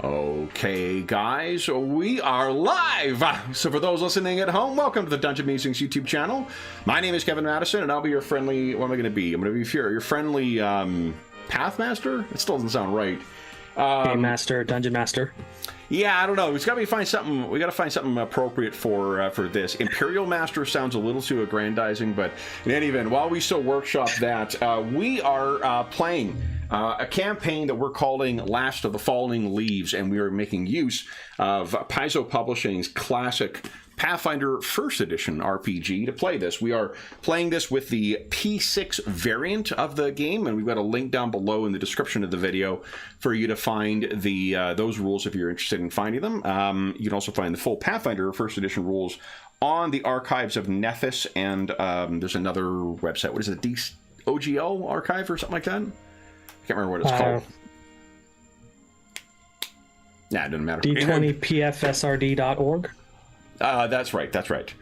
Okay, guys, we are live! So for those listening at home, welcome to the Dungeon Musings YouTube channel. My name is Kevin Madison, and I'll be your friendly... What am I going to be? I'm going to be your friendly Pathmaster? It still doesn't sound right. Game Master, Dungeon Master. Yeah, I don't know. We got to find something appropriate for this. Imperial Master sounds a little too aggrandizing, but in any event, while we still workshop that, we are playing a campaign that we're calling Last of the Falling Leaves, and we are making use of Paizo Publishing's classic Pathfinder First Edition RPG to play this. We are playing this with the P6 variant of the game, and we've got a link down below in the description of the video for you to find the those rules if you're interested in finding them. You can also find the full Pathfinder First Edition rules on the archives of Nethys, and there's another website. What is it? OGL archive or something like that? I can't remember what it's called. Yeah, it doesn't matter. D20pfsrd.org. That's right.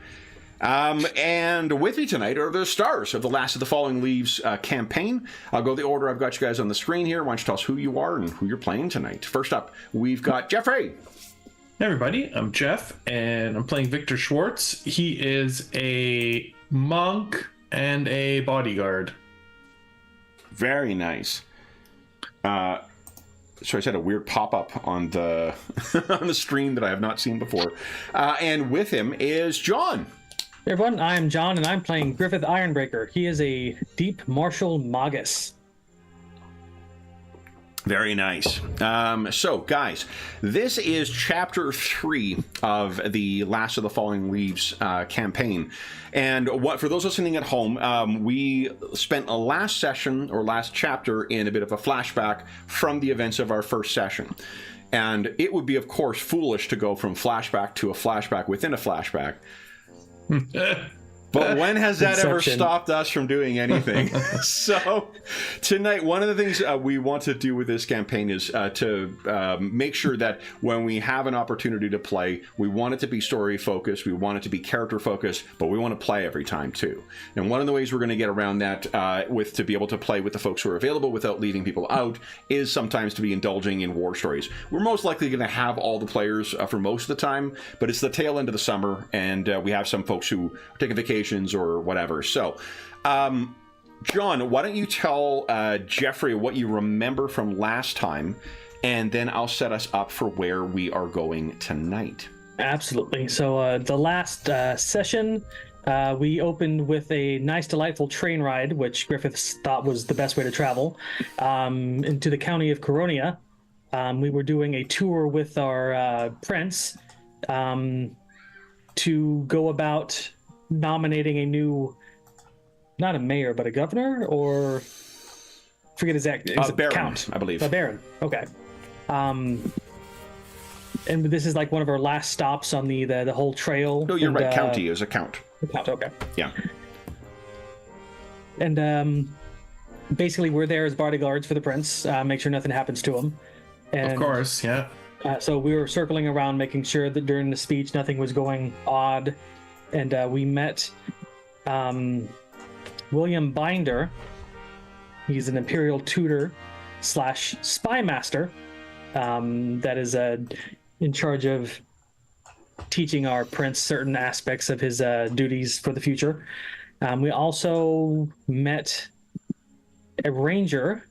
And with me tonight are the stars of the Last of the Falling Leaves campaign. I'll go the order I've got you guys on the screen here. Why don't you tell us who you are and who you're playing tonight? First up, we've got Jeffrey. Hey everybody, I'm Jeff, and I'm playing Victor Schwartz. He is a monk and a bodyguard. Very nice. So I just had a weird pop-up on the on the screen that I have not seen before. And with him is John. Hey everyone, I'm John, and I'm playing Griffith Ironbreaker. He is a deep martial magus. Very nice. So, guys, this is Chapter 3 of the Last of the Falling Leaves campaign. And what for those listening at home, we spent a last session, or last chapter, in a bit of a flashback from the events of our first session. And it would be, of course, foolish to go from flashback to a flashback within a flashback. But when has that ever stopped us from doing anything? So tonight, one of the things we want to do with this campaign is to make sure that when we have an opportunity to play, we want it to be story focused, we want it to be character focused, but we want to play every time too. And one of the ways we're going to get around that to be able to play with the folks who are available without leaving people out is sometimes to be indulging in war stories. We're most likely going to have all the players for most of the time, but it's the tail end of the summer, and we have some folks who are taking vacations or whatever. So, John, why don't you tell Jeffrey what you remember from last time, and then I'll set us up for where we are going tonight. Absolutely. So the last session, we opened with a nice, delightful train ride, which Griffith thought was the best way to travel, into the county of Coronia. We were doing a tour with our prince to go about nominating a new, not a mayor, but a governor, or forget exactly. A baron, count, I believe. A baron. Okay. And this is like one of our last stops on the whole trail. No, you're right. County is a count. Count. Okay. Yeah. And basically, we're there as bodyguards for the prince. Make sure nothing happens to him. And, of course, yeah. So we were circling around, making sure that during the speech nothing was going odd. And we met William Binder. He's an Imperial tutor / spy master that is in charge of teaching our prince certain aspects of his duties for the future. We also met a ranger.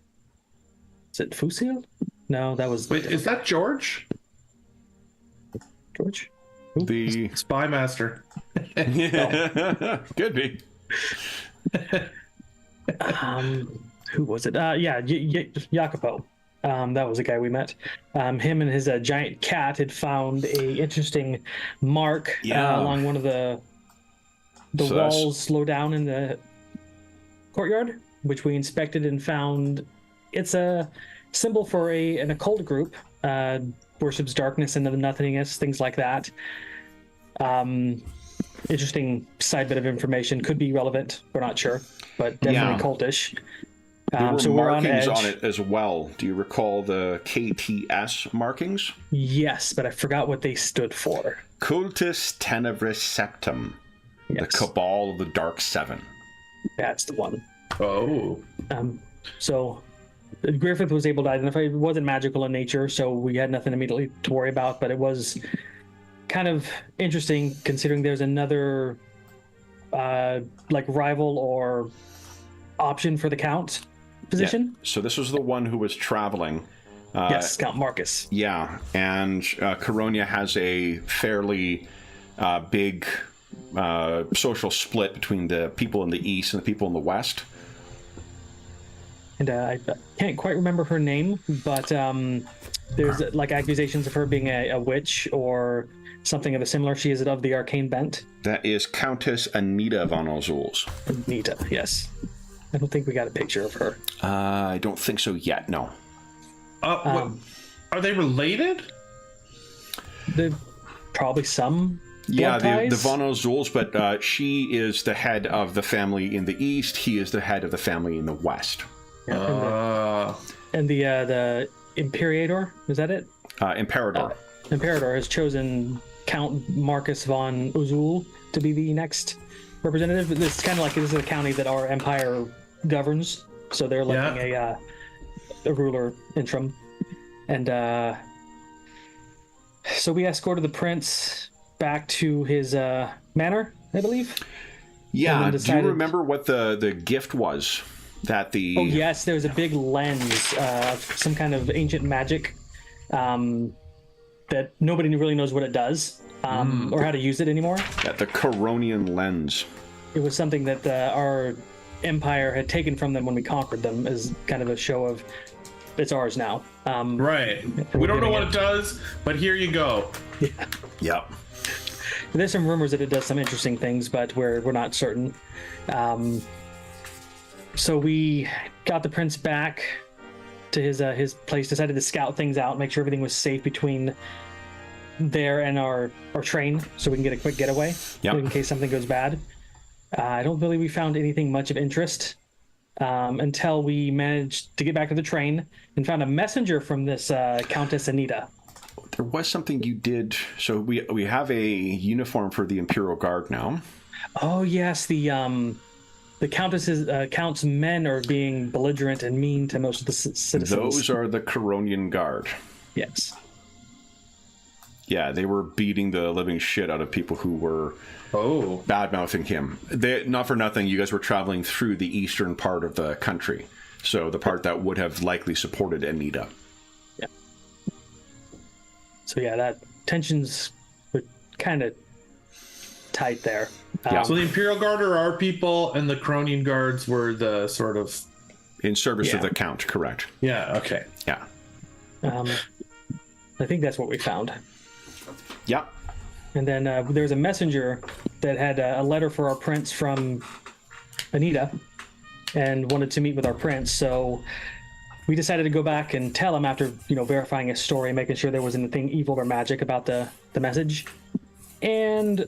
Is it Fusil? No, that was... Wait, is that George? George? The spy master. Yeah, could be. Who was it? Yeah, Jacopo. That was the guy we met. Him and his giant cat had found a interesting mark along one of the walls low down in the courtyard, which we inspected and found it's a symbol for an occult group. Worships darkness and the nothingness, things like that. Interesting side bit of information, could be relevant, we're not sure, but definitely cultish. There were so we're markings on on it as well. Do you recall the KTS markings? Yes, but I forgot what they stood for. Cultus Tenebris Septum. Yes. The Cabal of the Dark Seven. That's the one. Oh. So Griffith was able to identify it wasn't magical in nature, so we had nothing immediately to worry about, but it was kind of interesting considering there's another like rival or option for the Count position. Yeah. So this was the one who was traveling. Yes, Count Marcus. Yeah, and Coronia has a fairly big social split between the people in the east and the people in the west. And I can't quite remember her name, but there's like accusations of her being a witch or something of a similar. She is of the arcane bent. That is Countess Anita von Ozuls. Anita, yes. I don't think we got a picture of her. I don't think so yet, no. What, are they related? Probably some. Yeah, blood the ties? von Ozuls, but she is the head of the family in the east. He is the head of the family in the west. Yeah, and the Imperator, is that it? Imperator. Imperator has chosen Count Marcus von Ozul to be the next representative. This is kind of like this is a county that our empire governs, so they're looking a ruler interim, and so we escorted the prince back to his manor, I believe. Yeah. Do you remember what the gift was? That the Oh yes, there was a big lens, some kind of ancient magic that nobody really knows what it does or how to use it anymore. Yeah, the Coronian lens. It was something that our empire had taken from them when we conquered them as kind of a show of it's ours now. Right. We don't know what it does, but here you go. Yeah. Yep. There's some rumors that it does some interesting things, but we're not certain. So we got the prince back to his place, decided to scout things out, make sure everything was safe between there and our train, so we can get a quick getaway in case something goes bad. I don't believe we found anything much of interest until we managed to get back to the train and found a messenger from this Countess Anita. There was something you did. So we have a uniform for the Imperial Guard now. Oh yes, the Count's men are being belligerent and mean to most of the citizens. Those are the Coronian Guard. Yes. Yeah, they were beating the living shit out of people who were bad-mouthing him. Not for nothing, you guys were traveling through the eastern part of the country. So the part that would have likely supported Anita. Yeah. So yeah, that tensions were kind of tight there. So the Imperial Guard are our people, and the Coronian Guards were the sort of in service of the Count, correct? Yeah. Okay. Yeah. I think that's what we found. Yeah. And then there was a messenger that had a letter for our prince from Anita, and wanted to meet with our prince. So we decided to go back and tell him after verifying his story, making sure there wasn't anything evil or magic about the message. And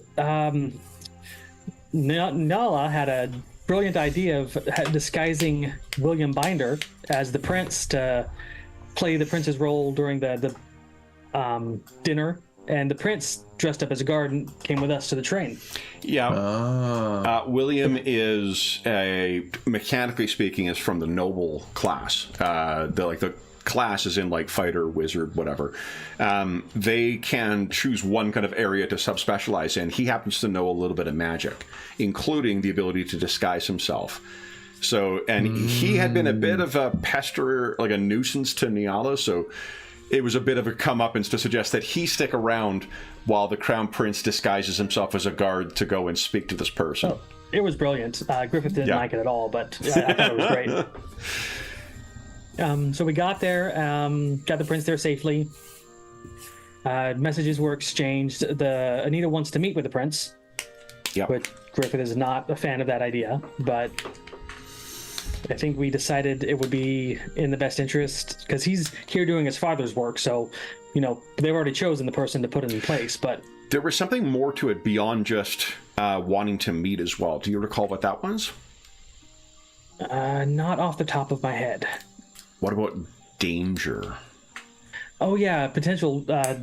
Nala had a brilliant idea of disguising William Binder as the prince to play the prince's role during the dinner, and the prince dressed up as a guard and came with us to the train. Yeah. William is mechanically speaking, is from the noble class. The class is in like fighter, wizard, whatever. They can choose one kind of area to subspecialize in. He happens to know a little bit of magic, including the ability to disguise himself. So, and he had been a bit of a pester, like a nuisance to Niala, so it was a bit of a comeuppance to suggest that he stick around while the Crown Prince disguises himself as a guard to go and speak to this person. Oh, it was brilliant. Griffith didn't like it at all, but I thought it was great. So we got there, got the prince there safely. Messages were exchanged. Anita wants to meet with the prince, but Griffith is not a fan of that idea, but I think we decided it would be in the best interest because he's here doing his father's work. So, they've already chosen the person to put it in place. But there was something more to it beyond just wanting to meet as well. Do you recall what that was? Not off the top of my head. What about danger? Oh yeah, potential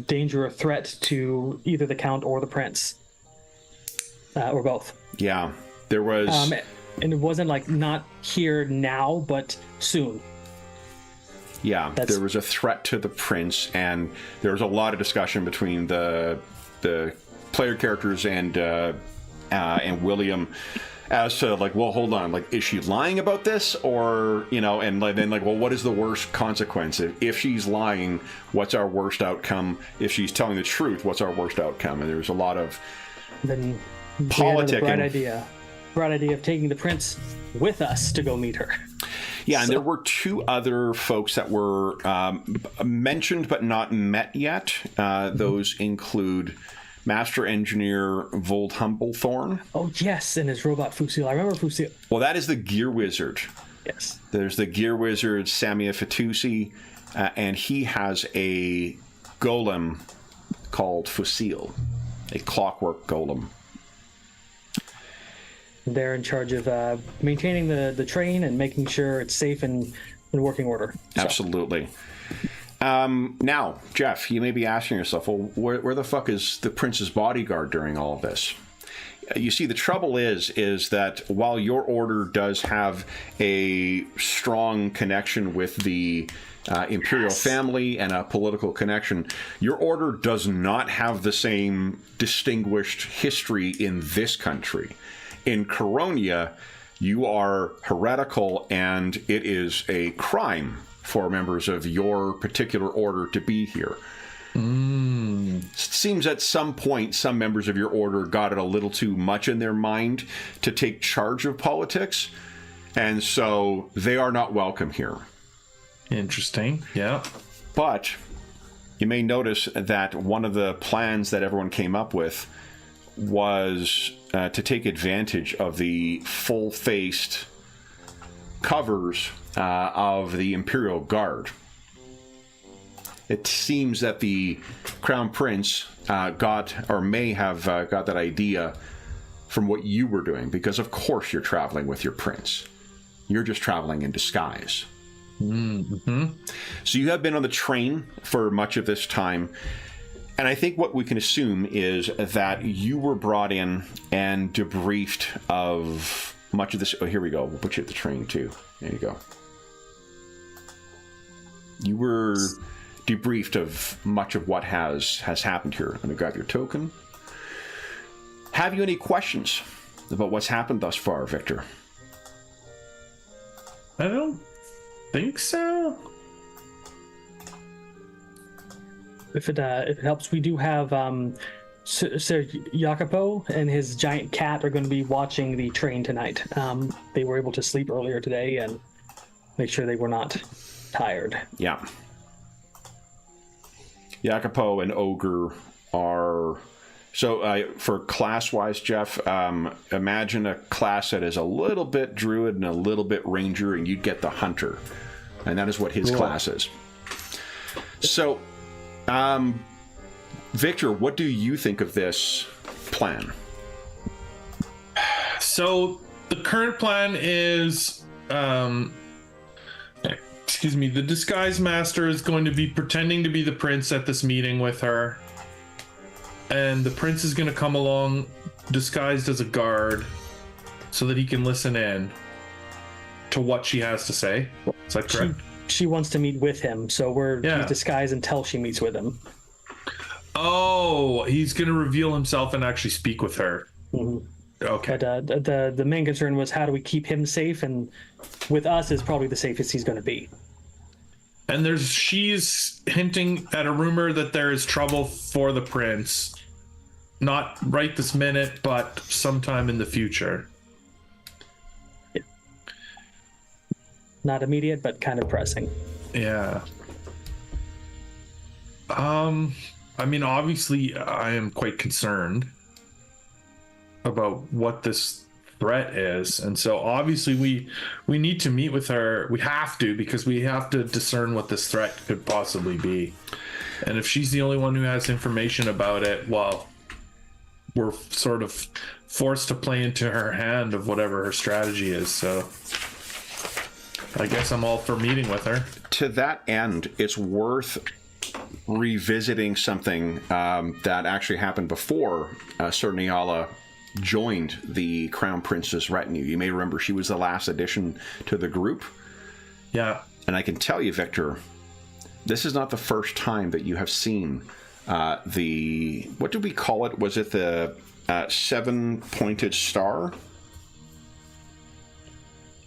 danger or threat to either the Count or the Prince, or both. Yeah, there was. And it wasn't like not here now, but soon. Yeah, there was a threat to the prince, and there was a lot of discussion between the player characters and William as to like, well, hold on, like, is she lying about this, or and then like, well, what is the worst consequence if she's lying? What's our worst outcome? If she's telling the truth, what's our worst outcome? And there's a lot of politicking. Bright idea of taking the prince with us to go meet her. Yeah, and there were two other folks that were mentioned but not met yet. Those include Master Engineer Vold Humblethorn. Oh, yes, and his robot Fusil. I remember Fusil. Well, that is the Gear Wizard. Yes. There's the Gear Wizard, Samia Fatusi, and he has a golem called Fusil, a clockwork golem. They're in charge of maintaining the train and making sure it's safe and in working order. So. Absolutely. Now, Jeff, you may be asking yourself, well, where the fuck is the prince's bodyguard during all of this? You see, the trouble is that while your order does have a strong connection with the imperial family and a political connection, your order does not have the same distinguished history in this country. In Coronia, you are heretical, and it is a crime for members of your particular order to be here. It seems at some point some members of your order got it a little too much in their mind to take charge of politics, and so they are not welcome here. Interesting, yeah. But you may notice that one of the plans that everyone came up with was to take advantage of the full-faced covers of the Imperial Guard. It seems that the Crown Prince may have got that idea from what you were doing, because of course you're traveling with your prince. You're just traveling in disguise. Mm-hmm. So you have been on the train for much of this time. And I think what we can assume is that you were brought in and debriefed of much of this. Oh, here we go. We'll put you at the train, too. There you go. You were debriefed of much of what has happened here. Let me grab your token. Have you any questions about what's happened thus far, Victor? I don't think so. If it helps, we do have Sir Jacopo and his giant cat are going to be watching the train tonight. They were able to sleep earlier today and make sure they were not tired. Yeah. Jacopo and Ogre are... So for class-wise, Jeff, imagine a class that is a little bit Druid and a little bit Ranger, and you'd get the Hunter. And that is what his class is. So... Victor, what do you think of this plan? So the current plan is, the disguise master is going to be pretending to be the prince at this meeting with her, and the prince is going to come along disguised as a guard so that he can listen in to what she has to say. Is that correct? She wants to meet with him, so he's disguised until she meets with him. Oh, he's going to reveal himself and actually speak with her. Mm-hmm. Okay. But the main concern was how do we keep him safe, and with us is probably the safest he's going to be. And she's hinting at a rumor that there is trouble for the prince. Not right this minute, but sometime in the future. Not immediate, but kind of pressing. Yeah. I mean, obviously, I am quite concerned about what this threat is, and so obviously we need to meet with her. We have to, because we have to discern what this threat could possibly be. And if she's the only one who has information about it, well, we're sort of forced to play into her hand of whatever her strategy is. So I guess I'm all for meeting with her. To that end, it's worth revisiting something that actually happened before Sir Niala joined the Crown Prince's retinue. You may remember she was the last addition to the group. Yeah. And I can tell you, Victor, this is not the first time that you have seen the, what did we call it? Was it the 7-pointed star?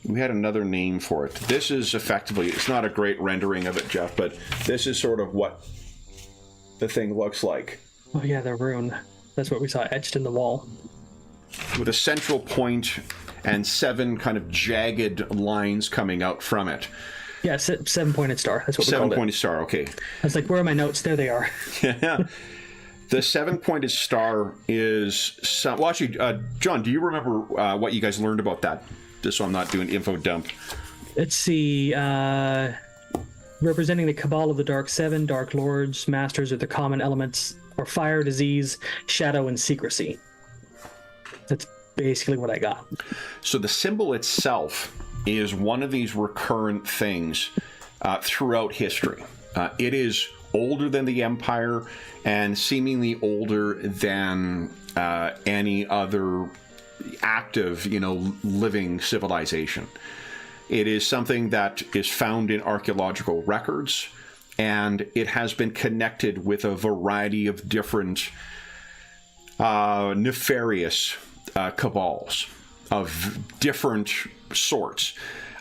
We had another name for it. This is effectively, it's not a great rendering of it, Jeff, but this is sort of what the thing looks like. Oh yeah, the rune. That's what we saw etched in the wall. With a central point and 7 kind of jagged lines coming out from it. Yeah, 7-pointed star. That's what we called it. 7-pointed star, okay. I was like, where are my notes? There they are. Yeah. The 7-pointed star is some, well, actually, John, do you remember what you guys learned about that? Just so I'm not doing info dump. Let's see. Representing the Cabal of the Dark Seven, Dark Lords, Masters of the common elements are fire, disease, shadow, and secrecy. That's basically what I got. So the symbol itself is one of these recurrent things throughout history. It is older than the Empire and seemingly older than any other active, living civilization. It is something that is found in archaeological records, and it has been connected with a variety of different nefarious cabals of different sorts.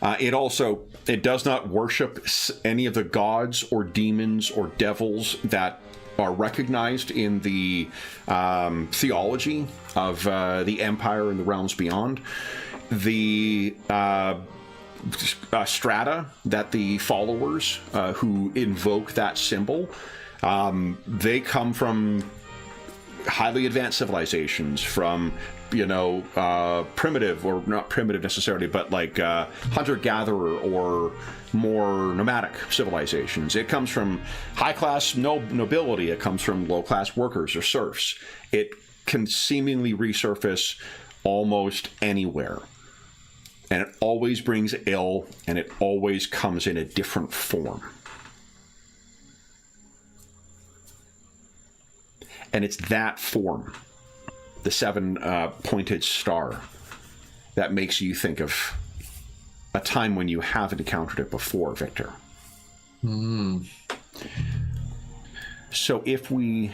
It does not worship any of the gods or demons or devils that are recognized in the theology of the Empire and the realms beyond. The strata that the followers who invoke that symbol, they come from highly advanced civilizations, from primitive, or not primitive necessarily, but like hunter-gatherer or more nomadic civilizations. It comes from high-class nobility. It comes from low-class workers or serfs. It can seemingly resurface almost anywhere. And it always brings ill, and it always comes in a different form. And it's that form, the 7-pointed star, that makes you think of a time when you haven't encountered it before, Victor. So if we...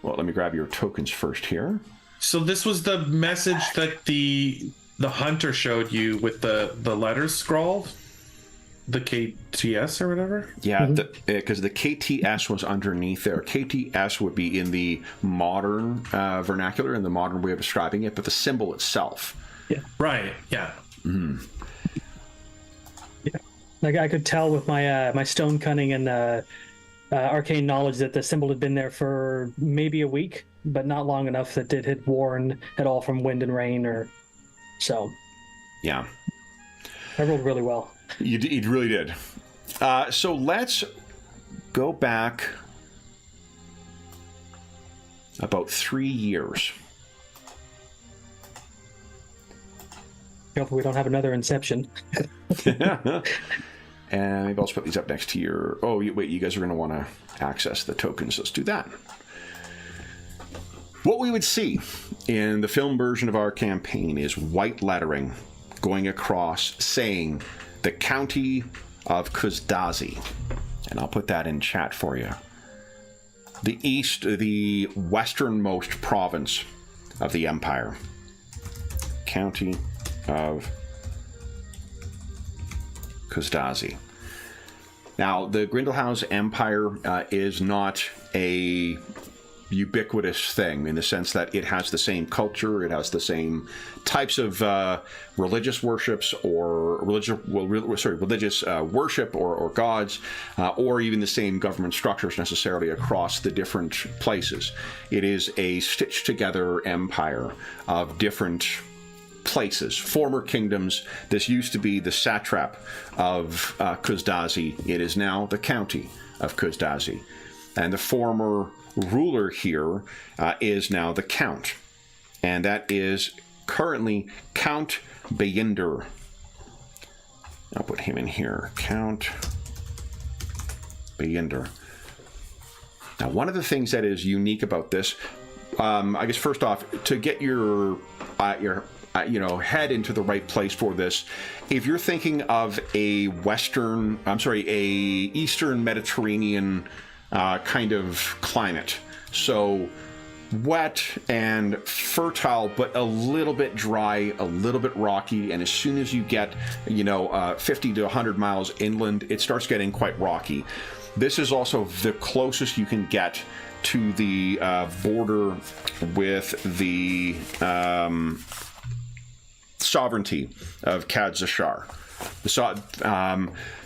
Well, let me grab your tokens first here. So this was the message that the hunter showed you with the letters scrawled? The KTS or whatever? Yeah, because the KTS was underneath there. KTS would be in the modern vernacular, in the modern way of describing it, but the symbol itself. Yeah. Right, yeah. Mm-hmm. Yeah. Like I could tell with my my stone cunning and arcane knowledge that the symbol had been there for maybe a week, but not long enough that it had worn at all from wind and rain or so. Yeah. I rolled really well. You really did. So let's go back about 3 years. Hopefully we don't have another Inception. And maybe I'll put these up next to your... Oh, wait, you guys are going to want to access the tokens. Let's do that. What we would see in the film version of our campaign is white lettering going across saying the county of Kuzdazi. And I'll put that in chat for you. The westernmost province of the Empire. County of Kuzdazi. Now, the Grindlehaus Empire is not a ubiquitous thing in the sense that it has the same culture, it has the same types of religious worships or religious worship or gods, or even the same government structures necessarily across the different places. It is a stitched together empire of different places, former kingdoms. This used to be the satrap of Kuzdazi. It is now the county of Kuzdazi. And the former ruler here is now the count. And that is currently Count Bayinder. I'll put him in here. Count Bayinder. Now, one of the things that is unique about this, I guess first off, to get your head into the right place for this. If you're thinking of a Eastern Mediterranean kind of climate, so wet and fertile, but a little bit dry, a little bit rocky, and as soon as you get 50 to 100 miles inland, it starts getting quite rocky. This is also the closest you can get to the border with the sovereignty of Kadzashar.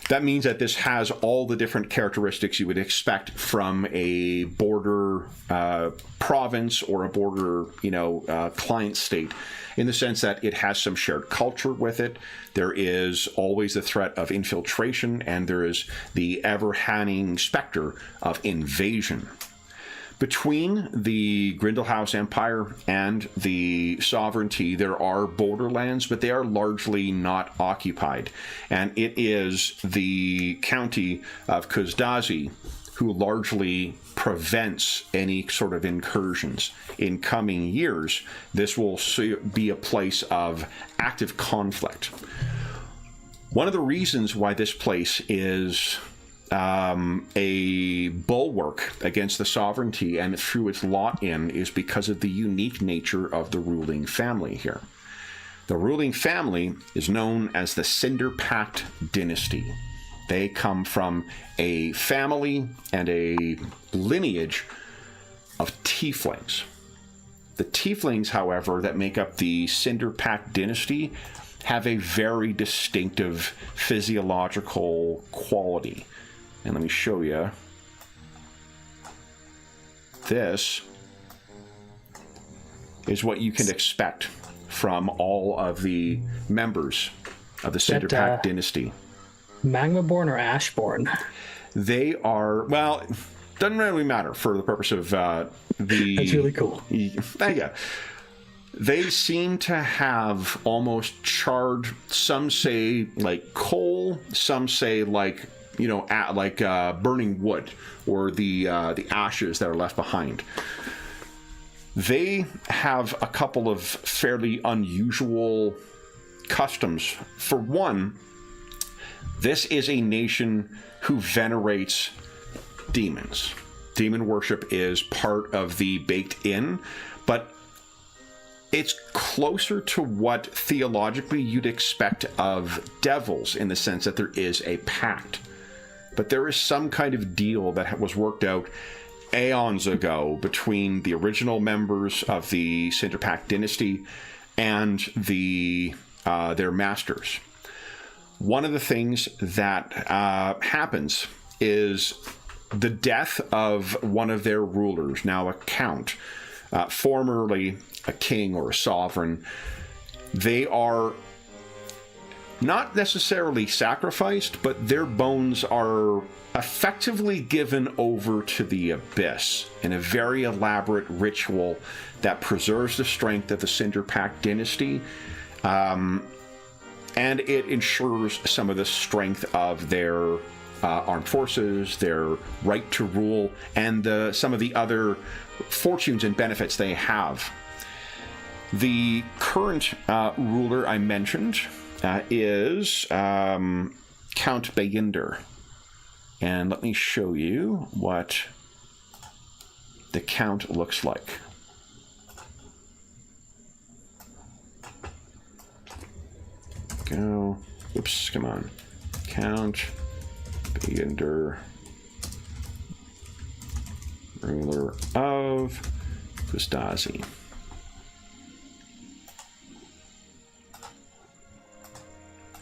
That means that this has all the different characteristics you would expect from a border province or a border, client state, in the sense that it has some shared culture with it. There is always the threat of infiltration, and there is the ever-hanging specter of invasion. Between the Grindlehaus Empire and the sovereignty, there are borderlands, but they are largely not occupied. And it is the county of Kuzdazi who largely prevents any sort of incursions. In coming years, this will be a place of active conflict. One of the reasons why this place is a bulwark against the sovereignty and through its lot-in is because of the unique nature of the ruling family here. The ruling family is known as the Cinder Pact dynasty. They come from a family and a lineage of tieflings. The tieflings, however, that make up the Cinder Pact dynasty have a very distinctive physiological quality. And let me show you. This is what you can expect from all of the members of the Cinder Pact dynasty. Magmaborn or Ashborn? They are, well, doesn't really matter for the purpose of the... That's really cool. Yeah. They seem to have almost charred, some say like coal, some say like burning wood, or the ashes that are left behind. They have a couple of fairly unusual customs. For one, this is a nation who venerates demons. Demon worship is part of the baked in, but it's closer to what theologically you'd expect of devils, in the sense that there is a pact. But there is some kind of deal that was worked out aeons ago between the original members of the Cinder Pact dynasty and their masters. One of the things that happens is the death of one of their rulers, now a count, formerly a king or a sovereign. They are not necessarily sacrificed, but their bones are effectively given over to the abyss in a very elaborate ritual that preserves the strength of the Cinder Pact dynasty, and it ensures some of the strength of their armed forces, their right to rule, and some of the other fortunes and benefits they have. The current ruler I mentioned is Count Bayinder. And let me show you what the Count looks like. Go. Oops, come on. Count Bayinder, ruler of Kustazi.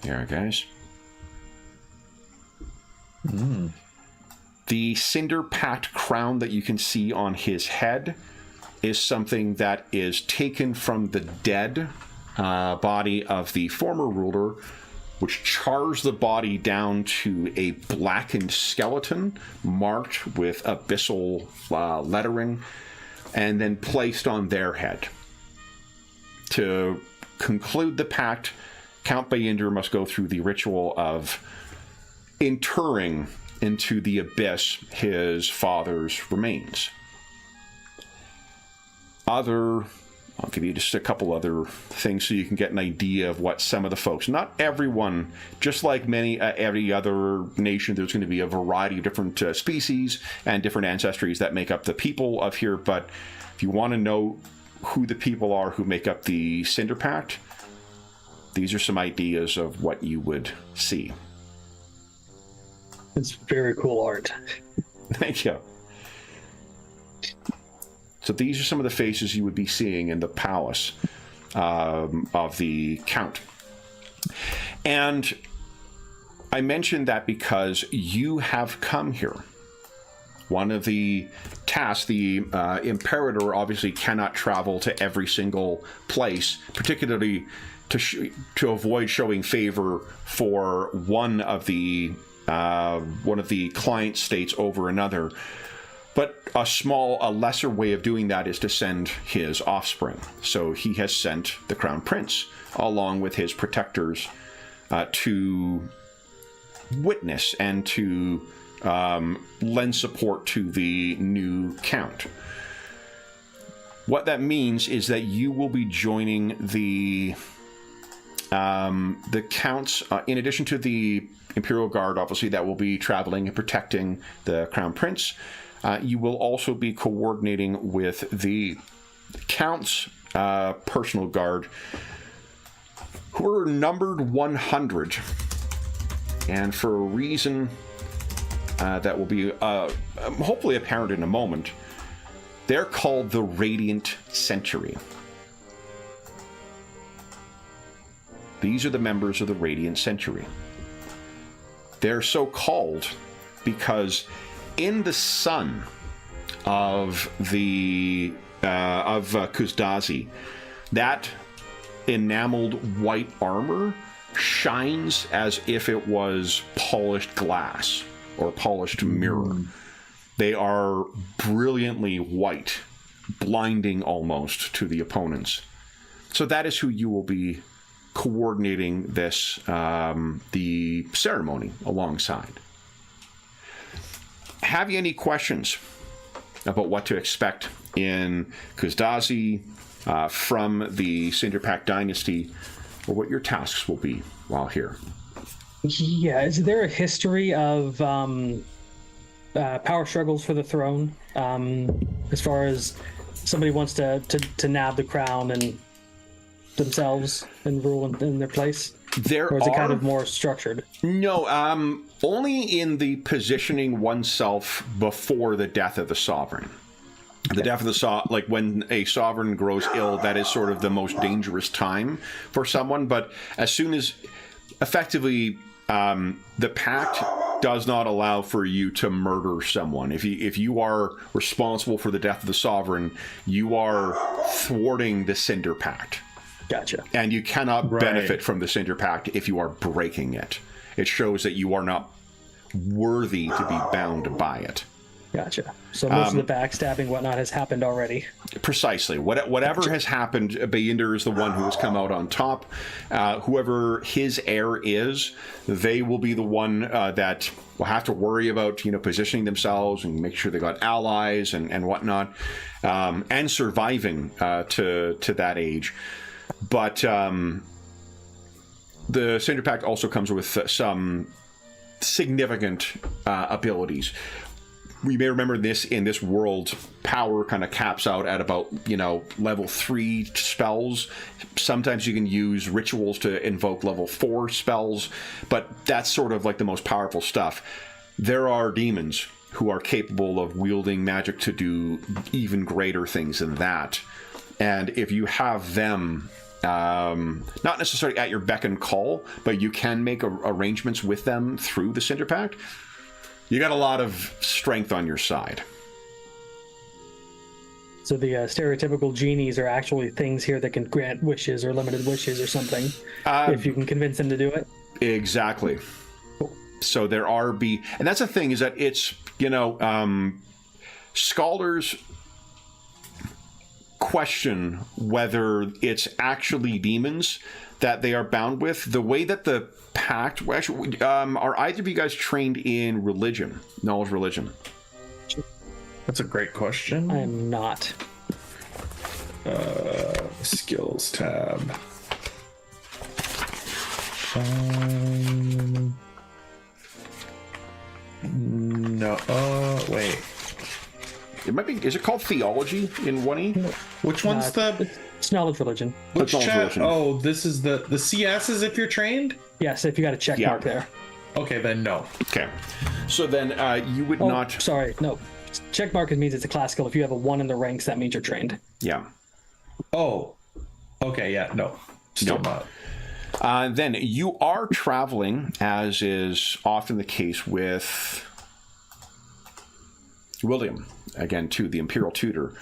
Here, guys. The Cinder Pact crown that you can see on his head is something that is taken from the dead body of the former ruler, which chars the body down to a blackened skeleton marked with abyssal lettering, and then placed on their head. To conclude the pact, Count Bayinder must go through the ritual of interring into the abyss his father's remains. Other I'll give you just a couple other things so you can get an idea of what some of the folks, not everyone, just like every other nation, there's going to be a variety of different species and different ancestries that make up the people of here. But if you want to know who the people are who make up the Cinder Pact, these are some ideas of what you would see. It's very cool art. Thank you. So these are some of the faces you would be seeing in the palace of the Count. And I mentioned that because you have come here. One of the tasks, the Imperator obviously cannot travel to every single place, particularly to avoid showing favor for one of the client states over another. But a lesser way of doing that is to send his offspring. So he has sent the Crown Prince, along with his protectors, to witness and to lend support to the new Count. What that means is that you will be joining the Counts, in addition to the Imperial Guard, obviously, that will be traveling and protecting the Crown Prince. You will also be coordinating with the Count's personal guard, who are numbered 100. And for a reason that will be hopefully apparent in a moment, they're called the Radiant Century. These are the members of the Radiant Century. They're so called because in the sun of the Kuzdazi, that enameled white armor shines as if it was polished glass or polished mirror. They are brilliantly white, blinding almost to the opponents. So that is who you will be coordinating this the ceremony alongside. Have you any questions about what to expect in Kuzdazi from the Cinder Pact dynasty, or what your tasks will be while here? Yeah, is there a history of power struggles for the throne, as far as somebody wants to nab the crown and themselves and rule in their place? Or is it kind of more structured? No, only in the positioning oneself before the death of the sovereign. The death of the like when a sovereign grows ill, that is sort of the most dangerous time for someone. But as soon as, effectively, the pact does not allow for you to murder someone. If you are responsible for the death of the sovereign, you are thwarting the Cinder Pact. Gotcha. And you cannot benefit from the Cinder Pact if you are breaking it. It shows that you are not worthy to be bound by it. Gotcha. So most of the backstabbing, whatnot, has happened already. Precisely. Whatever has happened, Bayinder is the one who has come out on top. Whoever his heir is, they will be the one that will have to worry about, positioning themselves and make sure they got allies and whatnot, and surviving to that age. But the Cinder Pact also comes with some significant abilities. We may remember this in this world, power kind of caps out at about, level 3 spells. Sometimes you can use rituals to invoke level 4 spells, but that's sort of like the most powerful stuff. There are demons who are capable of wielding magic to do even greater things than that. And if you have them, not necessarily at your beck and call, but you can make arrangements with them through the Cinder Pact, you got a lot of strength on your side. So the stereotypical genies are actually things here that can grant wishes or limited wishes or something, if you can convince them to do it? Exactly. Cool. So there are and that's the thing, is that it's, scholars question whether it's actually demons that they are bound with. The way that the pact, actually, are either of you guys trained in religion, knowledge religion? That's a great question. I am not. Skills tab. No. Wait. It might be. Is it called theology in 1E? Which one's the? It's knowledge religion. Which Knowledge chat? religion. Oh, this is the CSs if you're trained. Yes, if you got a check mark there. Okay, then no. Okay. So then you would not. Sorry, no. Check mark means it's a class skill. If you have a 1 in the ranks, that means you're trained. Yeah. Oh. Okay. Yeah. No. Still not. Then you are traveling, as is often the case with William, again, too, the Imperial Tutor.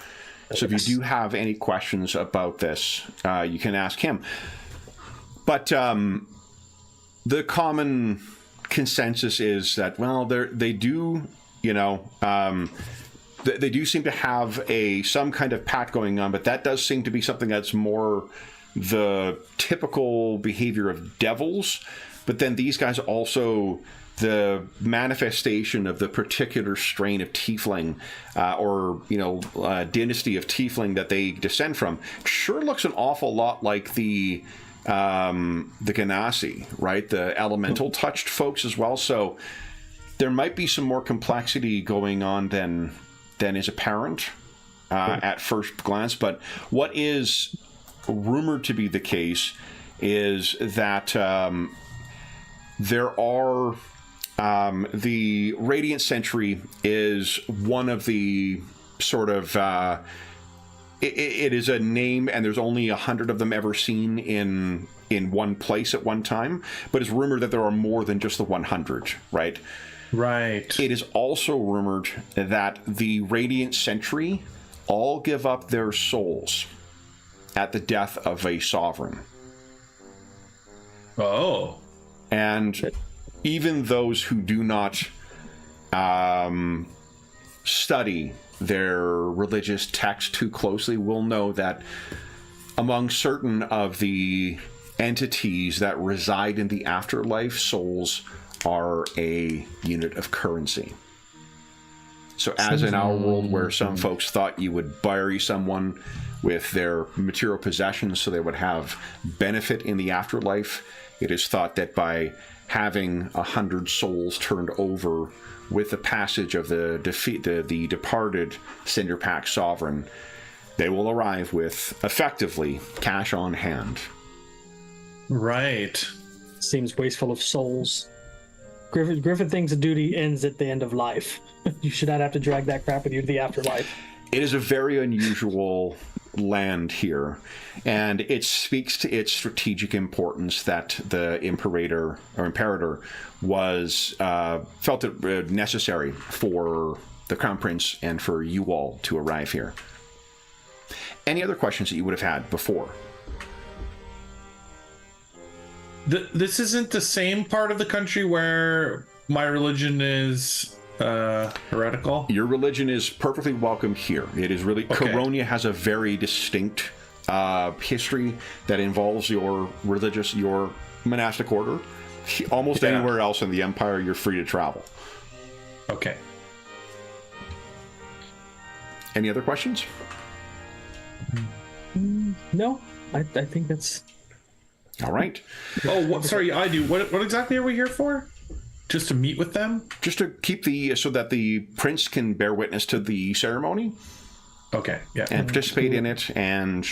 So if you do have any questions about this, you can ask him. But the common consensus is that, well, they do, they do seem to have some kind of pact going on, but that does seem to be something that's more the typical behavior of devils. But then these guys also the manifestation of the particular strain of tiefling or dynasty of tiefling that they descend from sure looks an awful lot like the Ganassi, right? The elemental touched folks as well. So there might be some more complexity going on than is apparent at first glance. But what is rumored to be the case is that there are the Radiant Sentry is one of the sort of it is a name, and there's only 100 of them ever seen in one place at one time, but it's rumored that there are more than just the 100, right? Right. It is also rumored that the Radiant Sentry all give up their souls at the death of a sovereign. Oh. And even those who do not study their religious text too closely will know that among certain of the entities that reside in the afterlife, souls are a unit of currency. So as in our world where some folks thought you would bury someone with their material possessions so they would have benefit in the afterlife, it is thought that by having 100 souls turned over with the passage of the departed Cinder Pack Sovereign, they will arrive with effectively cash on hand. Right. Seems wasteful of souls. Griffin thinks a duty ends at the end of life. You should not have to drag that crap with you to the afterlife. It is a very unusual land here, and it speaks to its strategic importance that the Imperator was felt it necessary for the Crown Prince and for you all to arrive here. Any other questions that you would have had before? This isn't the same part of the country where my religion is heretical? Your religion is perfectly welcome here. It is really... Okay. Coronia has a very distinct history that involves your monastic order. Almost anywhere else in the Empire, you're free to travel. Okay. Any other questions? No, I think that's... All right. Oh, sorry, I do. What exactly are we here for? Just to meet with them? Just to keep so that the prince can bear witness to the ceremony. Okay, yeah. And participate in it, and,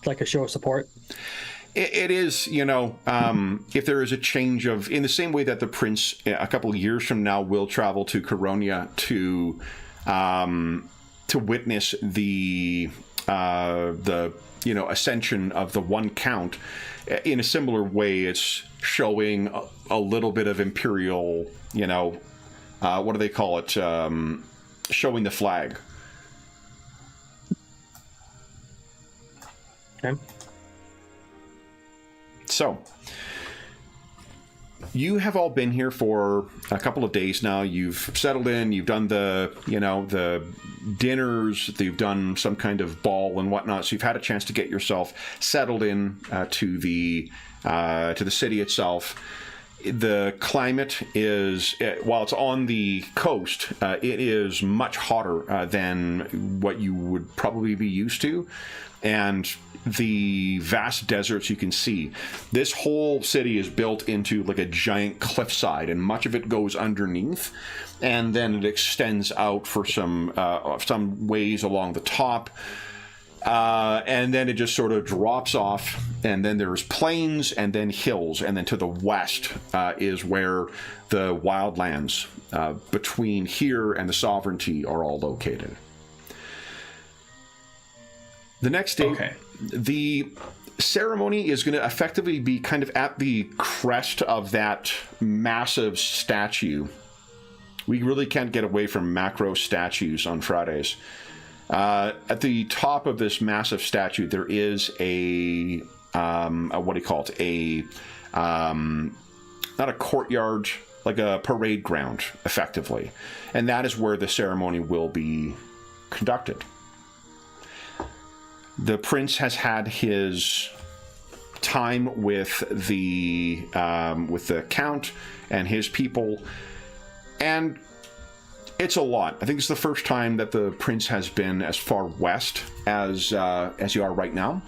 like a show of support? It is, if there is a change of... In the same way that the prince, a couple of years from now, will travel to Coronia to witness the ascension of the one count. In a similar way, it's showing a little bit of imperial, what do they call it? Showing the flag. Okay. So, you have all been here for a couple of days now. You've settled in. You've done the dinners. You've done some kind of ball and whatnot. So you've had a chance to get yourself settled in to the city itself. the climate is, while it's on the coast, it is much hotter than what you would probably be used to. And the vast deserts you can see. This whole city is built into like a giant cliffside, and much of it goes underneath, and then it extends out for some ways along the top. And then it just sort of drops off, and then there's plains and then hills, and then to the west is where the wildlands between here and the sovereignty are all located. The next day, the ceremony is going to effectively be kind of at the crest of that massive statue. We really can't get away from macro statues on Fridays. At the top of this massive statue, there is a what do you call it? Not a courtyard, like a parade ground, effectively. And that is where the ceremony will be conducted. The prince has had his time with the count and his people, and it's a lot. I think it's the first time that the prince has been as far west as you are right now.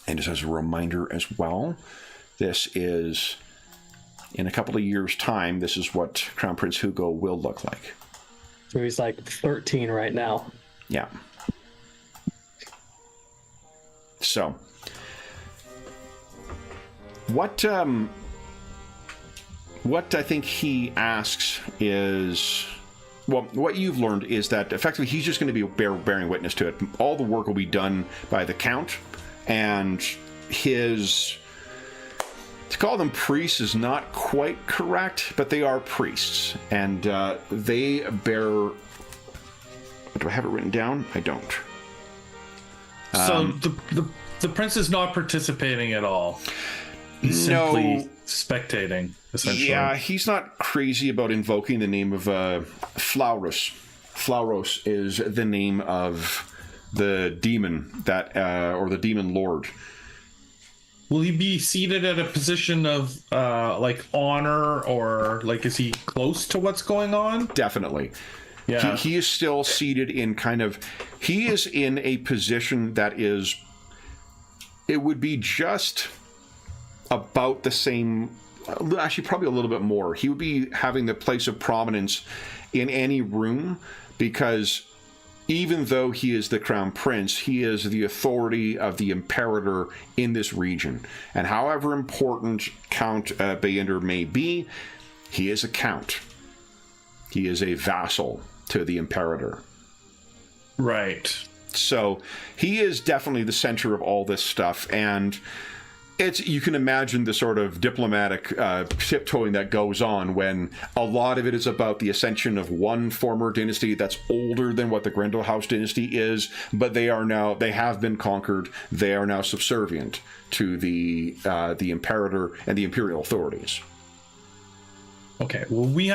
And just as a reminder as well, this is, in a couple of years' time, this is what Crown Prince Hugo will look like. So he's like 13 right now. Yeah. So, what I think he asks is, well, what you've learned is that effectively he's just going to be bearing witness to it. All the work will be done by the Count, and his, to call them priests is not quite correct, but they are priests, and they bear, do I have it written down? I don't. So the prince is not participating at all. He's simply spectating, essentially. Yeah, he's not crazy about invoking the name of Flauros. Flauros is the name of the demon that, or the demon lord. Will he be seated at a position of like honor, or like is he close to what's going on? Definitely. Yeah. He is still seated in he is in a position that is, it would be just about the same, actually probably a little bit more. He would be having the place of prominence in any room, because even though he is the crown prince, he is the authority of the imperator in this region. And however important Count Bayender may be, he is a count. He is a vassal to the imperator. Right. So he is definitely the center of all this stuff, and you can imagine the sort of diplomatic tiptoeing that goes on when a lot of it is about the ascension of one former dynasty that's older than what the Grindlehaus dynasty is, but they have been conquered. They are now subservient to the imperator and the imperial authorities. Okay. Will we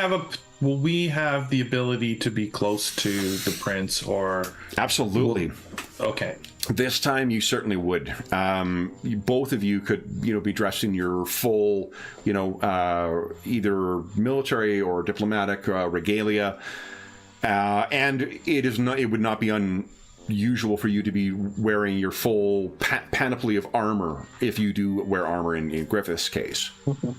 have the ability to be close to the prince, or? Absolutely. Okay. This time you certainly would. Both of you could, be dressed in your full, either military or diplomatic regalia, and it would not be unusual for you to be wearing your full panoply of armor if you do wear armor in Griffith's case. Mm-hmm.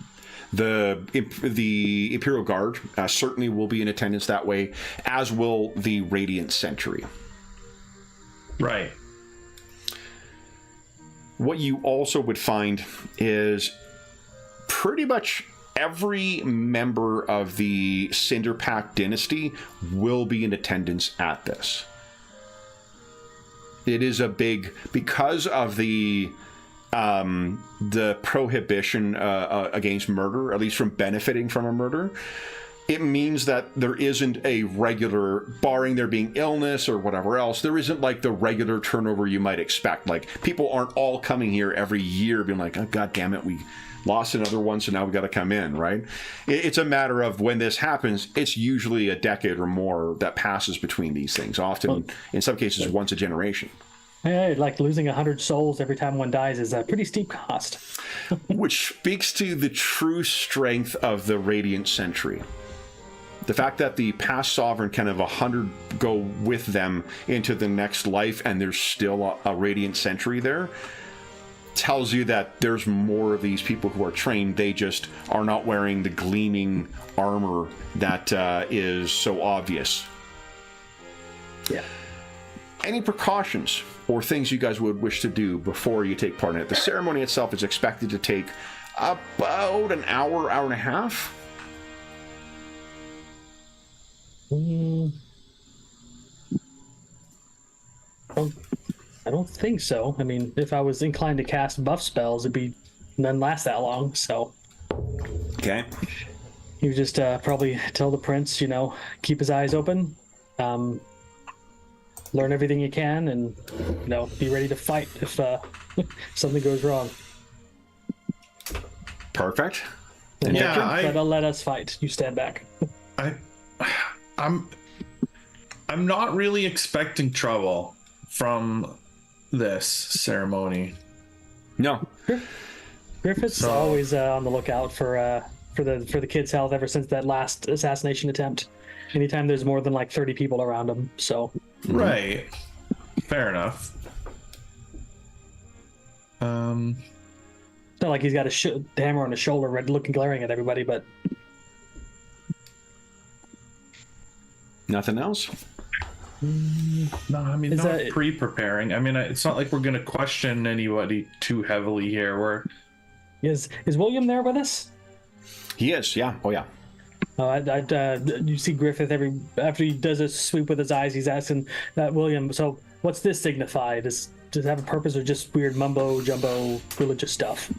The Imperial Guard certainly will be in attendance that way, as will the Radiant Sentry. Right. What you also would find is pretty much every member of the Cinderpact dynasty will be in attendance at this. It is a big, because of the prohibition against murder, at least from benefiting from a murder, it means that there isn't a regular, barring there being illness or whatever else, there isn't like the regular turnover you might expect. Like, people aren't all coming here every year being like, oh, God damn it, we lost another one, so now we got to come in, right? It's a matter of when this happens, it's usually a decade or more that passes between these things, often, in some cases, once a generation. Hey, like losing 100 souls every time one dies is a pretty steep cost. Which speaks to the true strength of the Radiant Sentry. The fact that the past sovereign can have 100 go with them into the next life and there's still a Radiant Sentry there tells you that there's more of these people who are trained. They just are not wearing the gleaming armor that is so obvious. Yeah. Any precautions or things you guys would wish to do before you take part in it? The ceremony itself is expected to take about an hour, hour and a half. I don't think so. I mean, if I was inclined to cast buff spells, none last that long. So, okay, you just probably tell the prince, keep his eyes open, learn everything you can, and be ready to fight if something goes wrong. Perfect. And let us fight. You stand back. I'm not really expecting trouble from this ceremony. No. Griffith's always on the lookout for the kid's health ever since that last assassination attempt. Anytime there's more than like 30 people around him, so. Right. Fair enough. It's not like he's got a hammer on his shoulder, looking glaring at everybody, but. Nothing else? No, I mean, not pre-preparing. I mean, it's not like we're going to question anybody too heavily here. Is William there with us? He is, yeah. Oh, yeah. You see Griffith after he does a sweep with his eyes, he's asking William, so what's this signify? Does it have a purpose or just weird mumbo jumbo religious stuff?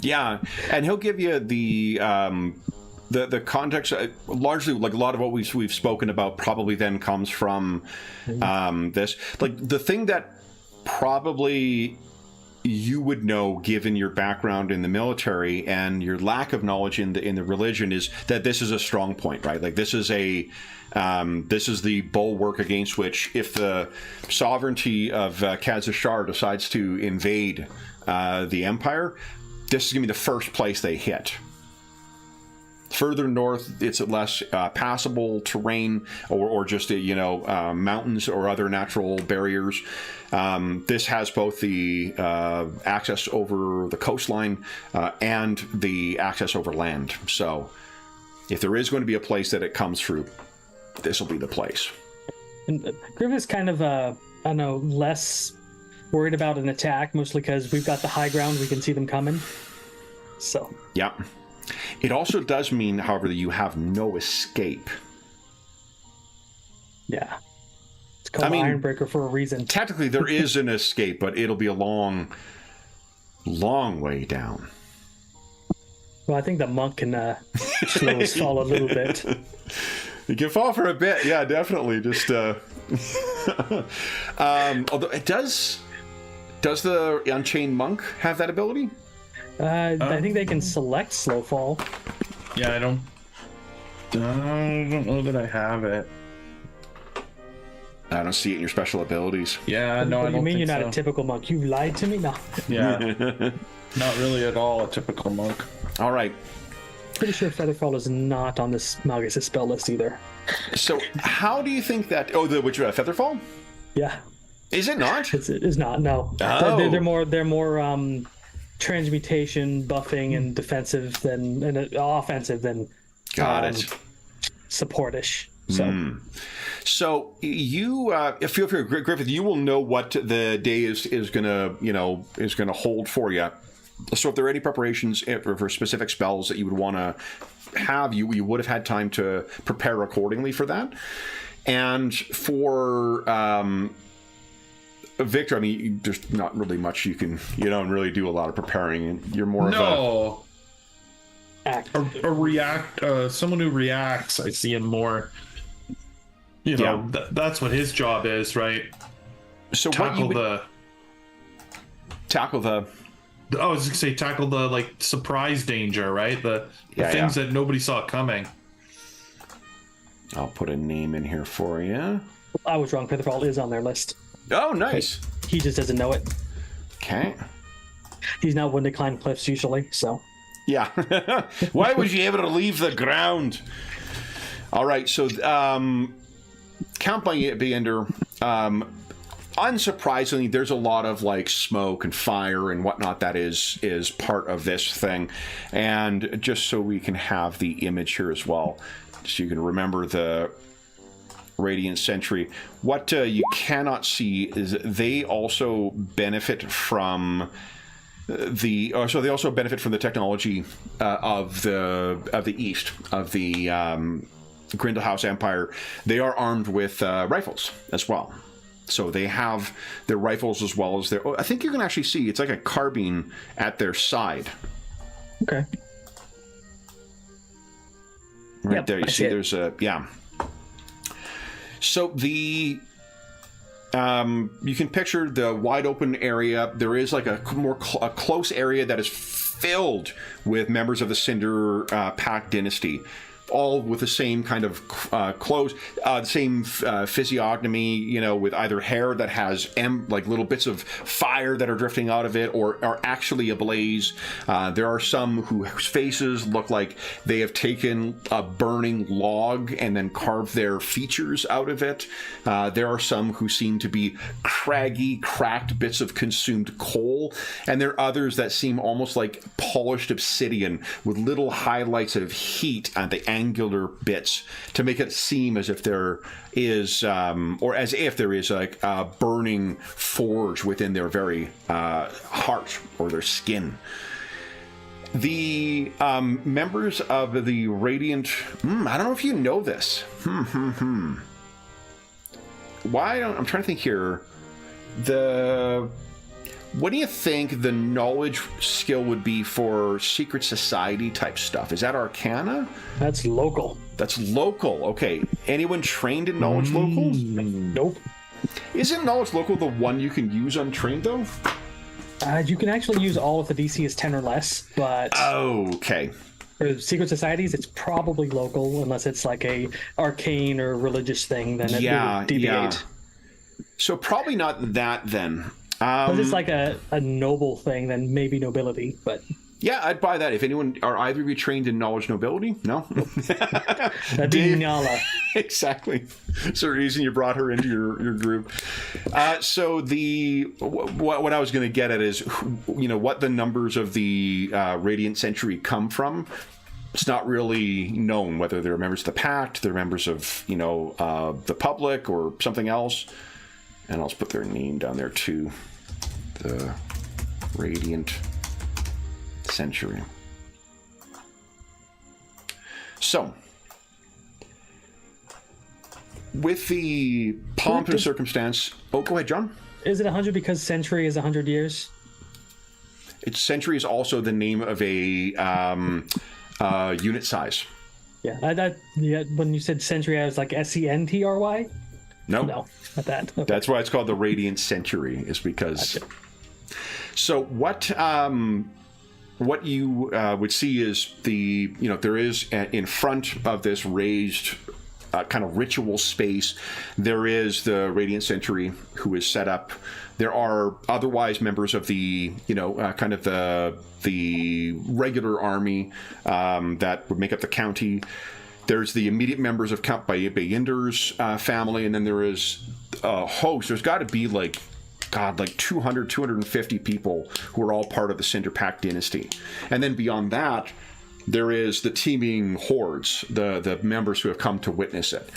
Yeah, and he'll give you the context. Largely, like a lot of what we've spoken about probably then comes from this. Like the thing that probably you would know, given your background in the military and your lack of knowledge in the religion, is that this is a strong point, right? Like this is the bulwark against which, if the sovereignty of Khazashar decides to invade the Empire, this is going to be the first place they hit. Further north, it's less passable terrain or just mountains or other natural barriers. This has both the access over the coastline and the access over land. So if there is going to be a place that it comes through, this will be the place. And Griffith's kind of, less worried about an attack, mostly because we've got the high ground. We can see them coming. So. Yeah. It also does mean, however, that you have no escape. Yeah. It's called Ironbreaker for a reason. Technically, there is an escape, but it'll be a long, long way down. Well, I think the monk can slow us fall a little bit. You can fall for a bit, yeah, definitely. Just although it does the Unchained Monk have that ability? I think they can select slow fall. Yeah, I don't know that I have it. I don't see it in your special abilities. Yeah, no, I don't. You mean think you're not a typical monk? You lied to me? No. Yeah, not really at all a typical monk. All right. Pretty sure Featherfall is not on this Malgus' spell list either. So, how do you think that? Oh, which Featherfall? Yeah. Is it not? It's not. No. Oh. They're more transmutation, buffing, and defensive than offensive than. Got it. Supportish. So. So you feel free, Griffith. You will know what the day is gonna hold for you. So if there are any preparations for specific spells that you would want to have, you would have had time to prepare accordingly for that. And for Victor, I mean, there's not really much you don't really do a lot of preparing. You're more of a react. Someone who reacts. I see him more. That's what his job is, right? So tackle the. I was gonna say tackle the surprise danger, right? The things that nobody saw coming. I'll put a name in here for you. I was wrong. Featherfall is on their list. Oh, nice. He just doesn't know it. Okay. He's not one to climb cliffs usually, so. Yeah. Why was you able to leave the ground? All right, so Count Beyender, unsurprisingly, there's a lot of like smoke and fire and whatnot that is part of this thing. And just so we can have the image here as well, so you can remember the Radiant Sentry. What you cannot see is they also benefit from they also benefit from the technology of the east of the Grindlehaus Empire. They are armed with rifles as well. So they have their rifles as well as their... Oh, I think you can actually see it's like a carbine at their side. Okay. Right there, you see there's a... Yeah. So the... you can picture the wide open area. There is like a close area that is filled with members of the Cinder Pact dynasty, all with the same kind of clothes, same physiognomy, you know, with either hair that has like little bits of fire that are drifting out of it or are actually ablaze. There are some whose faces look like they have taken a burning log and then carved their features out of it. There are some who seem to be craggy, cracked bits of consumed coal, and there are others that seem almost like polished obsidian with little highlights of heat at the angular bits to make it seem as if there is, or as if there is like a burning forge within their very heart or their skin. The members of the Radiant... I don't know if you know this. I'm trying to think here. What do you think the knowledge skill would be for secret society type stuff? Is that Arcana? That's local. That's local. Okay. Anyone trained in knowledge local? Nope. Isn't knowledge local the one you can use untrained though? You can actually use all if the DC is 10 or less, but... Oh, okay. For secret societies, it's probably local unless it's like a arcane or religious thing. Then it would deviate. Yeah. So probably not that then. If it's like a noble thing, then maybe nobility, but... Yeah, I'd buy that. If anyone... Are either of you trained in knowledge nobility? No? That'd be Nyala. Exactly. So the reason you brought her into your group. So what I was going to get at is, you know, what the numbers of the Radiant Century come from. It's not really known whether they're members of the Pact, they're members of, you know, the public or something else. And I'll just put their name down there too. The Radiant Century. So, with the pomp and circumstance... Oh, go ahead, John. Is it 100 because century is 100 years? Century is also the name of a unit size. Yeah, when you said century, I was like SENTRY? No, not that. Okay. That's why it's called the Radiant Century, is because... Gotcha. So what you would see is there is in front of this raised kind of ritual space, there is the Radiant Century who is set up. There are otherwise members of the, kind of the regular army that would make up the county. There's the immediate members of Count Beyender's family, and then there is a host. There's got to be like 200, 250 people who are all part of the Cinder Pact dynasty. And then beyond that, there is the teeming hordes, the members who have come to witness it.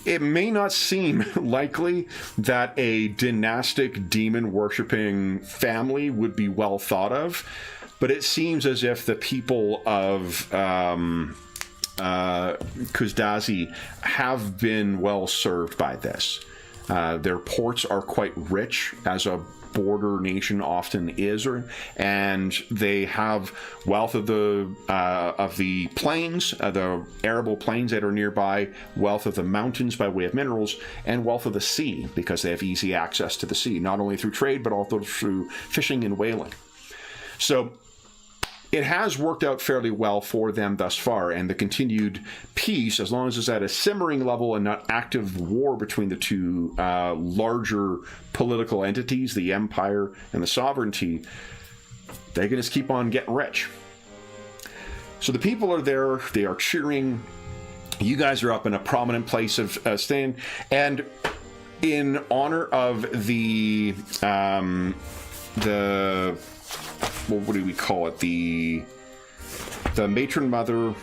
It may not seem likely that a dynastic demon-worshipping family would be well thought of, but it seems as if the people of Kuzdazi have been well served by this. Their ports are quite rich, as a border nation often is, and they have wealth of the plains, the arable plains that are nearby, wealth of the mountains by way of minerals, and wealth of the sea, because they have easy access to the sea, not only through trade, but also through fishing and whaling. So it has worked out fairly well for them thus far, and the continued peace, as long as it's at a simmering level and not active war between the two larger political entities, the Empire and the Sovereignty, they can just keep on getting rich. So the people are there, they are cheering. You guys are up in a prominent place of staying, and in honor of the well, what do we call it? The matron mother,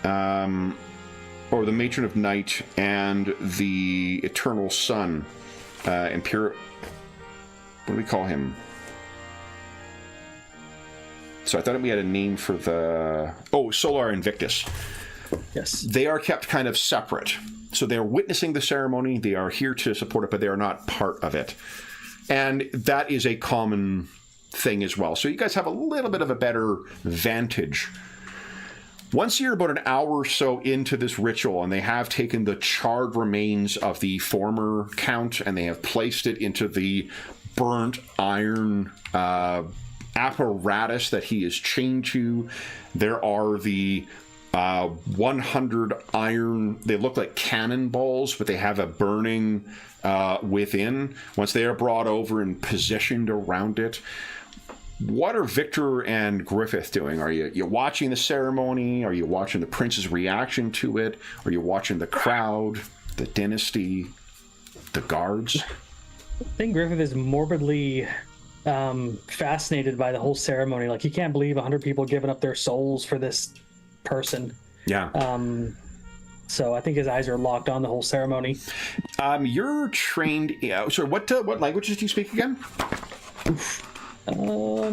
or the matron of night, and the eternal sun, What do we call him? So I thought we had a name for the... Oh, Solar Invictus. Yes. They are kept kind of separate. So they're witnessing the ceremony. They are here to support it, but they are not part of it. And that is a common thing as well. So you guys have a little bit of a better vantage. Once you're about an hour or so into this ritual, and they have taken the charred remains of the former count, and they have placed it into the burnt iron apparatus that he is chained to. There are the 100 iron, they look like cannonballs, but they have a burning within. Once they are brought over and positioned around it, what are Victor and Griffith doing? Are you watching the ceremony? Are you watching the prince's reaction to it? Are you watching the crowd, the dynasty, the guards? I think Griffith is morbidly fascinated by the whole ceremony. Like, he can't believe 100 people giving up their souls for this person. Yeah. So I think his eyes are locked on the whole ceremony. You're trained. So what languages do you speak again?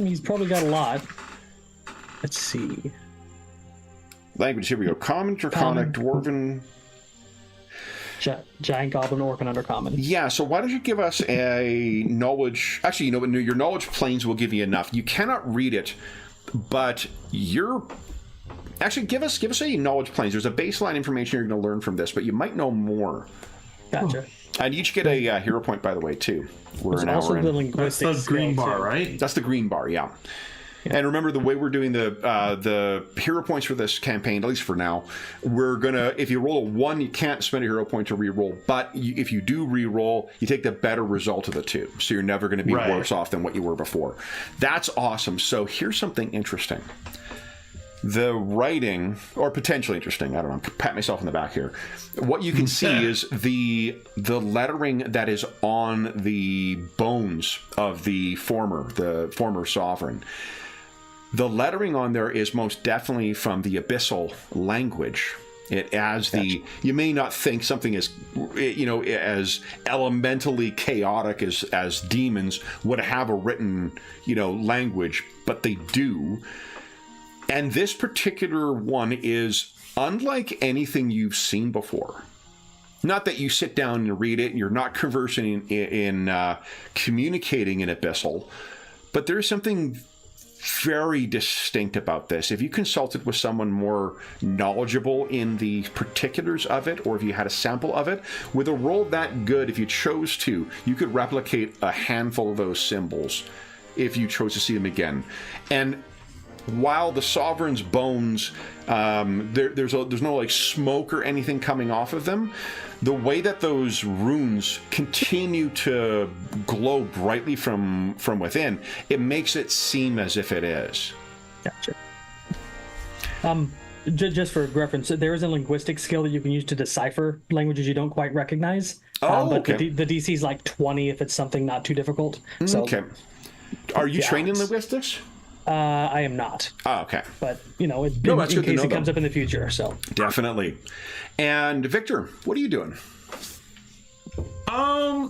He's probably got a lot. Let's see. Language. Here we go. Common, Draconic, Dwarven. Giant, Goblin, Orc, and Undercommon. Yeah, so why don't you give us a knowledge... Actually, you know what? Your knowledge planes will give you enough. You cannot read it, but you're... Actually, give us a knowledge planes. There's a baseline information you're going to learn from this, but you might know more. Gotcha. And you each get a hero point, by the way, too. We're an hour in. That's the green bar, right? That's the green bar, yeah. And remember, the way we're doing the hero points for this campaign, at least for now, we're gonna, if you roll a 1, you can't spend a hero point to re-roll, but if you do re-roll, you take the better result of the two, so you're never going to be worse off than what you were before. That's awesome. So here's something interesting. The writing, or potentially interesting, I don't know, I'm pat myself on the back here. What you can see is the lettering that is on the bones of the former sovereign. The lettering on there is most definitely from the abyssal language. It as the, you may not think something as, as elementally chaotic as demons would have a written, language, but they do. And this particular one is unlike anything you've seen before. Not that you sit down and read it and you're not conversing in communicating in abyssal, but there's something very distinct about this. If you consulted with someone more knowledgeable in the particulars of it, or if you had a sample of it, with a roll that good, if you chose to, you could replicate a handful of those symbols if you chose to see them again. And while the sovereign's bones, there's no like smoke or anything coming off of them, the way that those runes continue to glow brightly from within, it makes it seem as if it is. Gotcha. Just for reference, there is a linguistic skill that you can use to decipher languages you don't quite recognize. But okay. The DC is like 20 if it's something not too difficult. So, okay. Are you trained in linguistics? I am not. Oh, okay. But, in case it comes up in the future, so. Definitely. And Victor, what are you doing? I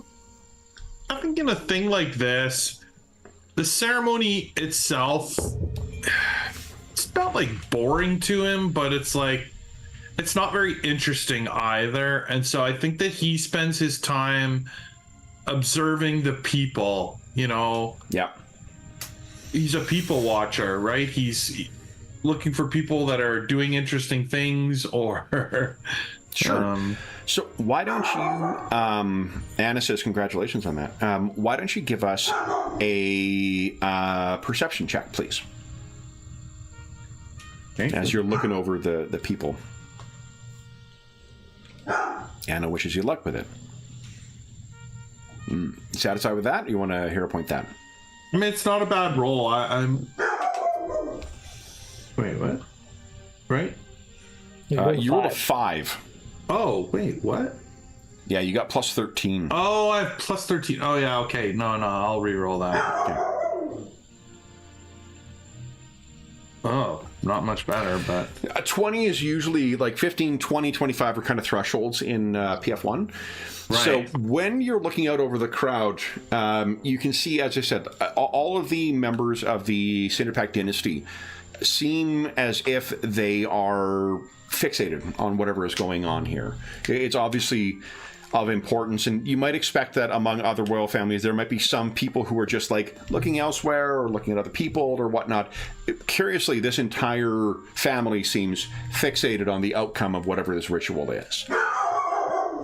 think in a thing like this, the ceremony itself, it's not like boring to him, but it's like, it's not very interesting either. And so I think that he spends his time observing the people, Yeah. He's a people watcher, right? He's looking for people that are doing interesting things or... Sure. So why don't you... Anna says congratulations on that. Why don't you give us a perception check, please? Okay. as you're looking over the people. Anna wishes you luck with it. You satisfied with that? Or you want to hero point that? I mean, it's not a bad roll. I'm. Wait, what? Right? You You rolled a 5. Oh, wait, what? Yeah, you got plus 13. Oh, I have plus 13. Oh, yeah, okay. No, I'll re-roll that. Okay. Oh, not much better, but... 20 is usually like 15, 20, 25 are kind of thresholds in PF1. Right. So when you're looking out over the crowd, you can see, as I said, all of the members of the Cinderpack dynasty seem as if they are fixated on whatever is going on here. It's obviously of importance, and you might expect that among other royal families there might be some people who are just like looking elsewhere or looking at other people or whatnot. Curiously, this entire family seems fixated on the outcome of whatever this ritual is.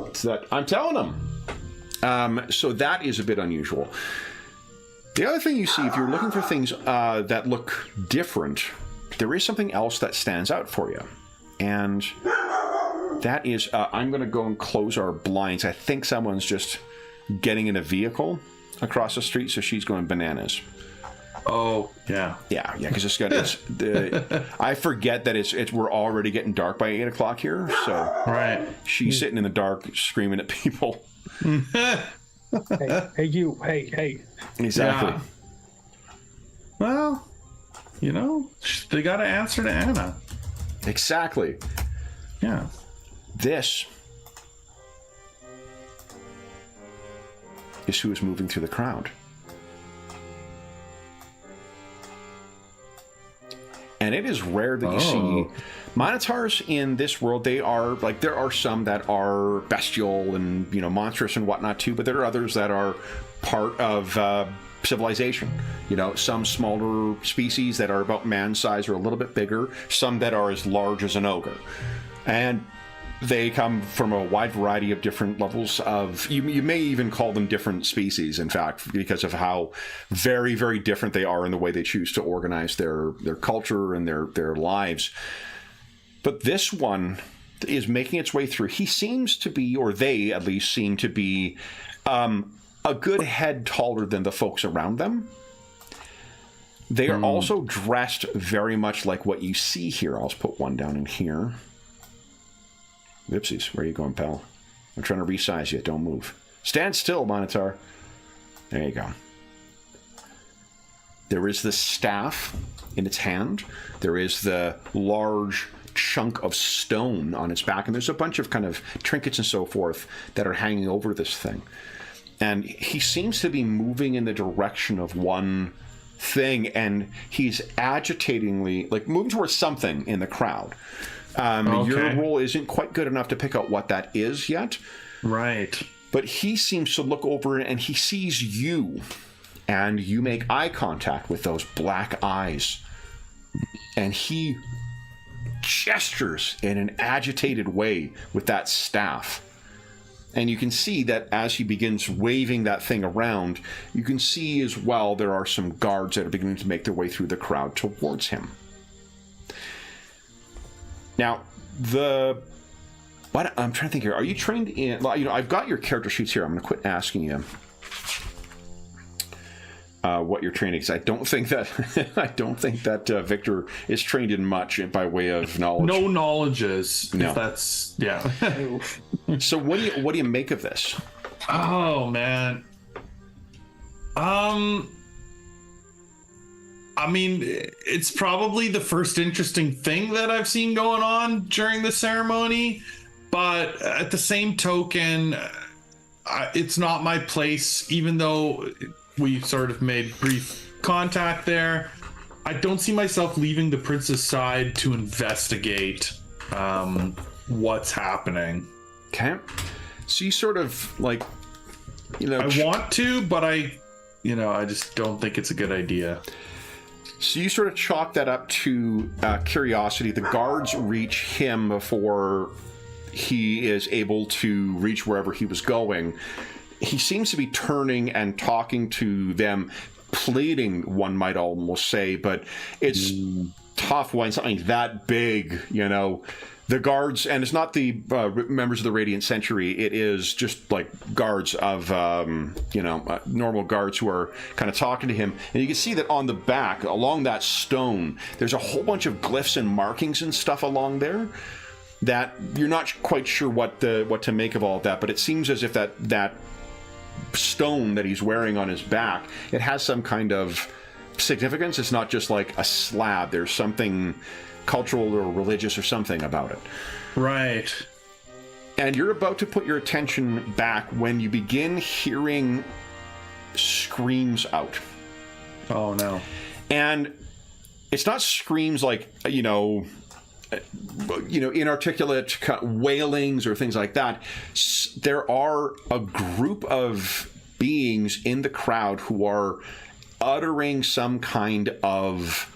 It's that I'm telling them. So that is a bit unusual. The other thing you see, if you're looking for things that look different, there is something else that stands out for you. And that is, I'm going to go and close our blinds. I think someone's just getting in a vehicle across the street, so she's going bananas. Oh, yeah. Yeah, because I forget that it's we're already getting dark by 8 o'clock here, so Right. she's sitting in the dark screaming at people. Hey, you. Hey. Exactly. Yeah. Well, they got to answer to Anna. Exactly. Yeah. This is who is moving through the crowd. And it is rare that you see Minotaurs in this world. They are, like, there are some that are bestial and, monstrous and whatnot too, but there are others that are part of civilization. Some smaller species that are about man size or a little bit bigger, some that are as large as an ogre. And they come from a wide variety of different levels of, you may even call them different species, in fact, because of how very, very different they are in the way they choose to organize their culture and their lives. But this one is making its way through. He seems to be, or they at least seem to be, a good head taller than the folks around them. They are also dressed very much like what you see here. I'll just put one down in here. Oopsies, where are you going, pal? I'm trying to resize you. Don't move. Stand still, Minotaur. There you go. There is the staff in its hand. There is the large chunk of stone on its back. And there's a bunch of kind of trinkets and so forth that are hanging over this thing. And he seems to be moving in the direction of one thing. And he's agitatingly, like, moving towards something in the crowd. Your roll isn't quite good enough to pick out what that is yet. Right. But he seems to look over and he sees you. And you make eye contact with those black eyes. And he gestures in an agitated way with that staff. And you can see that as he begins waving that thing around, you can see as well there are some guards that are beginning to make their way through the crowd towards him. Now, I'm trying to think here. Are you trained in? I've got your character sheets here. I'm going to quit asking you what you're training, because I don't think that Victor is trained in much by way of knowledge. No knowledges. No. If that's yeah. So what do you make of this? Oh man. I mean, it's probably the first interesting thing that I've seen going on during the ceremony, but at the same token, it's not my place, even though we sort of made brief contact there. I don't see myself leaving the prince's side to investigate what's happening. Okay. So you sort of, like, I want to, but I just don't think it's a good idea. So you sort of chalk that up to curiosity. The guards reach him before he is able to reach wherever he was going. He seems to be turning and talking to them, pleading, one might almost say, but it's tough when something that big, the guards, and it's not the members of the Radiant Century, it is just like guards of, normal guards who are kind of talking to him. And you can see that on the back, along that stone, there's a whole bunch of glyphs and markings and stuff along there that you're not quite sure what to make of all of that, but it seems as if that stone that he's wearing on his back, it has some kind of significance. It's not just like a slab. There's something cultural or religious or something about it. Right. And you're about to put your attention back when you begin hearing screams out. Oh, no. And it's not screams like, inarticulate wailings or things like that. There are a group of beings in the crowd who are uttering some kind of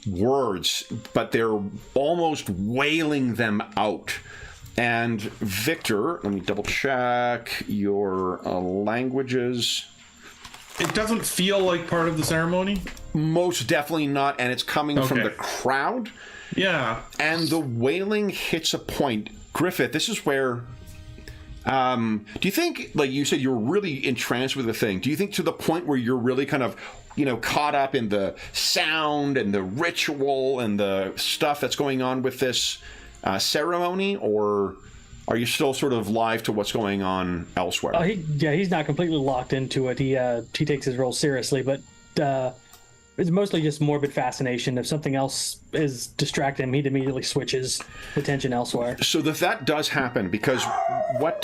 words, but they're almost wailing them out. And Victor, let me double check your languages. It doesn't feel like part of the ceremony? Most definitely not, and it's coming from the crowd. Yeah. And the wailing hits a point. Griffith, this is where... do you think, like you said, you're really entranced with the thing? Do you think to the point where you're really kind of, caught up in the sound and the ritual and the stuff that's going on with this ceremony? Or are you still sort of live to what's going on elsewhere? He's not completely locked into it. He takes his role seriously, but it's mostly just morbid fascination. If something else is distracting him, he immediately switches attention elsewhere. So that does happen, because what...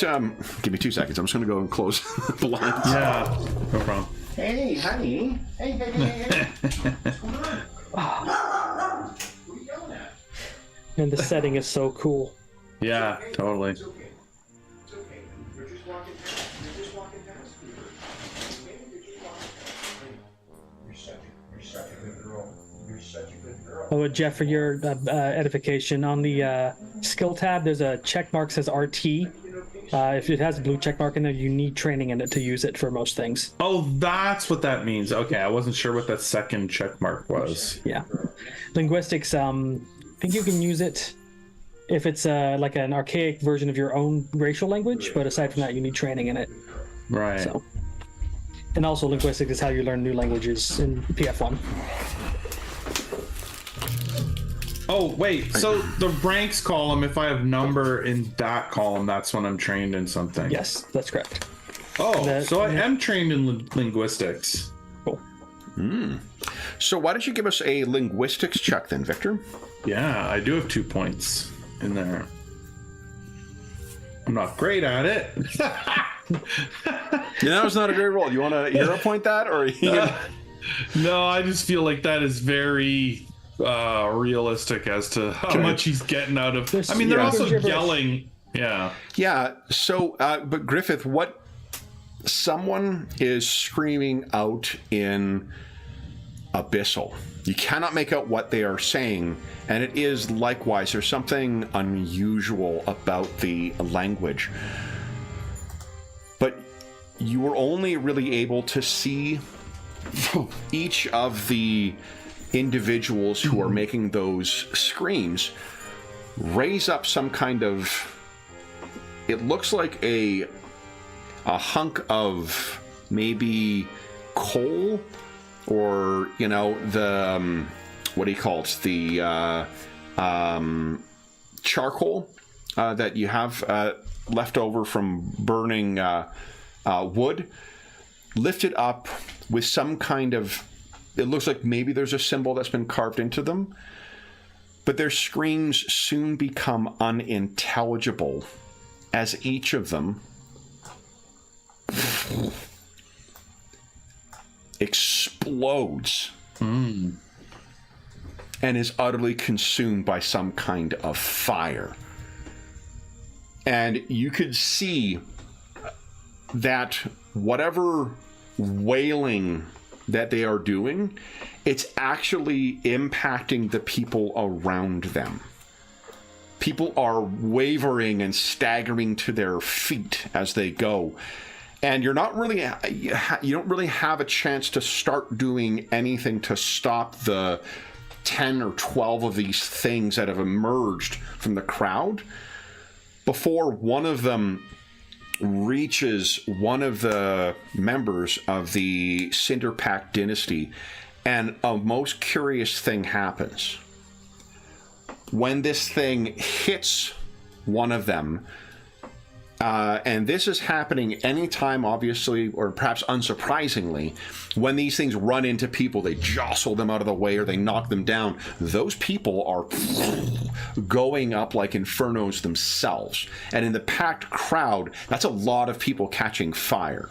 give me 2 seconds. I'm just going to go and close the blinds. Yeah, no problem. Hey, honey. Hey. What's going on? What are you yelling at? And the setting is so cool. Yeah, totally. It's okay. It's okay. You're just walking past. You're such a good girl. You're such a good girl. Oh, Jeff, for your edification, on the skill tab, there's a check mark that says RT. If it has a blue check mark in there, you need training in it to use it for most things. Oh, that's what that means. Okay, I wasn't sure what that second check mark was. Yeah. Linguistics, I think you can use it if it's like an archaic version of your own racial language, but aside from that, you need training in it. Right. So. And also, linguistics is how you learn new languages in PF1. Oh, wait. So the ranks column, if I have number in that column, that's when I'm trained in something. Yes, that's correct. Oh, so I am trained in linguistics. Cool. So why don't you give us a linguistics check then, Victor? Yeah, I do have 2 points in there. I'm not great at it. That was not a great roll. You want to hero point that, or? No, I just feel like that is very realistic as to how much he's getting out of. I mean, they're also yelling. Yeah. Yeah. So, but Griffith, what someone is screaming out in Abyssal. You cannot make out what they are saying, and it is likewise. There's something unusual about the language. But you were only really able to see each of the individuals who are making those screams raise up some kind of... It looks like a hunk of maybe coal, or, the... what do you call it? The charcoal that you have left over from burning wood, lifted up with some kind of... It looks like maybe there's a symbol that's been carved into them, but their screams soon become unintelligible as each of them explodes and is utterly consumed by some kind of fire. And you could see that whatever wailing that they are doing, it's actually impacting the people around them. People are wavering and staggering to their feet as they go. And you don't really have a chance to start doing anything to stop the 10 or 12 of these things that have emerged from the crowd before one of them reaches one of the members of the Cinder Pact dynasty, and a most curious thing happens. When this thing hits one of them, and this is happening anytime, obviously, or perhaps unsurprisingly, when these things run into people, they jostle them out of the way or they knock them down. Those people are going up like infernos themselves. And in the packed crowd, that's a lot of people catching fire.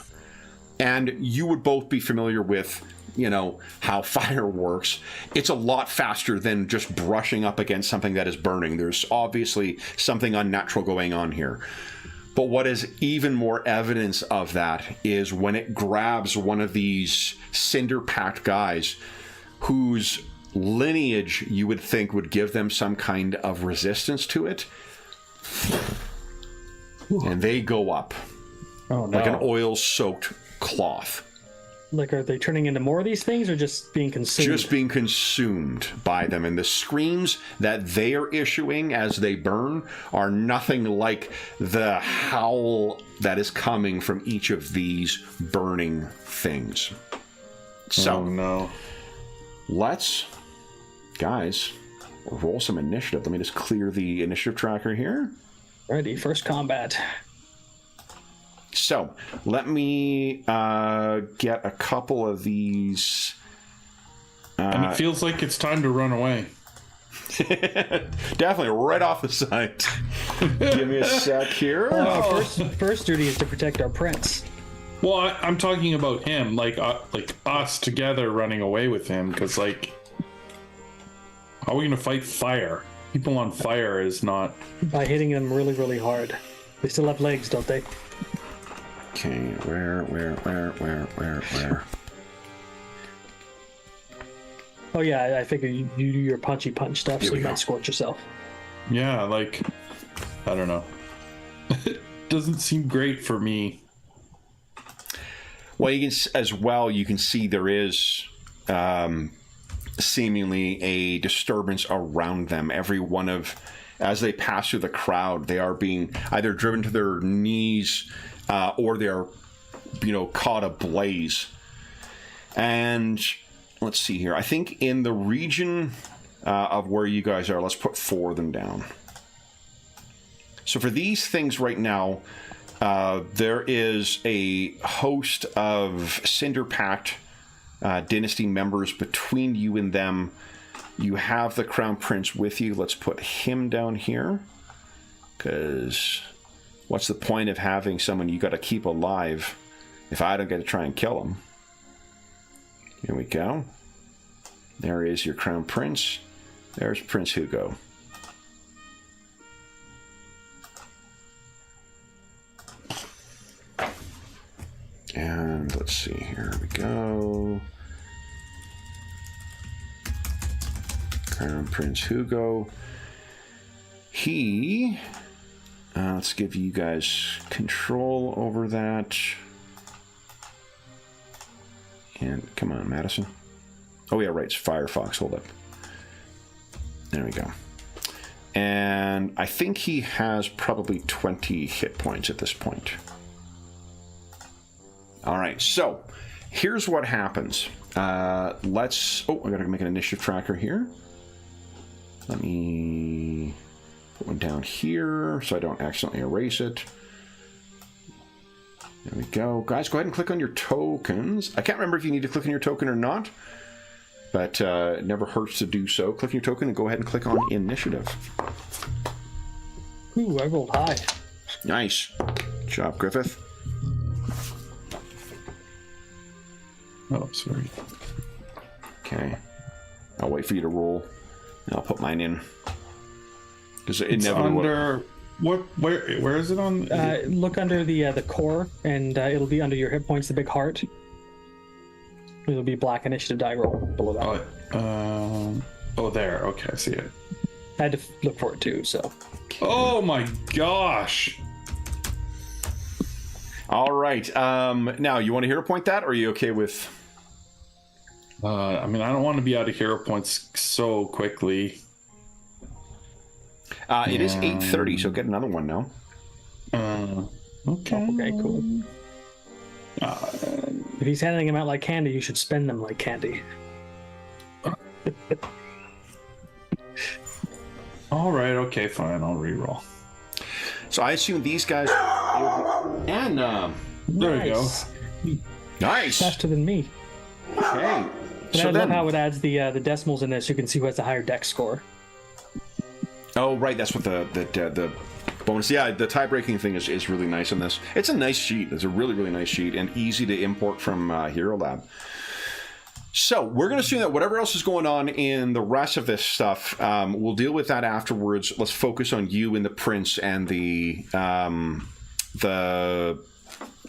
And you would both be familiar with, you know, how fire works. It's a lot faster than just brushing up against something that is burning. There's obviously something unnatural going on here. But what is even more evidence of that is when it grabs one of these Cinder Pact guys whose lineage you would think would give them some kind of resistance to it, and they go up like an oil-soaked cloth. Like, are they turning into more of these things or just being consumed? Just being consumed by them. And the screams that they are issuing as they burn are nothing like the howl that is coming from each of these burning things. So, let's, guys, roll some initiative. Let me just clear the initiative tracker here. Ready, first combat. So, let me get a couple of these. And it feels like it's time to run away. Definitely, right off the site. Give me a sec here. First duty is to protect our prince. Well, I'm talking about him, like us together running away with him, because, like, how are we going to fight fire? People on fire is not... By hitting them really, really hard. They still have legs, don't they? Okay, where? Oh yeah, I figure you do your punchy punch stuff, so you might scorch yourself. Yeah, like, I don't know. It doesn't seem great for me. Well, you can see there is seemingly a disturbance around them. As they pass through the crowd, they are being either driven to their knees or they're, caught ablaze. And let's see here. I think in the region of where you guys are, let's put 4 of them down. So for these things right now, there is a host of Cinder Pact dynasty members between you and them. You have the Crown Prince with you. Let's put him down here, because what's the point of having someone you got to keep alive if I don't get to try and kill him? Here we go. There is your Crown Prince. There's Prince Hugo. And let's see, here we go. Crown Prince Hugo. He... let's give you guys control over that. And come on, Madison. Oh yeah, right, it's Firefox. Hold up. There we go. And I think he has probably 20 hit points at this point. All right, so here's what happens. I gotta make an initiative tracker here. Let me put one down here so I don't accidentally erase it. There we go. Guys, go ahead and click on your tokens. I can't remember if you need to click on your token or not, but it never hurts to do so. Click on your token and go ahead and click on initiative. Ooh, I rolled high. Nice. Good job, Griffith. Oh, sorry. Okay. I'll wait for you to roll, and I'll put mine in. Because it's under... Where is it on? Look under the core, and it'll be under your hit points, the big heart. It'll be black initiative die roll below that. There. Okay, I see it. I had to look for it too, so. Oh my gosh! All right. Now, you want to hero point that, or are you okay with I mean, I don't want to be out of hero points so quickly. It is 8:30, so get another one now. Okay. Okay, cool. If he's handing them out like candy, you should spend them like candy. All right. Okay. Fine. I'll reroll. So I assume these guys. And There you go. nice. Faster than me. Okay. And I love how it adds the decimals in there, so you can see who has the higher dex score. Oh, right. That's what the bonus. Yeah, the tie-breaking thing is really nice in this. It's a nice sheet. It's a really, really nice sheet and easy to import from Hero Lab. So we're going to assume that whatever else is going on in the rest of this stuff, we'll deal with that afterwards. Let's focus on you and the Prince and the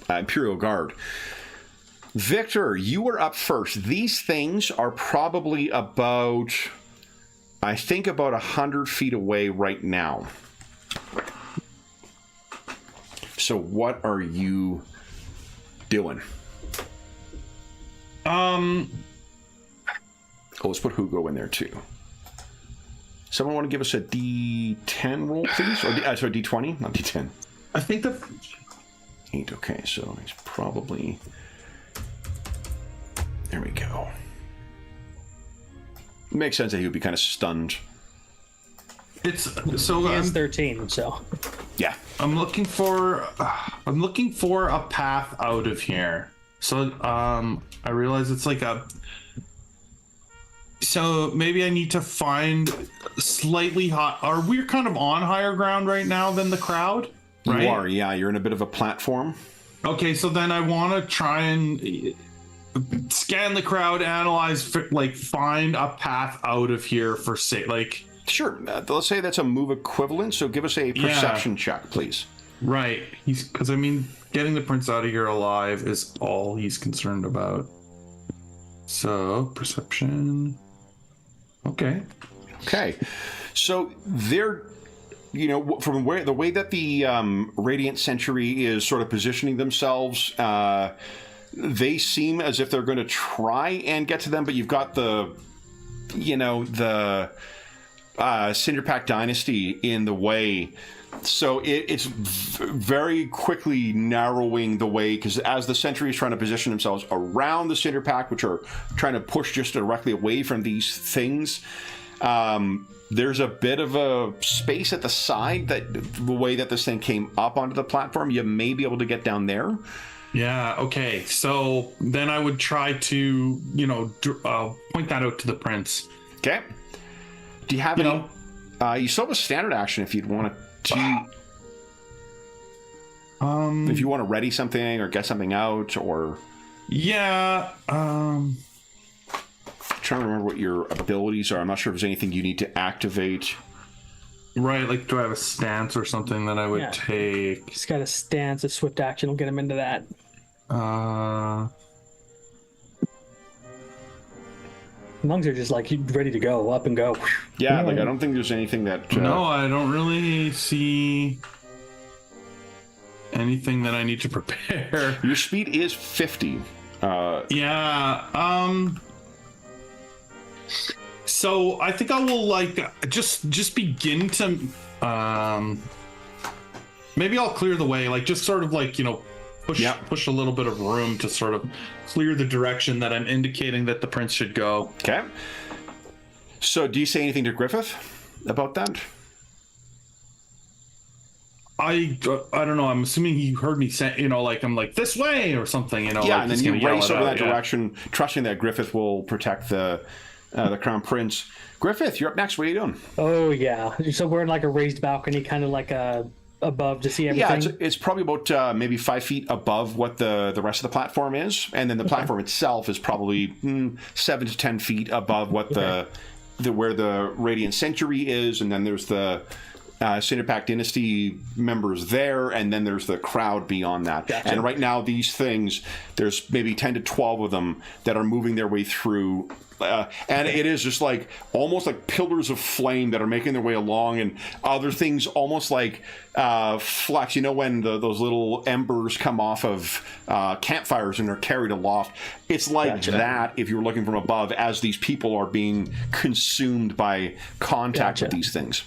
Imperial Guard. Victor, you are up first. These things are probably about 100 feet away right now. So what are you doing? Oh, let's put Hugo in there too. Someone want to give us a D10 roll, please? Or sorry, D20, not D10. I think the 8. Okay, so he's probably. There we go. It makes sense that he would be kind of stunned. it's so He has 13, so. Yeah. I'm looking for a path out of here. So I realize it's like a. So maybe I need to find slightly hot. Are we kind of on higher ground right now than the crowd? Right? You are, yeah. You're in a bit of a platform. Okay, so then I want to try and scan the crowd, analyze, like find a path out of here for say, like. Sure. Let's say that's a move equivalent. So give us a perception check, please. Right. Because I mean, getting the prince out of here alive is all he's concerned about. So perception. Okay. Okay. So they're, from where the way that the Radiant Century is sort of positioning themselves, they seem as if they're going to try and get to them, but you've got the Cinderpack Dynasty in the way. So it's very quickly narrowing the way, because as the Century is trying to position themselves around the Cinderpack, which are trying to push just directly away from these things, there's a bit of a space at the side that the way that this thing came up onto the platform, you may be able to get down there. Yeah. Okay. So then I would try to, point that out to the prince. Okay. Do you have any? You still have a standard action if you'd want to. If you want to ready something or get something out, or I'm trying to remember what your abilities are. I'm not sure if there's anything you need to activate. Right, like do I have a stance or something that I would take? He's got a stance, a swift action will get him into that. Lungs are just like ready to go, up and go. Yeah, like I don't think there's anything that. No, I don't really see anything that I need to prepare. Your speed is 50. So I think I will just begin to maybe I'll clear the way, just sort of push a little bit of room to sort of clear the direction that I'm indicating that the prince should go. Okay. So do you say anything to Griffith about that? I don't know. I'm assuming he heard me say, I'm like this way or something, Yeah, and then you race over that direction, trusting that Griffith will protect the Crown Prince. Griffith, you're up next. What are you doing? Oh yeah. So we're in like a raised balcony, kind of like above to see everything. Yeah, it's probably about maybe 5 feet above what the rest of the platform is, and then the platform itself is probably 7 to 10 feet above what the where the Radiant Century is, and then there's the Cinderpack Dynasty members there, and then there's the crowd beyond that. Gotcha. And right now, these things, there's maybe 10 to 12 of them that are moving their way through. And it is just like almost like pillars of flame that are making their way along, and other things almost like flex. You know, when those little embers come off of campfires and are carried aloft. It's like that if you're looking from above, as these people are being consumed by contact with these things.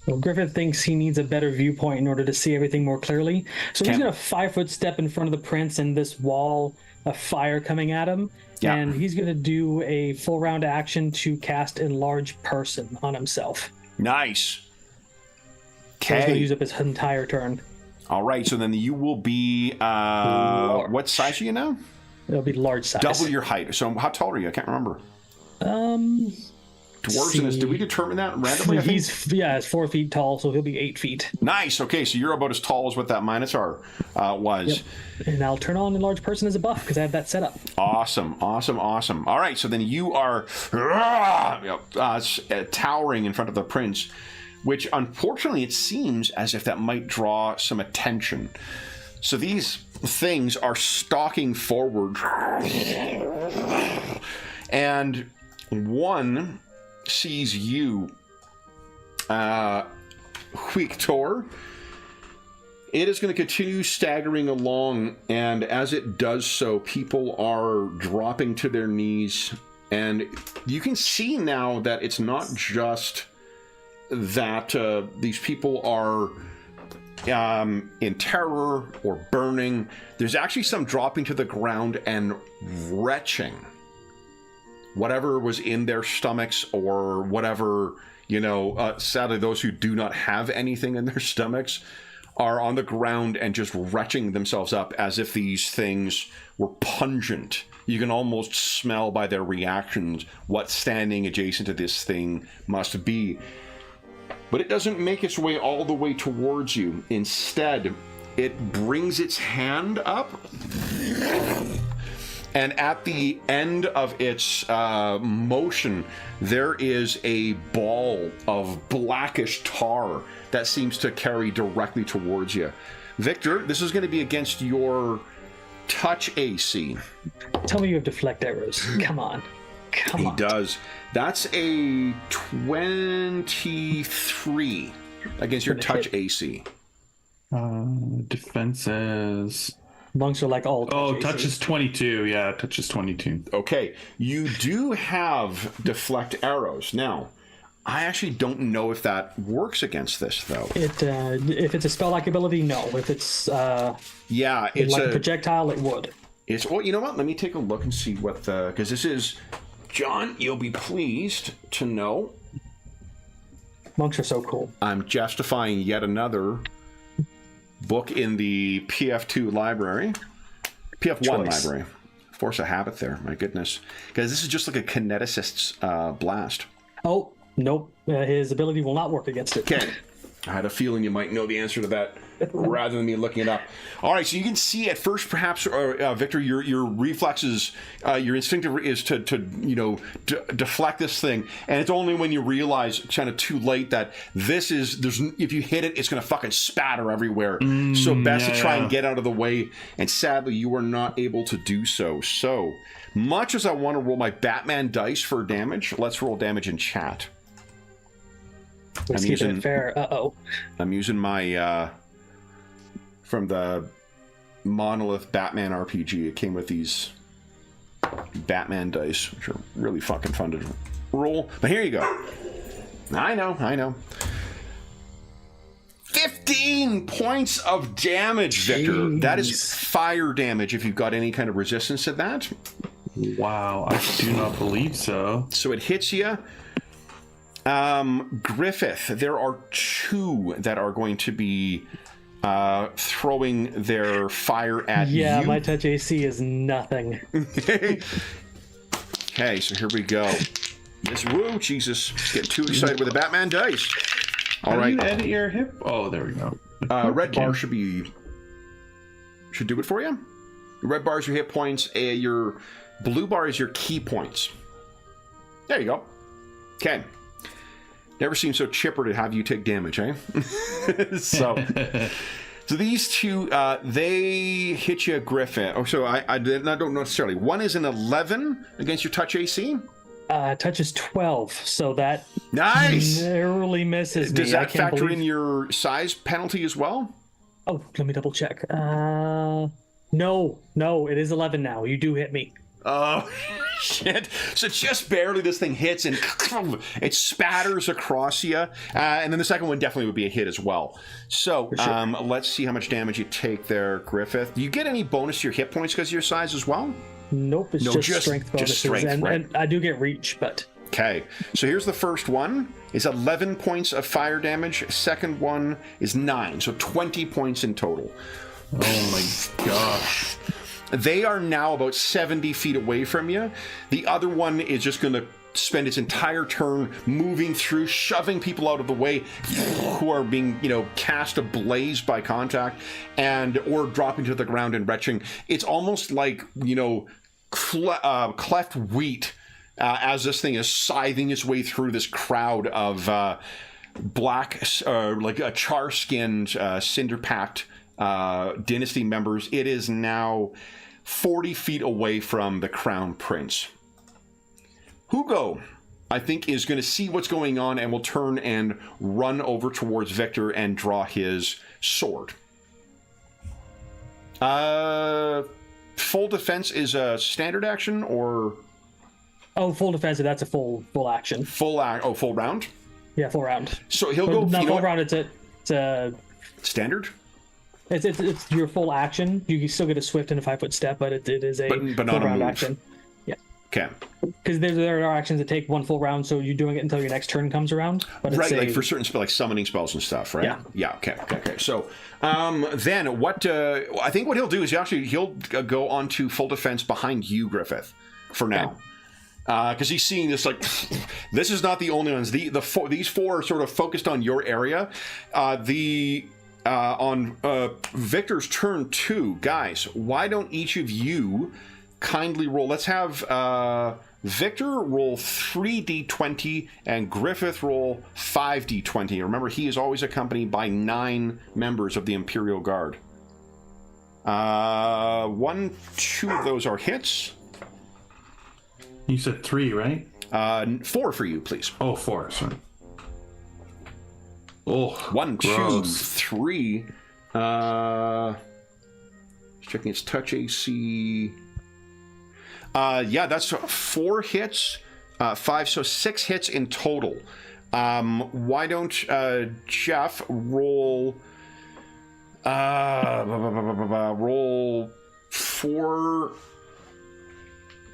Well, Griffith thinks he needs a better viewpoint in order to see everything more clearly. So he's going to 5-foot step in front of the prince and this wall of fire coming at him. Yeah. And he's going to do a full round action to cast Enlarge Person on himself. Nice. Okay. So he's going to use up his entire turn. All right. So then you will be, what size are you now? It'll be large size. Double your height. So how tall are you? I can't remember. Dwarves in this, did we determine that randomly? He's 4 feet tall, so he'll be 8 feet. Nice. Okay, so you're about as tall as what that Minotaur was. Yep. And I'll turn on Enlarge Person as a buff because I have that set up. Awesome. All right, so then you are towering in front of the prince, which unfortunately it seems as if that might draw some attention. So these things are stalking forward, and one sees you, Huiktor. It is going to continue staggering along, and as it does so, people are dropping to their knees, and you can see now that it's not just that these people are in terror or burning. There's actually some dropping to the ground and retching whatever was in their stomachs, or whatever, sadly those who do not have anything in their stomachs are on the ground and just retching themselves up as if these things were pungent. You can almost smell by their reactions what standing adjacent to this thing must be. But it doesn't make its way all the way towards you. Instead, it brings its hand up, and at the end of its motion, there is a ball of blackish tar that seems to carry directly towards you. Victor, this is going to be against your touch AC. Tell me you have deflect arrows. Come on. He does. That's a 23 against your touch AC. Defenses. Monks are like all. Touch is 22. Yeah, touch is 22. Okay, you do have deflect arrows. Now, I actually don't know if that works against this, though. If it's a spell-like ability, no. If it's it's like a projectile, it would. It's you know what? Let me take a look and see what the, because this is, John, you'll be pleased to know. Monks are so cool. I'm justifying yet another book in the PF2 library. PF1 library. Force of habit there, my goodness. Because this is just like a kineticist's blast. Oh, nope. His ability will not work against it. Okay. I had a feeling you might know the answer to that rather than me looking it up. All right, so you can see at first, perhaps, Victor, your reflexes, your instinctive is to deflect this thing, and it's only when you realize, kind of too late, that if you hit it, it's going to fucking spatter everywhere. So best to try and get out of the way, and sadly, you are not able to do so. So much as I want to roll my Batman dice for damage, let's roll damage in chat. Let's keep it fair. I'm using my from the Monolith Batman RPG. It came with these Batman dice, which are really fucking fun to roll. But here you go. I know. 15 points of damage, Victor. Jeez. That is fire damage if you've got any kind of resistance to that. Wow, I do not believe so. So it hits you. Griffith, there are two that are going to be throwing their fire at you. Yeah, my touch AC is nothing. Okay, so here we go. Whoa, Jesus. Getting too excited with the Batman dice. All right. How do you edit your hip? Oh, there we go. Red bar should do it for you. Red bar is your hit points. Your blue bar is your key points. There you go. Okay. Never seemed so chipper to have you take damage, eh? So these two, they hit you, Griffin. Oh, so I don't necessarily. One is an 11 against your touch AC. Touch is 12, so that nice narrowly misses me. Does that factor in your size penalty as well? Oh, let me double check. No, it is 11 now. You do hit me. Oh, shit. So just barely this thing hits and it spatters across you. And then the second one definitely would be a hit as well. So sure. Let's see how much damage you take there, Griffith. Do you get any bonus to your hit points because of your size as well? Nope, it's just strength bonuses. Just strength, right. And I do get reach, but... Okay, so here's the first one. Is 11 points of fire damage. Second one is 9, so 20 points in total. Oh my gosh. They are now about 70 feet away from you. The other one is just going to spend its entire turn moving through, shoving people out of the way who are being, cast ablaze by contact or dropping to the ground and retching. It's almost like, cleft wheat as this thing is scything its way through this crowd of black, like a char-skinned, cinder-packed dynasty members. It is now 40 feet away from the Crown Prince. Hugo, I think, is going to see what's going on and will turn and run over towards Victor and draw his sword. Full defense is a standard action, or? Oh, full defensive. That's a full action. Full round. Yeah, full round. So he'll go. Not full round. It's a standard. It's your full action. You still get a swift and a 5-foot step, but it is a but full not round a move. action. Yeah. Okay. Because there are actions that take one full round, so you're doing it until your next turn comes around. But right, like for certain spells, like summoning spells and stuff, right? Yeah. Yeah. Okay. So, then what? I think what he'll do is he'll go onto full defense behind you, Griffith, for now. Because he's seeing this like, this is not the only ones. These four are sort of focused on your area. On Victor's turn 2, guys, why don't each of you kindly roll? Let's have Victor roll 3d20 and Griffith roll 5d20. Remember, he is always accompanied by 9 members of the Imperial Guard. 1, 2 of those are hits. You said 3, right? 4 for you, please. Oh, 4, sorry. Oh, 1, gross. 2, 3. Checking its touch AC. That's 4 hits, 5, so 6 hits in total. Why don't Jeff roll? Roll 4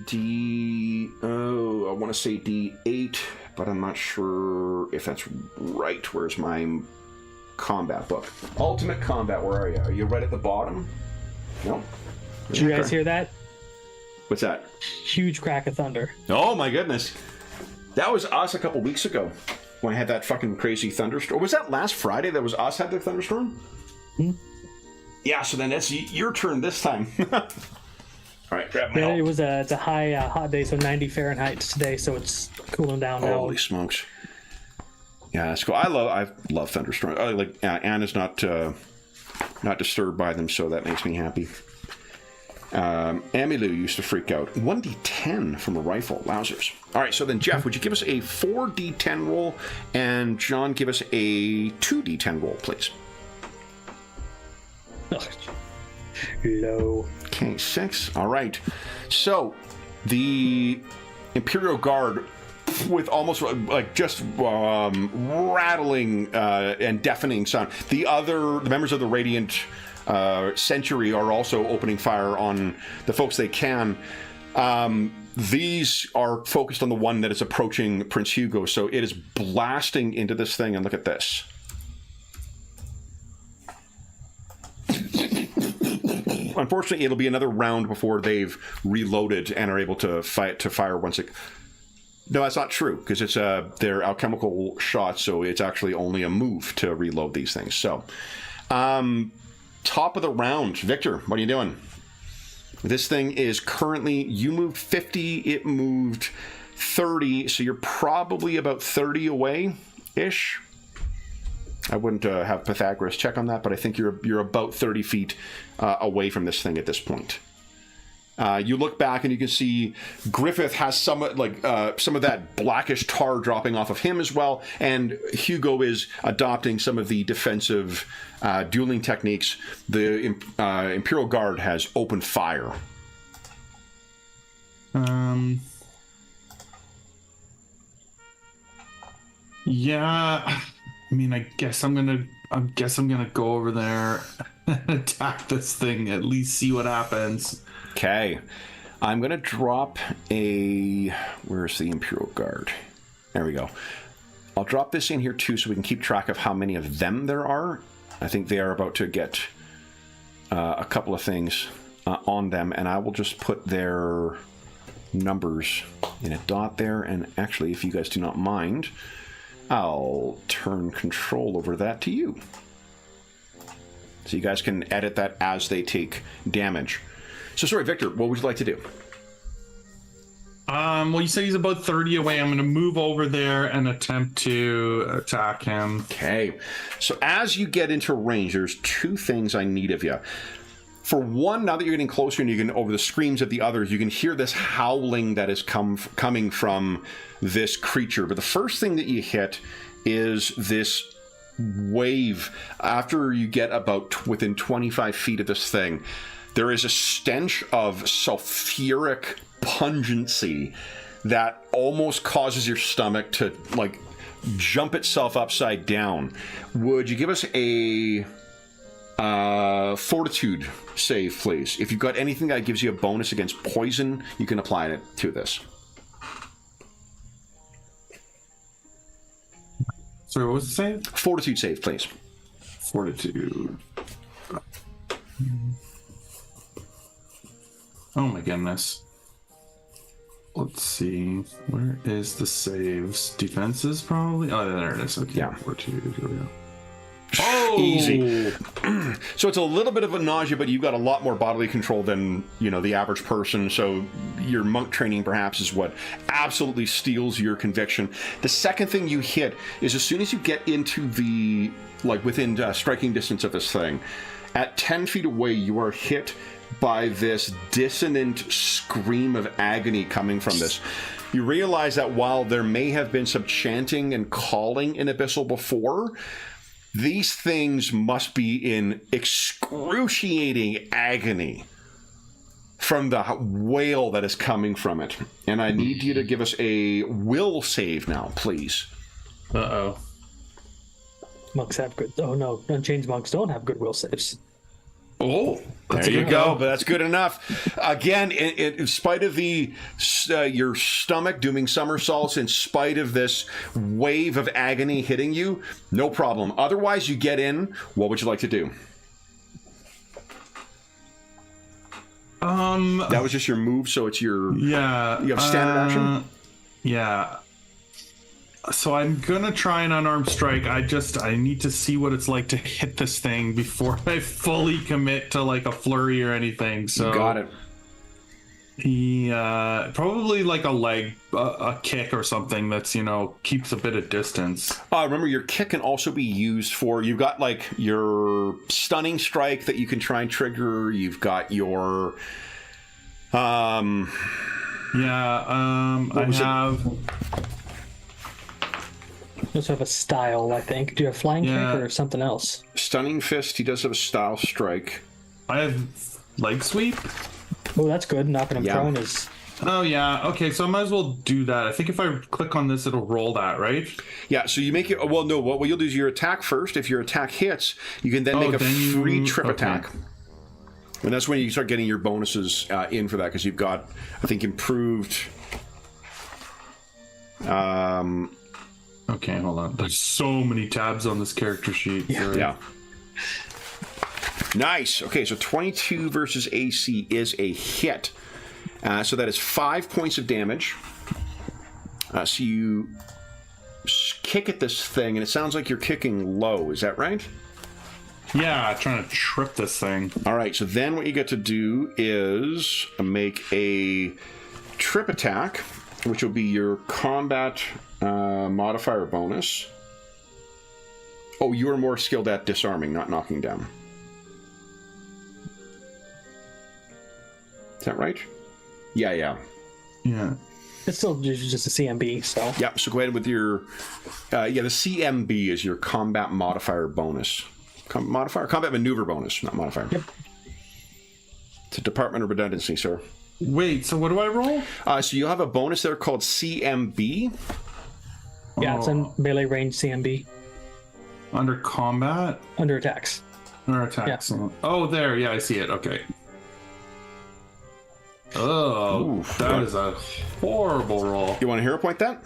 D. Oh, I want to say D8. But I'm not sure if that's right. Where's my combat book? Ultimate Combat, where are you? Are you right at the bottom? No. Did you guys hear that? What's that? Huge crack of thunder. Oh my goodness. That was us a couple weeks ago when I had that fucking crazy thunderstorm. Was that last Friday that was us had the thunderstorm? Yeah, so then it's your turn this time. All right, grab my It's a high hot day, so 90 Fahrenheit today, so it's cooling down now. Holy smokes! Yeah, that's cool. I love thunderstorms. Anna's not disturbed by them, so that makes me happy. Amilu used to freak out. 1d10 from a rifle. Wowzers. All right, so then Jeff, would you give us a 4d10 roll, and John, give us a 2d10 roll, please. Low. Okay, 6. All right. So the Imperial Guard, with almost like just rattling and deafening sound, the members of the Radiant Century are also opening fire on the folks they can. These are focused on the one that is approaching Prince Hugo, so it is blasting into this thing, and look at this. Unfortunately, it'll be another round before they've reloaded and are able to fire once it... No, that's not true, because it's they're alchemical shots, so it's actually only a move to reload these things. So, top of the round. Victor, what are you doing? This thing is currently... You moved 50, it moved 30, so you're probably about 30 away. ish. I wouldn't have Pythagoras check on that, but I think you're about 30 feet away from this thing at this point. You look back and you can see Griffith has some of that blackish tar dropping off of him as well, and Hugo is adopting some of the defensive dueling techniques. The Imperial Guard has opened fire. Yeah, I mean, I guess I'm gonna go over there and attack this thing. At least see what happens. Okay, I'm gonna drop where's the Imperial Guard? There we go. I'll drop this in here too, so we can keep track of how many of them there are. I think they are about to get a couple of things on them, and I will just put their numbers in a dot there. And actually, if you guys do not mind, I'll turn control over that to you, so you guys can edit that as they take damage. So sorry, Victor, what would you like to do? Well, you said he's about 30 away. I'm going to move over there and attempt to attack him. Okay. So as you get into range, there's two things I need of you. For one, now that you're getting closer and you can, over the screams of the others, you can hear this howling that is coming from this creature. But the first thing that you hit is this wave. After you get about within 25 feet of this thing, there is a stench of sulfuric pungency that almost causes your stomach to, like, jump itself upside down. Would you give us a fortitude save, please? If you've got anything that gives you a bonus against poison, you can apply it to this. Sorry, what was the save? Fortitude save, please. Fortitude. Oh my goodness. Let's see. Where is the saves? Defenses, probably? Oh, there it is. Okay. Yeah. Fortitude. Here we go. Oh! Easy. So it's a little bit of a nausea, but you've got a lot more bodily control than, the average person. So your monk training perhaps is what absolutely steals your conviction. The second thing you hit is as soon as you get into the, within striking distance of this thing, at 10 feet away, you are hit by this dissonant scream of agony coming from this. You realize that while there may have been some chanting and calling in Abyssal before, these things must be in excruciating agony from the wail that is coming from it. And I need you to give us a will save now, please. Uh-oh. Monks have good... Oh, no. Unchanged monks don't have good will saves. Oh, there you go. But that's good enough. Again, in spite of your stomach doing somersaults, in spite of this wave of agony hitting you, no problem. Otherwise, you get in. What would you like to do? That was just your move, so it's your... Yeah. You have standard action? Yeah. So I'm gonna try an unarmed strike. I need to see what it's like to hit this thing before I fully commit to a flurry or anything. So you got it. He probably a leg, a kick or something that's keeps a bit of distance. Remember, your kick can also be used for. You've got your stunning strike that you can try and trigger. You've got your. I have. You also have a style, I think. Do you have flying kick or something else? Stunning fist. He does have a style strike. I have leg sweep. Oh, that's good. Knocking him prone is... Oh, yeah. Okay, so I might as well do that. I think if I click on this, it'll roll that, right? Yeah, so you make it... Well, no, what you'll do is your attack first. If your attack hits, you can then make a free trip attack. And that's when you start getting your bonuses in for that, because you've got, I think, improved... Okay, hold on. There's so many tabs on this character sheet. Yeah. Nice. Okay, so 22 versus AC is a hit. So that is 5 points of damage. So you kick at this thing, and it sounds like you're kicking low. Is that right? Yeah, trying to trip this thing. All right, so then what you get to do is make a trip attack, which will be your combat modifier bonus. Oh, you are more skilled at disarming, not knocking down. Is that right? Yeah. It's still just a CMB, so. Yeah, so go ahead with your... the CMB is your combat modifier bonus. Combat maneuver bonus, not modifier. Yep. It's a Department of Redundancy, sir. Wait, so what do I roll? So you'll have a bonus there called CMB. Yeah, it's a melee range CMB. Under combat? Under attacks. Under attacks. Yeah. Oh, there. Yeah, I see it. Okay. Oh, Oof, that is a horrible roll. You want to hero point that?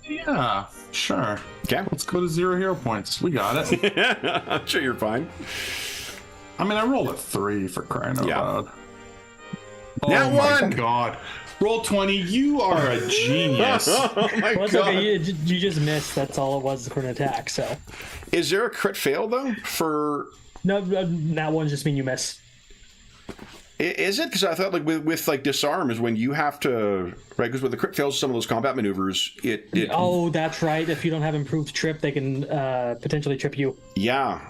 Yeah, sure. Okay. Let's go to 0 hero points. We got it. I'm sure you're fine. I mean, I rolled a 3 for crying out loud. Now my one! God. Roll 20. You are a genius. Oh my Well, it's god. okay. You just missed. That's all it was for an attack, so. Is there a crit fail, though, for... No, that one just mean you miss. Is it? Because I thought, like, with like, disarm is when you have to... Right, because with the crit fails, some of those combat maneuvers, it... Oh, that's right. If you don't have improved trip, they can potentially trip you. Yeah.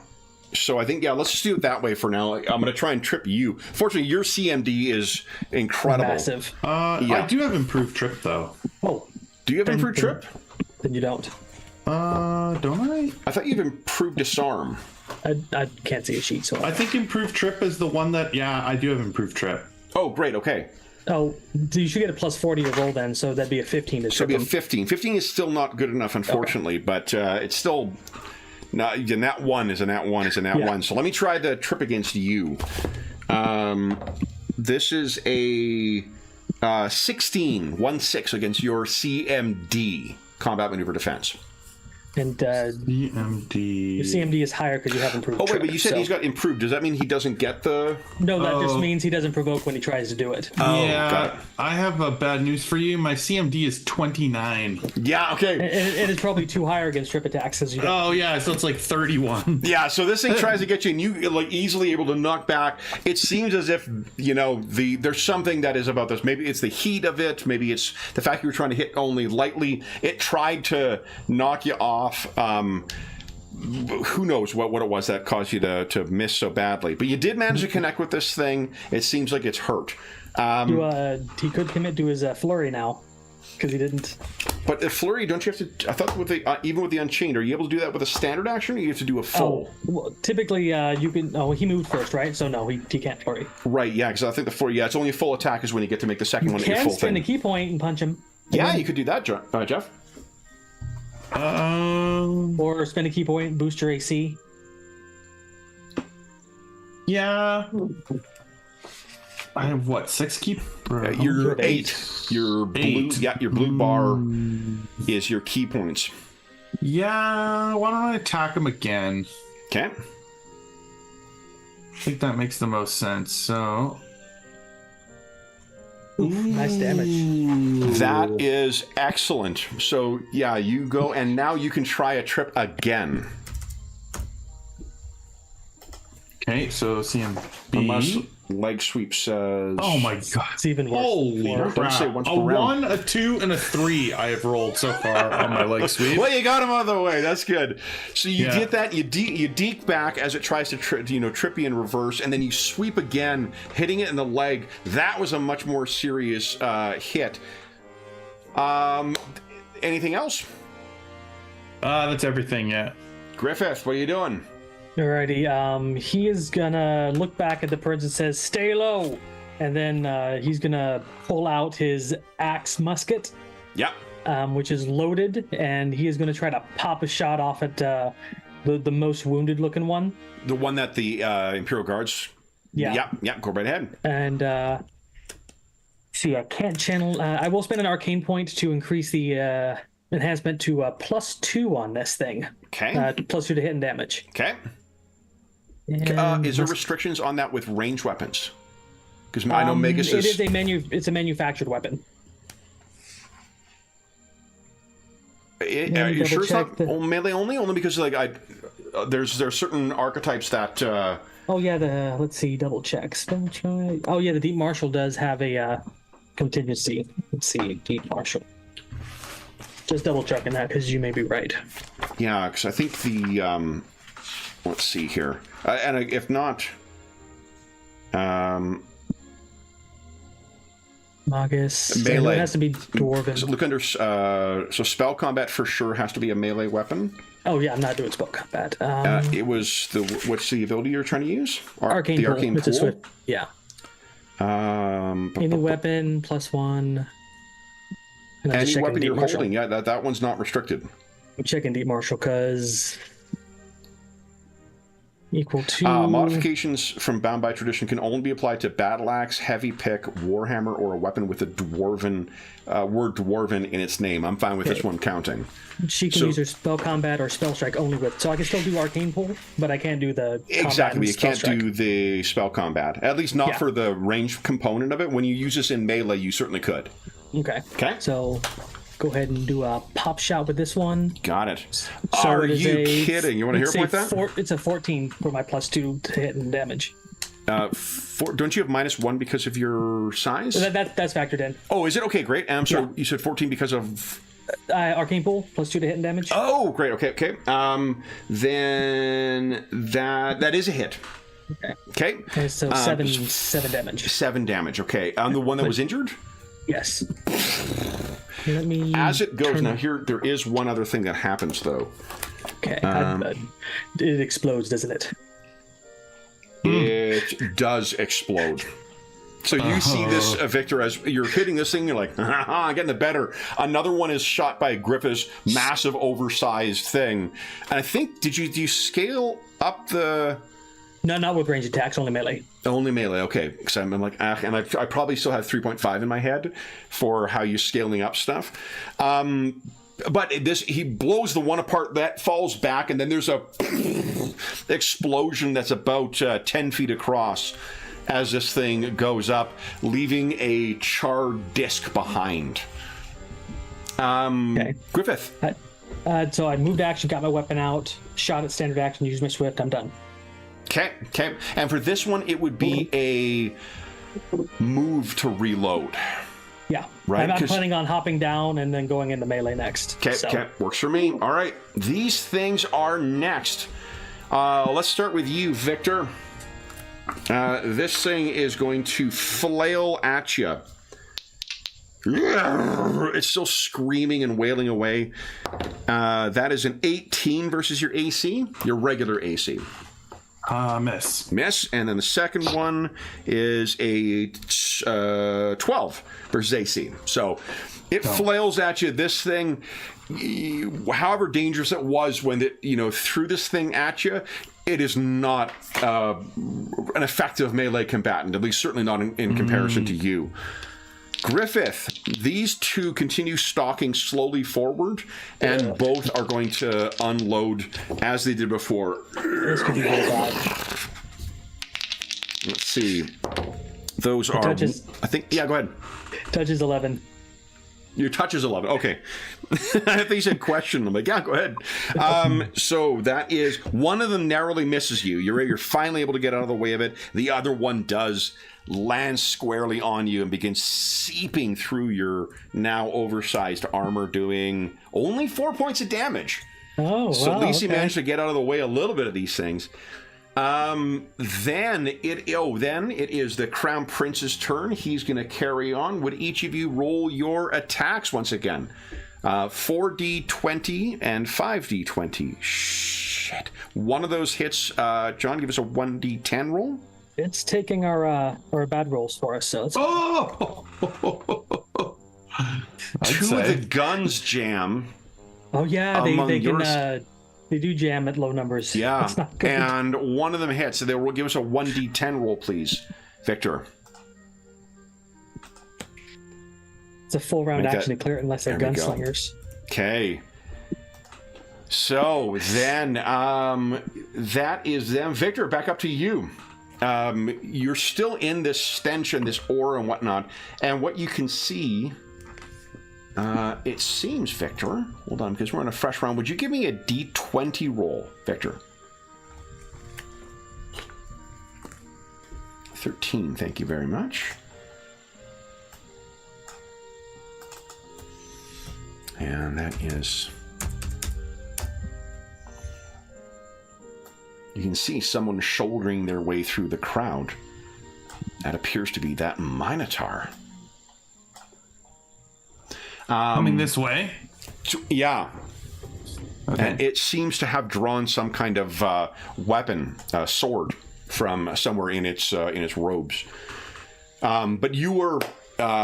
So I think, let's just do it that way for now. I'm going to try and trip you. Fortunately, your CMD is incredible. Massive. I do have improved trip, though. Oh. Do you have improved trip? Then you don't. Don't I? I thought you've improved disarm. I can't see a sheet, so. I think improved trip is the one that, I do have improved trip. Oh, great, okay. Oh, you should get a plus 40 to roll then, so that'd be a 15 to So trip it'd be a them. 15. 15 is still not good enough, unfortunately, but it's still... Not, and that one is a nat 1 is a nat 1. So let me try the trip against you. This is a 16, 1-6 against your CMD, Combat Maneuver Defense. And CMD. your CMD is higher because you have improved Oh, wait, trip, but you said so. he's got improved. Does that mean he doesn't get the... No, that just means he doesn't provoke when he tries to do it. Oh, Yeah, got it. I have bad news for you. My CMD is 29. Yeah, okay. And it is probably too higher against trip attacks as you don't. Oh, yeah, so it's like 31. Yeah, so this thing tries to get you, and you like easily able to knock back. It seems as if there's something that is about this. Maybe it's the heat of it. Maybe it's the fact you were trying to hit only lightly. It tried to knock you off. Who knows what it was that caused you to miss so badly? But you did manage to connect with this thing. It seems like it's hurt. He could commit to his flurry now because he didn't. But the flurry, don't you have to? I thought with the even with the Unchained, are you able to do that with a standard action, or you have to do a full? Oh, well, typically you can. Oh, he moved first, right? So no, he can't flurry. Right, yeah, because I think the flurry, it's only a full attack is when you get to make the second one. You Your can full spend thing. a key point and punch him. Yeah, you could do that, Jeff. Or spend a key point, boost your AC. Yeah. I have what, 6 keep? You're 8. Your blue, 8. yeah, your blue bar is your key points. Yeah, why don't I attack him again? Okay. I think that makes the most sense. So, Oof, nice damage. That is excellent. So, yeah, you go, and now you can try a trip again. okay, so CMB. Unless leg sweep says... Oh my god. It's even worse. Holy Don't crap. say once A per round. 1, a 2, and a 3 I have rolled so far on my leg sweep. Well, you got him out of the way. That's good. So you Yeah. get that. You deke back as it tries to trip you in reverse, and then you sweep again, hitting it in the leg. That was a much more serious hit. Anything else? That's everything, yeah. Griffith, what are you doing? Alrighty, he is gonna look back at the birds and says, "Stay low," and then he's gonna pull out his axe musket, Yeah. which is loaded, and he is gonna try to pop a shot off at the most wounded looking one. The one that the Imperial Guards... Yeah. Yeah, go right ahead. And see, I can't channel. I will spend an arcane point to increase the enhancement to +2 on this thing. Okay. +2 to hit and damage. Okay. And Is there restrictions on that with ranged weapons? Because I know Magus it is... it's a manufactured weapon. Are you sure it's double-check not melee only? Only because there's certain archetypes that... Oh yeah, let's see, double check. Oh yeah, the Deep Martial does have a contingency. Let's see, Deep Martial. Just double checking that because you may be right. Yeah, because I think the let's see here, and if not, Magus. Melee. It has to be dwarven. So look under so spell combat for sure has to be a melee weapon. Oh yeah, I'm not doing spell combat. It was what's the ability you're trying to use? Arcane the pool. arcane It's pool. a swift. Yeah. Any weapon +1. And any weapon you're holding, yeah, that one's not restricted. I'm checking Deep Martial because equal to modifications from Bound by Tradition can only be applied to battle axe, heavy pick, warhammer, or a weapon with a dwarven word dwarven in its name. I'm fine with this one counting. She can use her spell combat or spell strike only with. So I can still do arcane pull, but I can't do the exactly. You can't strike. do the spell combat, at least not for the range component of it. When you use this in melee, you certainly could. Okay. Okay. So go ahead and do a pop shot with this one. Got it. So Are you kidding? You want to hear about that? It's a 14 for my +2 to hit and damage. Don't you have -1 because of your size? That's factored in. Oh, is it? Okay, great. So you said 14 because of arcane pull +2 to hit and damage. Oh, great. Okay. Then that is a hit. Okay. So 7 damage. 7 damage. Okay. The one that was injured. Yes. Let me. As it goes now, here there is one other thing that happens though. Okay. It explodes, doesn't it? It does explode. So you see this, Victor, as you're hitting this thing, you're like, I'm getting it better. Another one is shot by Griffith's massive, oversized thing. And I think, do you scale up the... No, not with range attacks, only melee. Only melee, okay. Because I'm like, and I probably still have 3.5 in my head for how you're scaling up stuff. But he blows the one apart, that falls back, and then there's a explosion that's about 10 feet across as this thing goes up, leaving a charred disc behind. Okay. Griffith. So I moved action, got my weapon out, shot at standard action, used my swift, I'm done. Okay. And for this one, it would be a move to reload. Yeah. Right. I'm planning on hopping down and then going into melee next. Okay. Works for me. All right. These things are next. Let's start with you, Victor. This thing is going to flail at you. It's still screaming and wailing away. That is an 18 versus your AC, your regular AC. Miss. And then the second one is a 12 versus AC. So it flails at you. This thing, however dangerous it was when it, threw this thing at you, it is not an effective melee combatant, at least certainly not in comparison to you. Griffith, these two continue stalking slowly forward, and both are going to unload as they did before. This could be really bad. Let's see. Those are... touches. I think... Yeah, go ahead. Touch is 11. Your touch is 11. Okay. I thought you said question. I'm like, yeah, go ahead. So that is... One of them narrowly misses you. You're finally able to get out of the way of it. The other one does land squarely on you and begins seeping through your now oversized armor, doing only 4 points of damage. Oh, so wow, at least he managed to get out of the way a little bit of these things. Then it is the Crown Prince's turn. He's going to carry on. Would each of you roll your attacks once again? 4d20 and 5d20. Shit. One of those hits. John, give us a 1d10 roll. It's taking our bad rolls for us, so it's... Two of the guns jam. Oh yeah, they can they do jam at low numbers. Yeah, that's not good. And one of them hits. So they will give us a 1d10 roll, please, Victor. It's a full round action to clear it unless they're gunslingers. Okay. So then, that is them. Victor, back up to you. You're still in this stench and this aura and whatnot, and what you can see, it seems, Victor, hold on, because we're on a fresh round. Would you give me a d20 roll, Victor? 13, thank you very much. And that is... You can see someone shouldering their way through the crowd. That appears to be that Minotaur. Coming this way? Yeah. Okay. And it seems to have drawn some kind of weapon, sword, from somewhere in its robes. But you were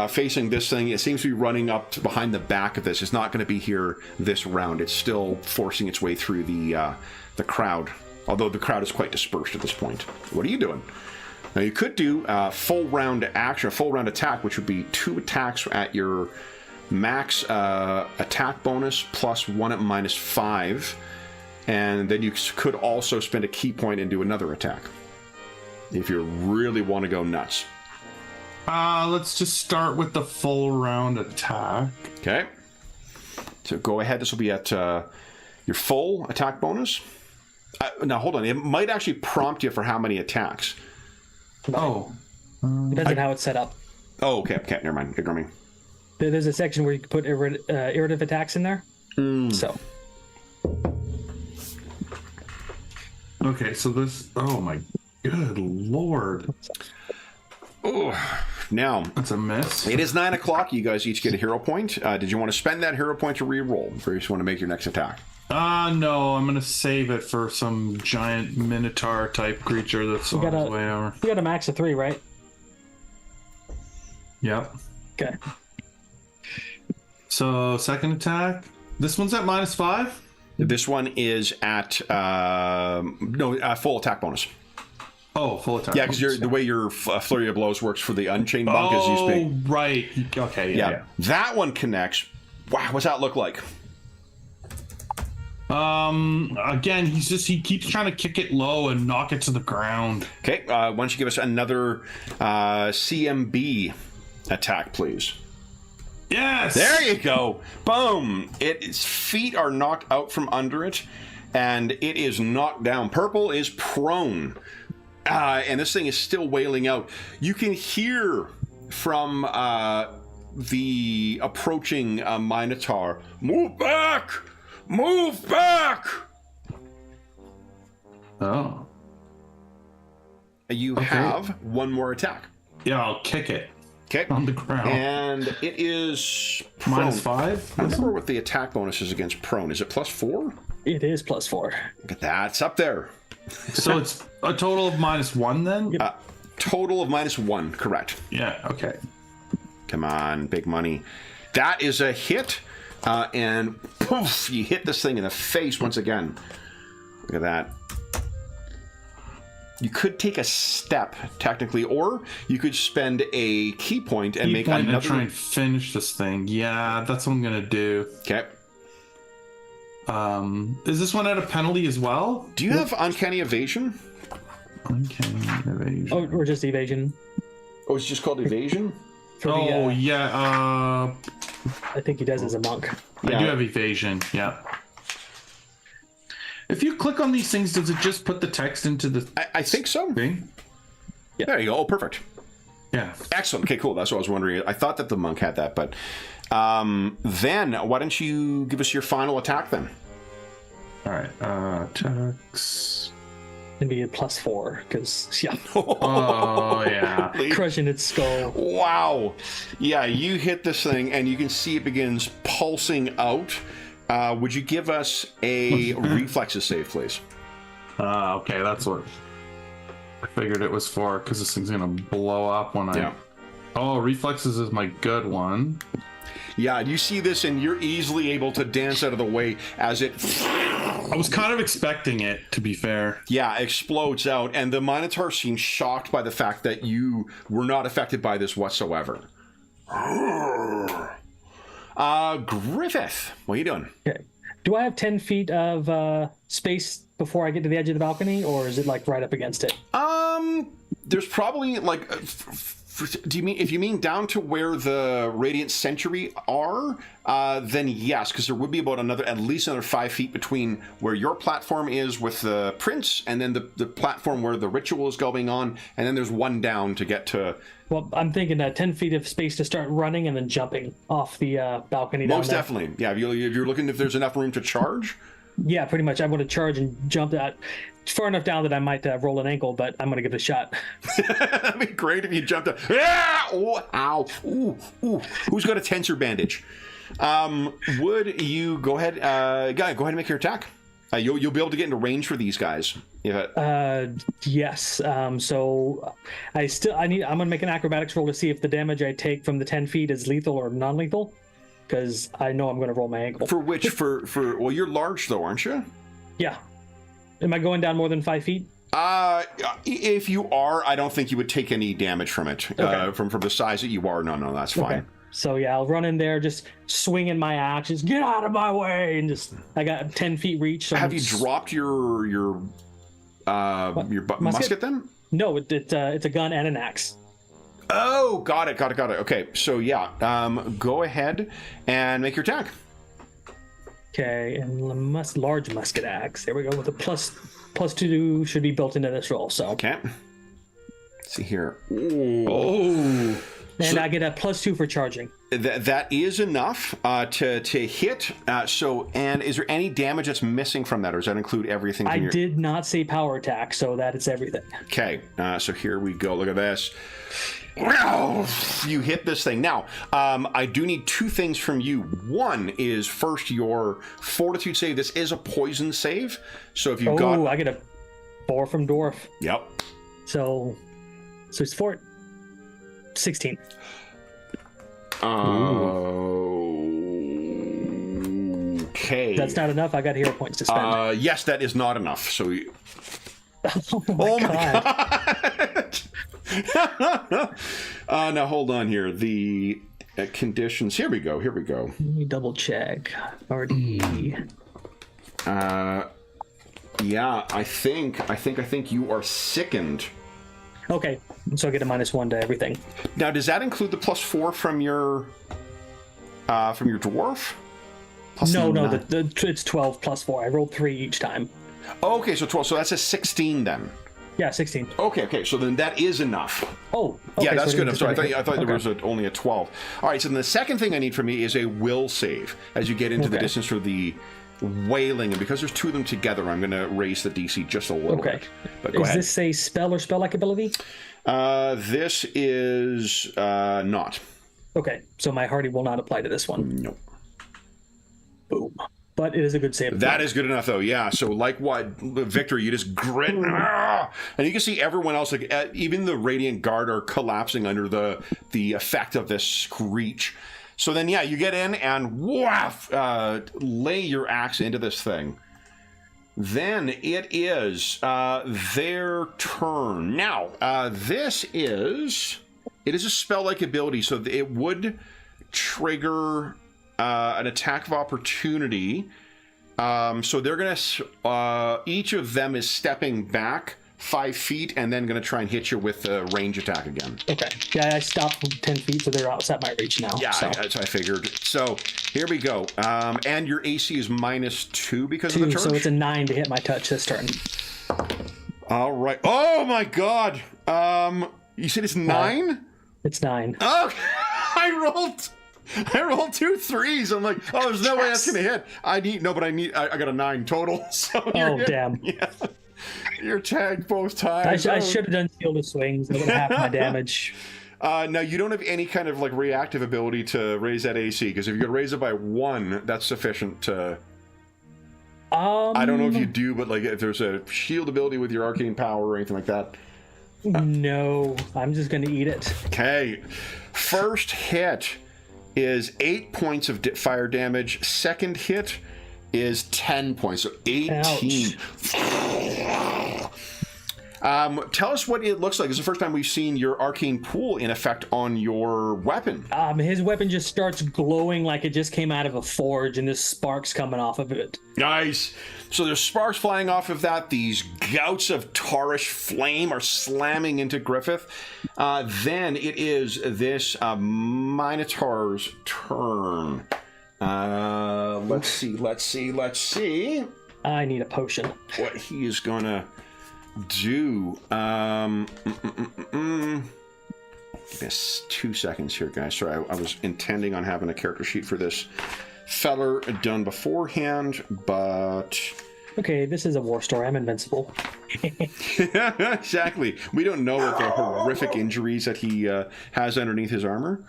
facing this thing. It seems to be running up to behind the back of this. It's not going to be here this round. It's still forcing its way through the crowd. Although the crowd is quite dispersed at this point. What are you doing? Now you could do a full round action, a full round attack, which would be 2 attacks at your max attack bonus plus 1 at -5, and then you could also spend a key point and do another attack if you really want to go nuts. Let's just start with the full round attack. Okay. So go ahead. This will be at your full attack bonus. Now hold on. It might actually prompt you for how many attacks. Oh. Depends on how it's set up. Oh, okay. Okay. Never mind. Ignore me. There's a section where you can put iterative attacks in there. So. Okay, so this... Oh my good lord. Oh, now... That's a miss. It is 9 o'clock. You guys each get a hero point. Did you want to spend that hero point to re-roll? Or you just want to make your next attack? No, I'm going to save it for some giant Minotaur type creature that's on his way over. You got a max of 3, right? Yep. Okay. So, second attack. This one's at -5? This one is at full attack bonus. Oh, full attack. Yeah, because the way your flurry of blows works for the Unchained Monk is you speak. Oh, right. Okay, yeah. That one connects. Wow, what's that look like? Again, he keeps trying to kick it low and knock it to the ground. Okay, why don't you give us another CMB attack, please? Yes! There you go. Boom. Its feet are knocked out from under it, and it is knocked down. Purple is prone, and this thing is still wailing out. You can hear from the approaching Minotaur, "Move back! Move back!" Oh. You have one more attack. Yeah, I'll kick it. Okay. On the ground. And it is prone. -5? I remember what the attack bonus is against prone. Is it +4? It is +4. Look at that. It's up there. So it's a total of -1 then? Yep. Total of -1, correct. Yeah, okay. Come on, big money. That is a hit. And poof, you hit this thing in the face once again. Look at that. You could take a step, technically, or you could spend a key point and make another... and try and finish this thing. Yeah, that's what I'm going to do. Okay. Is this one at a penalty as well? Do you have Uncanny Evasion? Uncanny Evasion. Oh, or just evasion. Oh, it's just called Evasion? Yeah. I think he does as a monk. I do have evasion, yeah. If you click on these things, does it just put the text into the I think so. thing? Yeah. There you go. Oh, perfect. Yeah. Excellent. Okay, cool. That's what I was wondering. I thought that the monk had that, but then why don't you give us your final attack then? All right. Attacks. It'd be a +4 because Oh yeah. crushing its skull. Wow. Yeah, you hit this thing and you can see it begins pulsing out. Would you give us a reflexes save, please? Okay, that's what I figured it was for, because this thing's gonna blow up when I... Yeah. Oh, reflexes is my good one. Yeah, you see this and you're easily able to dance out of the way as it... I was kind of expecting it, to be fair. Yeah, explodes out, and the Minotaur seems shocked by the fact that you were not affected by this whatsoever. Griffith, what are you doing? Okay. Do I have 10 feet of space before I get to the edge of the balcony, or is it like right up against it? There's probably like Do you mean if you mean down to where the Radiant Century are? Then yes, because there would be about at least another 5 feet between where your platform is with the prince, and then the platform where the ritual is going on, and then there's one down to get to. Well, I'm thinking 10 feet of space to start running and then jumping off the balcony. Most definitely, yeah. If you're looking if there's enough room to charge. Yeah, pretty much. I'm going to charge and jump that far enough down that I might roll an ankle, but I'm going to give it a shot. That'd be great if you jumped up. Ah! Oh, ow! Ooh, ooh. Who's got a tensor bandage? Would you go ahead? Guy, go ahead and make your attack. You'll be able to get into range for these guys. Yeah. Yes. So I'm going to make an acrobatics roll to see if the damage I take from the 10 feet is lethal or non-lethal. Because I know I'm going to roll my ankle. For which? For well, you're large though, aren't you? Yeah. Am I going down more than 5 feet? If you are, I don't think you would take any damage from it. Okay. From the size that you are. No, that's fine. Okay. So yeah, I'll run in there, just swinging my axe, just get out of my way, and just I got 10 feet reach. So have you dropped your musket then? No, it's a gun and an axe. Oh, got it. Okay, so yeah, go ahead and make your attack. Okay, and large musket axe. There we go with a plus 2 should be built into this roll. So okay. Let's see here. Ooh. And so, I get a plus 2 for charging. That is enough to hit. And is there any damage that's missing from that, or does that include everything? I did not say power attack, so that is everything. Okay, so here we go. Look at this. You hit this thing. Now, I do need 2 things from you. One is first your fortitude save. This is a poison save, so if you've got... Oh, I get a 4 from Dwarf. Yep. So it's 16. Okay. That's not enough. I got hero points to spend. Yes, that is not enough. So. Oh my God. Now hold on here. The conditions. Here we go. Let me double check. Already. Yeah, I think you are sickened. Okay, so I get a -1 to everything. Now, does that include the +4 from your dwarf? No, it's 12 plus 4. I rolled 3 each time. Okay, so 12. So that's a 16 then. Yeah, 16. Okay. So then that is enough. Oh, okay, yeah, that's good enough. So I thought there was only a 12. All right. So then the second thing I need from me is a will save as you get into the distance for the wailing, and because there's 2 of them together, I'm going to raise the DC just a little bit. But go ahead. Is this a spell or spell-like ability? This is not. Okay, so my hardy will not apply to this one. Nope. Boom. But it is a good save. That is good enough, though. Yeah. So, like what, Victor, you just grit, and you can see everyone else, like even the Radiant Guard, are collapsing under the effect of this screech. So then, yeah, you get in and lay your axe into this thing. Then it is their turn. Now, it is a spell-like ability, so it would trigger an attack of opportunity. So they're going to... each of them is stepping back 5 feet and then going to try and hit you with a range attack again. Okay. Yeah, I stopped 10 feet, so they're outside my reach now. Yeah, that's what I figured. So here we go. And your AC is -2 because of the charge? So it's a 9 to hit my touch this turn. All right. Oh, my God. You said it's 9? It's 9. Oh, I rolled 2 3s. I'm like, oh, there's no way that's going to hit. I got a 9 total. So damn. Yeah. You're tagged both times. I should have done Shield of Swings. I would have half my damage. Now, you don't have any kind of like reactive ability to raise that AC, because if you could raise it by 1, that's sufficient to... I don't know if you do, but like if there's a shield ability with your arcane power or anything like that. No, I'm just going to eat it. Okay. First hit is 8 points of fire damage. Second hit is 10 points, so 18. Tell us what it looks like. It's the first time we've seen your arcane pool in effect on your weapon. His weapon just starts glowing like it just came out of a forge, and there's sparks coming off of it. Nice. So there's sparks flying off of that. These gouts of tarish flame are slamming into Griffith. Then it is this Minotaur's turn. Let's see. I need a potion. What he is gonna do. Just 2 seconds here, guys. Sorry, I was intending on having a character sheet for this feller done beforehand, but... Okay, this is a war story. I'm invincible. Exactly. We don't know what the horrific injuries that he has underneath his armor.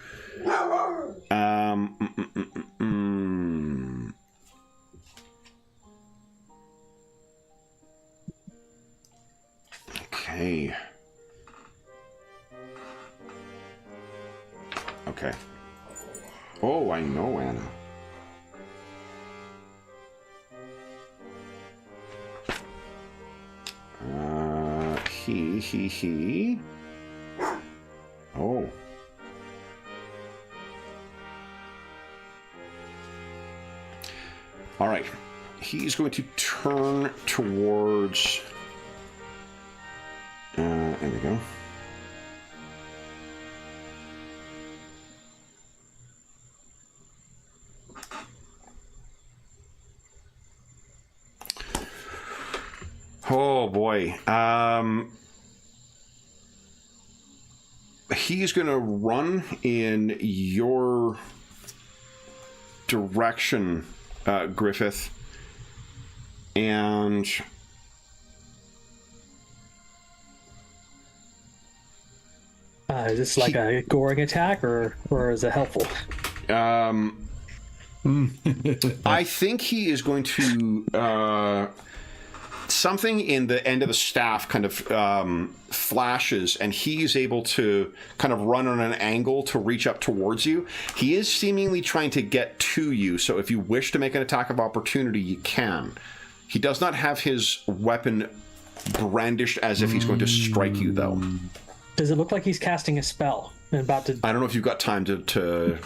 Okay. Okay. Oh, I know, Anna. He. Oh. All right. He's going to turn towards... there we go. Oh boy. He's going to run in your direction, Griffith, and is this like a goring attack, or is it helpful? I think he is going to something in the end of the staff kind of flashes, and he's able to kind of run on an angle to reach up towards you. He is seemingly trying to get to you, so if you wish to make an attack of opportunity, you can. He does not have his weapon brandished as if he's going to strike you, though. Does it look like he's casting a spell and about to... I don't know if you've got time to...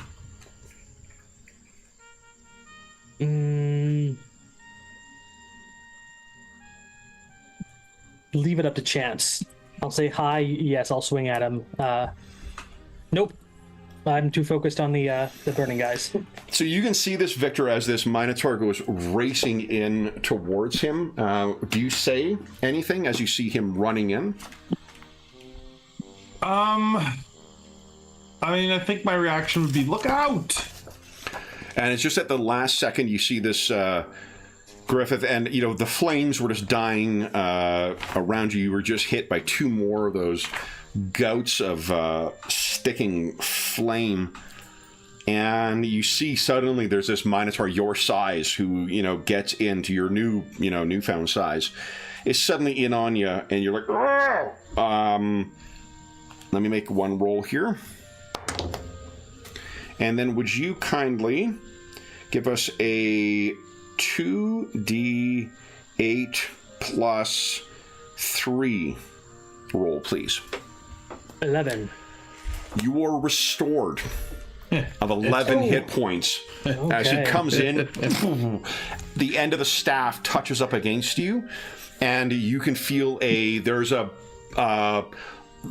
Leave it up to chance. I'll say hi, yes, I'll swing at him. Nope. I'm too focused on the burning guys. So you can see this, Victor, as this Minotaur goes racing in towards him. Do you say anything as you see him running in? I mean, I think my reaction would be, look out! And it's just at the last second you see this Griffith, and you know the flames were just dying around you. You were just hit by two more of those gouts of sticking flame, and you see suddenly there's this Minotaur your size who gets into your newfound size, is suddenly in on you, and you're like, "Argh!" Let me make one roll here, and then would you kindly give us a 2d8 plus 3 roll, please. 11. You are restored of 11 hit points. Okay. As he comes in, the end of the staff touches up against you, and you can feel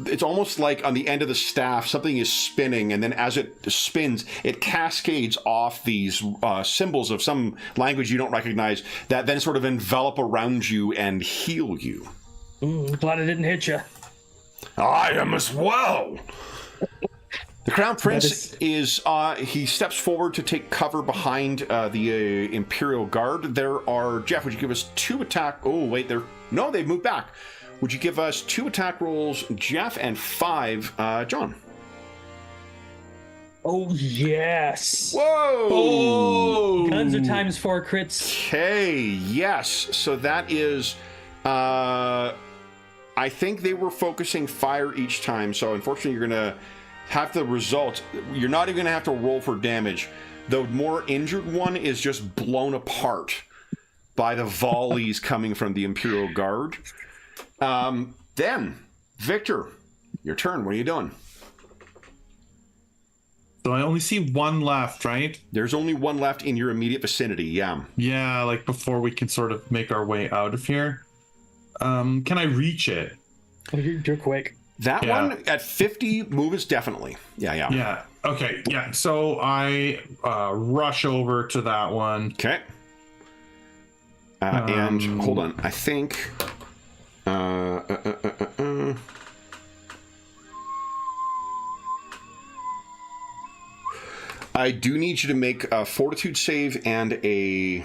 it's almost like on the end of the staff, something is spinning, and then as it spins, it cascades off these symbols of some language you don't recognize that then sort of envelop around you and heal you. Glad I didn't hit you. I am as well. The Crown Prince he steps forward to take cover behind the Imperial Guard. There are, Jeff, would you give us 2 attack? Oh, wait, they've moved back. Would you give us 2 attack rolls, Jeff, and 5, John? Oh, yes. Whoa! Oh. Guns are times 4 crits. Okay, yes. So that is, I think they were focusing fire each time, so unfortunately you're going to have the result. You're not even going to have to roll for damage. The more injured one is just blown apart by the volleys coming from the Imperial Guard. Then, Victor, your turn. What are you doing? So I only see one left, right? There's only one left in your immediate vicinity, yeah. Yeah, like before we can sort of make our way out of here. Can I reach it? Oh, you're quick. That one at 50 moves definitely. Yeah. Yeah. Okay. Yeah. So I rush over to that one. Okay. And hold on. I think. I do need you to make a fortitude save and a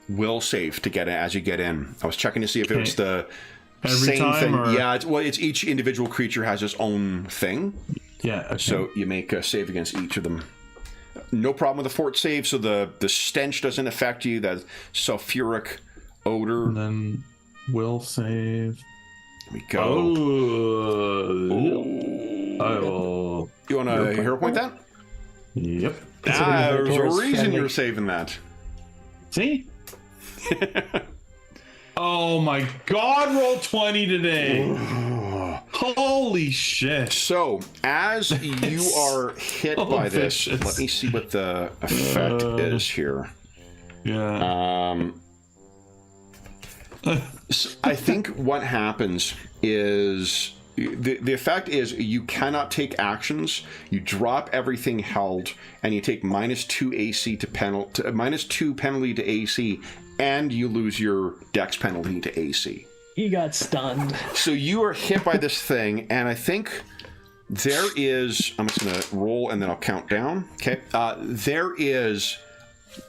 will save to get it as you get in. I was checking to see if it was the Every same time, thing. or? Yeah, it's each individual creature has its own thing. Yeah. Okay. So you make a save against each of them. No problem with the fort save, so the stench doesn't affect you. That sulfuric odor. And then will save. There we go. Oh. You want to hero point that? Yep. There's a reason you're saving that. See? Oh my god, roll 20 today. Holy shit. So, as you are hit by this, vicious. let me see what the effect is here. Yeah. So I think what happens is the effect is you cannot take actions. You drop everything held, and you take -2 AC to -2 penalty to AC, and you lose your Dex penalty to AC. He got stunned. So you are hit by this thing, and I think there is. I'm just gonna roll, and then I'll count down. Okay. There is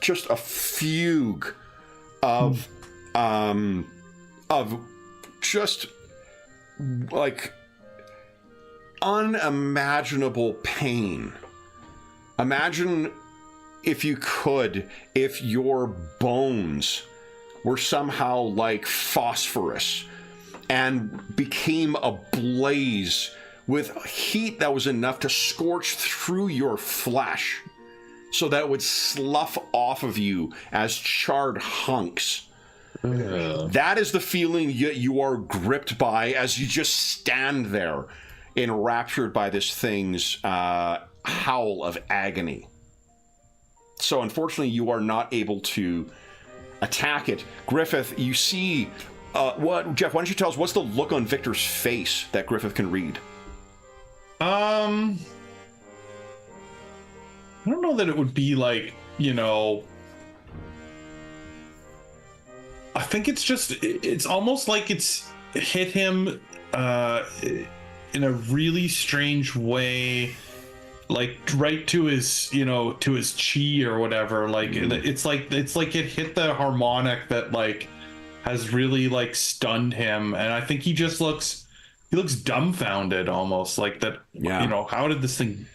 just a fugue of just like unimaginable pain. Imagine, if you could, if your bones were somehow like phosphorus and became ablaze with heat that was enough to scorch through your flesh so that it would slough off of you as charred hunks. That is the feeling you are gripped by as you just stand there, enraptured by this thing's howl of agony. So unfortunately, you are not able to attack it. Griffith, you see what? Jeff, why don't you tell us what's the look on Victor's face that Griffith can read? I don't know that it would be like, I think it's almost like it's hit him in a really strange way, like right to his, to his chi or whatever. Like it's like it hit the harmonic that like has really like stunned him, and I think he looks dumbfounded almost, like that. Yeah. How did this thing,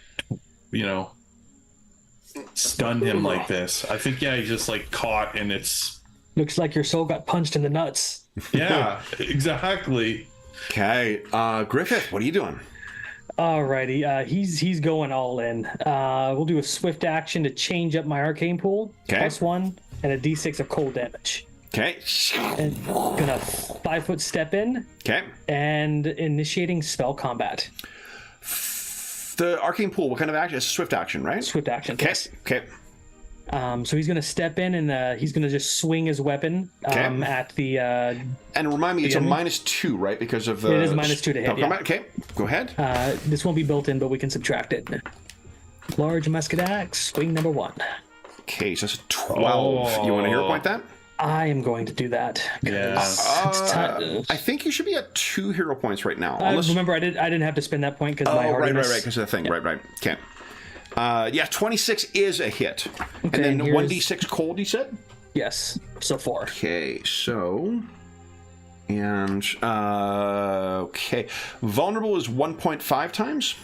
stun him like this? I think he just like caught in its. Looks like your soul got punched in the nuts. Yeah, exactly. Okay, Griffith, what are you doing? Alrighty, he's going all in. We'll do a swift action to change up my arcane pool. Okay. +1 and a d6 of cold damage. Okay. And gonna 5-foot step in. Okay. And initiating spell combat. The arcane pool, what kind of action? It's a swift action, right? Swift action. Okay. Yes. Okay. So he's gonna step in and he's gonna just swing his weapon at the. And remind me, it's a -2, right? Because of the. It is -2 to hit. Yeah. Okay, go ahead. This won't be built in, but we can subtract it. Large musket axe, swing number 1. Okay, so that's a 12. You want to hero point that? I am going to do that. Yeah. I think you should be at 2 hero points right now. Remember, I didn't have to spend that point because my hardiness. Right, because of the thing. Yeah. Right. Okay. 26 is a hit. Okay, and then here's... 1d6 cold, you said? Yes, so 4. Okay, so... And, okay. Vulnerable is 1.5 times?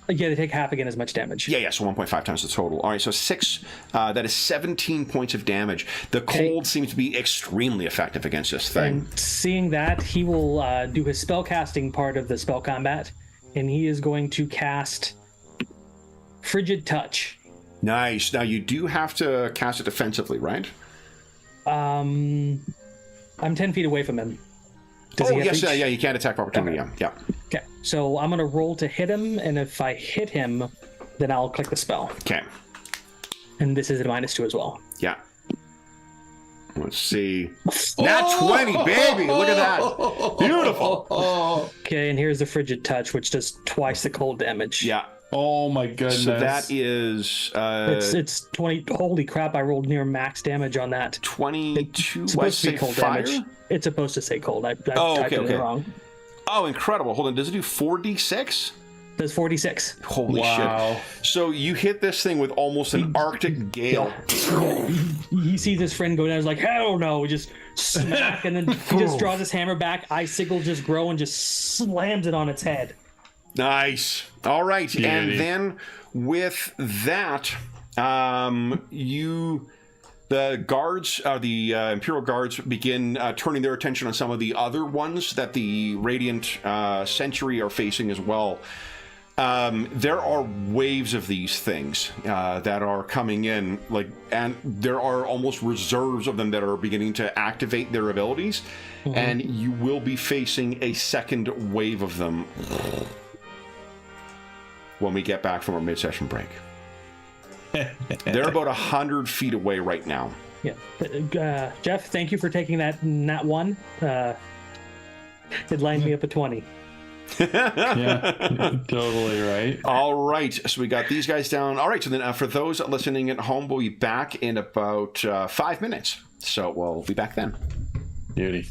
Yeah, they take half again as much damage. Yeah, so 1.5 times the total. All right, so 6, that is 17 points of damage. The cold seems to be extremely effective against this thing. And seeing that, he will do his spellcasting part of the spell combat, and he is going to cast Frigid Touch. Nice. Now, you do have to cast it defensively, right? I'm 10 feet away from him. Does he have yes, reach? yeah, you can't attack of opportunity. Okay. Yeah. Okay, so I'm gonna roll to hit him, and if I hit him, then I'll click the spell. Okay. And this is a -2 as well. Yeah. Let's see. Nat 20, baby! Look at that. Beautiful. Okay, and here's the frigid touch, which does twice the cold damage. Yeah. Oh my goodness. So that is It's 20. Holy crap! I rolled near max damage on that. 22. It's supposed to be cold fire? damage. It's supposed to say cold. I typed it wrong. Oh, incredible. Hold on. Does it do 4d6? That's 46. Holy Wow. shit. So you hit this thing with almost an Arctic gale. He sees his friend go down. He's like, hell no. Just smack. And then he just draws his hammer back. Icicle just grow and just slams it on its head. Nice. All right. Beauty. And then with that, the guards, the Imperial guards begin turning their attention on some of the other ones that the Radiant Century are facing as well. There are waves of these things that are coming in, and there are almost reserves of them that are beginning to activate their abilities, and you will be facing a second wave of them when we get back from our mid-session break. They're about 100 feet away right now. Yeah. Jeff, thank you for taking that one. It lined me up a 20. Yeah, totally right. All right, so we got these guys down. All right, so then for those listening at home, we'll be back in about 5 minutes. So we'll be back then. Beauty.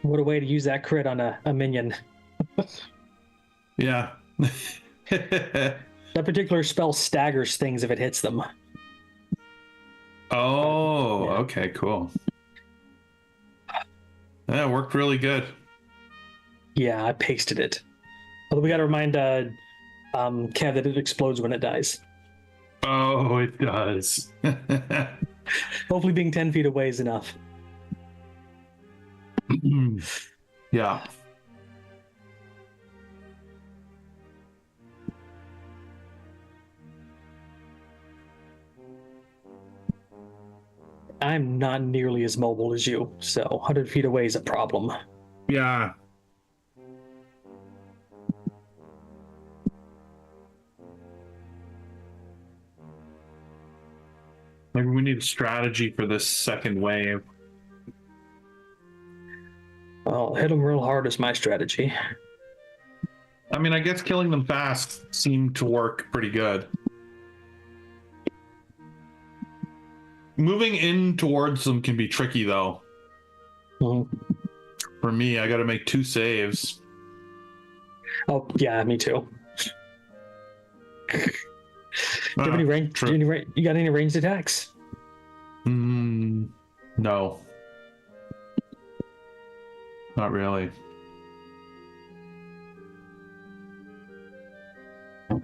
What a way to use that crit on a minion. Yeah. That particular spell staggers things if it hits them. Oh, Yeah. okay, cool. That worked really good. Yeah, I pasted it. Although we got to remind Kev that it explodes when it dies. Oh, it does. Hopefully being 10 feet away is enough. Yeah. I'm not nearly as mobile as you, so 100 feet away is a problem. Yeah. Maybe we need a strategy for this second wave. Well, hit them real hard is my strategy. I mean, I guess killing them fast seemed to work pretty good. Moving in towards them can be tricky, though. Mm-hmm. For me, I got to make 2 saves. Oh, yeah, me too. Do you have any range? You got any ranged attacks? No. Not really. But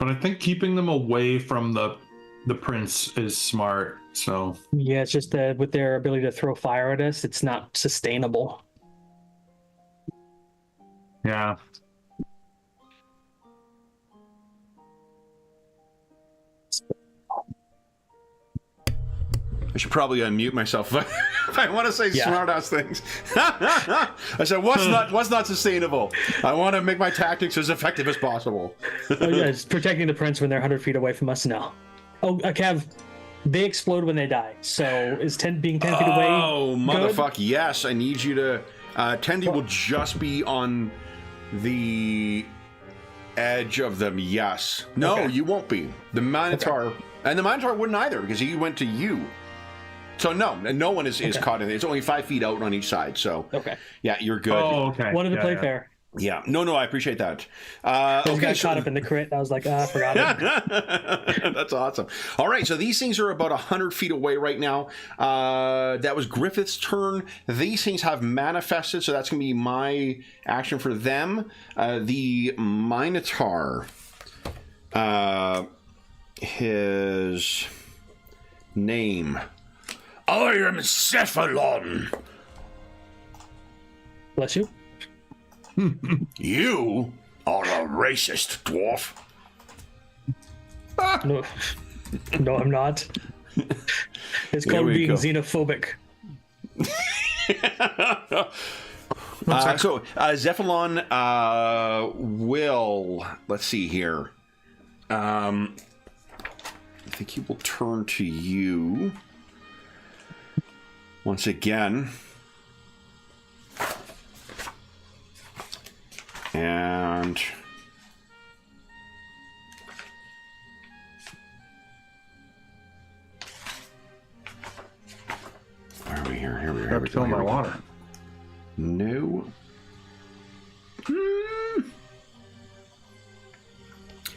I think keeping them away from the prince is smart, so... Yeah, it's just that with their ability to throw fire at us, it's not sustainable. Yeah. I should probably unmute myself if I want to say smart-ass things. I said, what's not sustainable? I want to make my tactics as effective as possible. Oh, yeah, it's protecting the prince when they're 100 feet away from us now. Oh, Kev, they explode when they die. So is being 10 feet away? Oh, motherfucker, good? yes. I need you to... 10 feet will just be on the edge of them, yes. No, Okay. You won't be. The Minotaur... Okay. And the Minotaur wouldn't either, because he went to you. So no one is caught in it. It's only 5 feet out on each side. So yeah, you're good. Oh, okay. Wanted to play fair. Yeah, no, I appreciate that. Those guys caught up in the crit. I was like, I forgot it. That's awesome. All right, so these things are about 100 feet away right now. That was Griffith's turn. These things have manifested, so that's going to be my action for them. The Minotaur, his name. I am Cephalon. Bless you. You are a racist, dwarf. No, I'm not. It's called being xenophobic. So Cephalon will... Let's see here. I think he will turn to you. Once again. And where are we here? Here we are. Have to fill my water. No.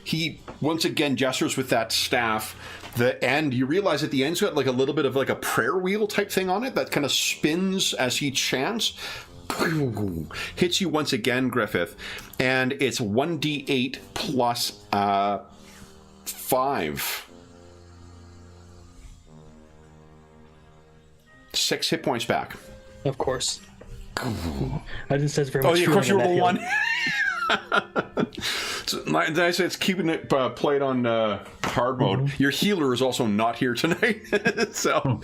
He once again gestures with that staff. The end, you realize at the end's got like a little bit of like a prayer wheel type thing on it that kind of spins as he chants. Hits you once again, Griffith, and it's 1d8 plus 5. 6 hit points back. Of course. I didn't say very much. Oh, yeah, of course you roll 1. So, did I say it's keeping it played on hard mode? Mm-hmm. Your healer is also not here tonight, so.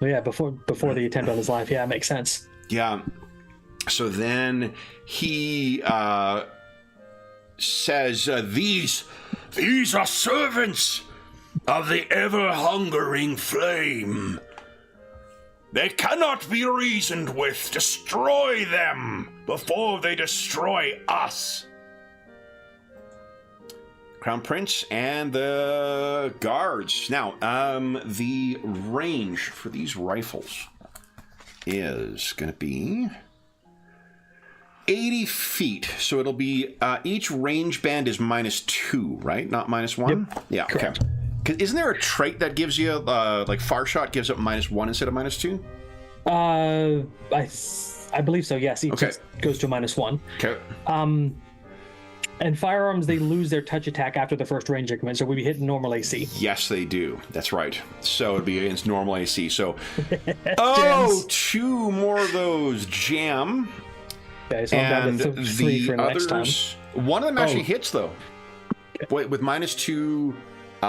Yeah, before the attempt on his life, yeah, it makes sense. Yeah. So then he says, "These are servants of the ever-hungering flame. They cannot be reasoned with. Destroy them before they destroy us." Crown Prince and the guards. Now, the range for these rifles is going to be 80 feet. So it'll be each range band is -2, right? Not -1? Yep. Yeah, Correct. Okay. Isn't there a trait that gives you, like Far Shot gives up -1 instead of -2? I believe so, yes. Each goes to -1. Okay. And firearms, they lose their touch attack after the first range increment, so we hit normal AC. Yes, they do. That's right. So it'd be against normal AC. So, Jams. 2 more of those jam. Okay, so I'm down to 3 for next time. One of them actually hits, though. Wait, with -2,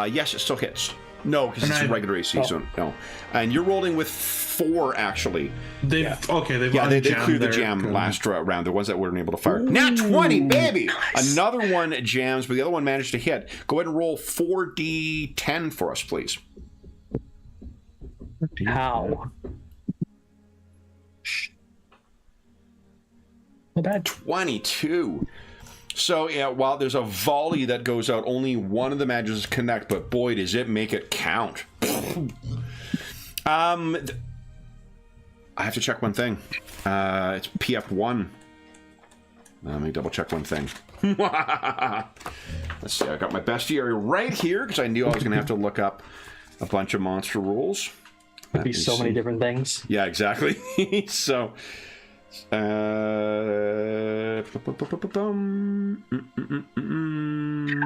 yes, it still hits. No, because it's regular AC, so no. And you're rolling with 4, actually. They've they cleared the jam last round. The ones that weren't able to fire. Nat 20, baby! Nice. Another one jams, but the other one managed to hit. Go ahead and roll 4d10 for us, please. How? Not bad. 22. So, yeah, while there's a volley that goes out, only one of the matches connect, but boy, does it make it count. I have to check one thing. It's PF1. Let me double check one thing. Let's see, I got my bestiary right here, because I knew I was going to have to look up a bunch of monster rules. Could be so many different things. Yeah, exactly. So... I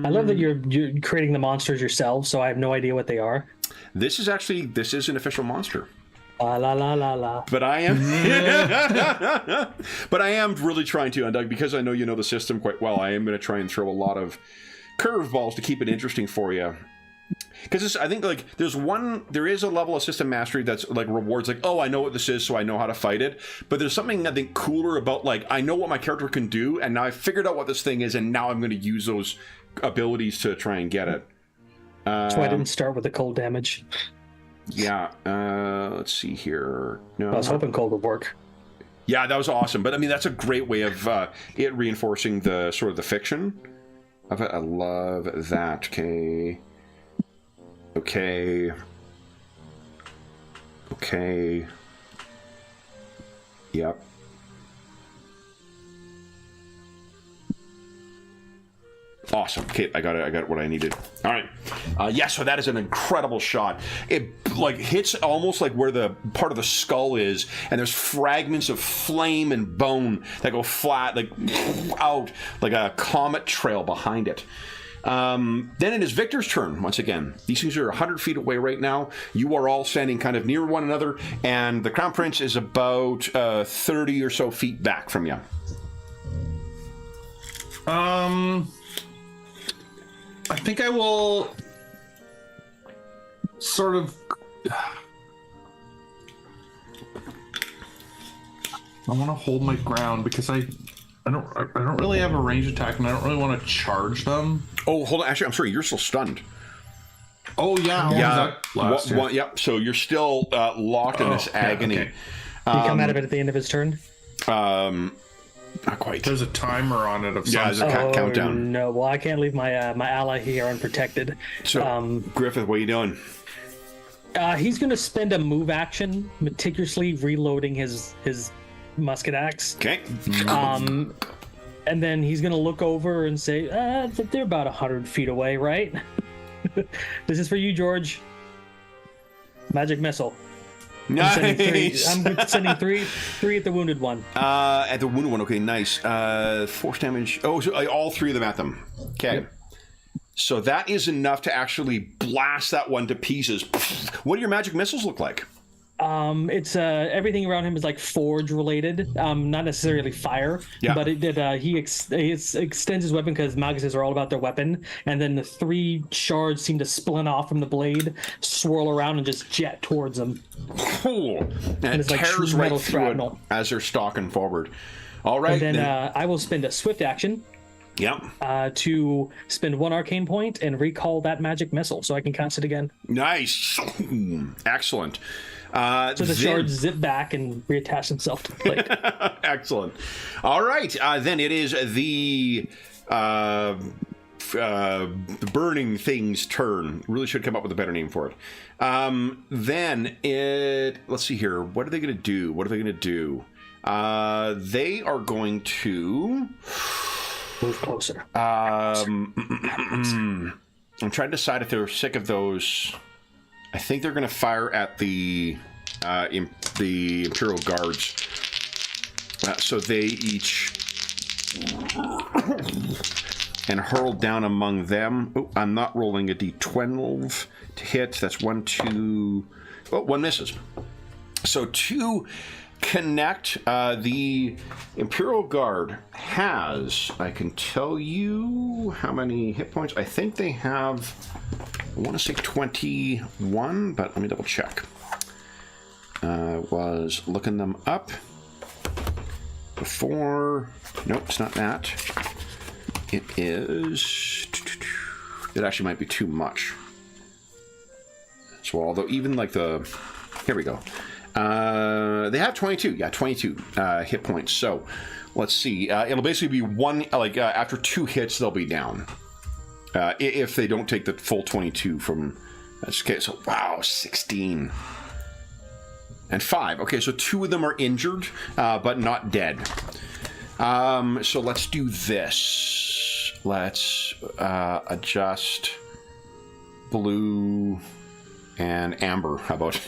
love that you're creating the monsters yourself, so I have no idea what they are. This is an official monster. La la la la la. But I am but I am really trying to, Doug, because I know you know the system quite well. I am going to try and throw a lot of curveballs to keep it interesting for you. Because I think like there is a level of system mastery that's like rewards like, oh, I know what this is, so I know how to fight it. But there's something I think cooler about like, I know what my character can do, and now I figured out what this thing is, and now I'm going to use those abilities to try and get it. That's why I didn't start with the cold damage. Yeah, let's see here. No, I was hoping cold would work. Yeah, that was awesome. But I mean, that's a great way of it reinforcing the sort of the fiction of it. I love that. Okay. Yep. Awesome. Okay, I got it. I got what I needed. All right. So that is an incredible shot. It like hits almost like where the part of the skull is, and there's fragments of flame and bone that go flat, like out, like a comet trail behind it. Then it is Victor's turn once again. These things are 100 feet away right now. You are all standing kind of near one another, and the Crown Prince is about 30 or so feet back from you. I think I will sort of. I want to hold my ground because I don't really have a range attack, and I don't really want to charge them. Oh, hold on. Actually, I'm sorry. You're still stunned. Oh yeah. Yep. So you're still locked in this agony. Okay. You come out of it at the end of his turn. Not quite. There's a timer on it of some there's a countdown. No, well, I can't leave my my ally here unprotected. So, Griffith, what are you doing? He's going to spend a move action meticulously reloading his musket axe. Okay. And then he's going to look over and say, they're about 100 feet away, right? This is for you, George. Magic missile. Nice. I'm sending three at the wounded one. At the wounded one, okay, nice. Force damage. Oh, so all 3 of them at them. Okay. Yep. So that is enough to actually blast that one to pieces. What do your magic missiles look like? It's everything around him is like forge related, not necessarily fire. Yeah. But it did. He extends his weapon because Maguses are all about their weapon, and then the 3 shards seem to splint off from the blade, swirl around, and just jet towards them. Cool. And it tears right through it as they're stalking forward. All right. And then I will spend a swift action. Yep. To spend 1 arcane point and recall that magic missile, so I can cast it again. Nice. Excellent. So the shards zip back and reattach themselves to the plate. Excellent. All right. Then it is the burning thing's turn. Really should come up with a better name for it. Then let's see here. What are they going to do? They are going to move closer. I'm trying to decide if they're sick of those. I think they're going to fire at the Imperial Guards. So they each and hurl down among them. Oh, I'm not rolling a d12 to hit. That's 1, 2. Oh, one misses. So 2 connect. The Imperial Guard has, I can tell you how many hit points. I think they have, I want to say 21, but let me double check. Was looking them up before. Nope, it's not that. It is. It actually might be too much. So although even like the, here we go. They have 22. Yeah, 22 hit points. So let's see. It'll basically be one. Like after 2 hits, they'll be down. If they don't take the full 22 from. Okay, so wow, 16. And 5. Okay, so 2 of them are injured, but not dead. So let's do this. Let's adjust blue and amber. How about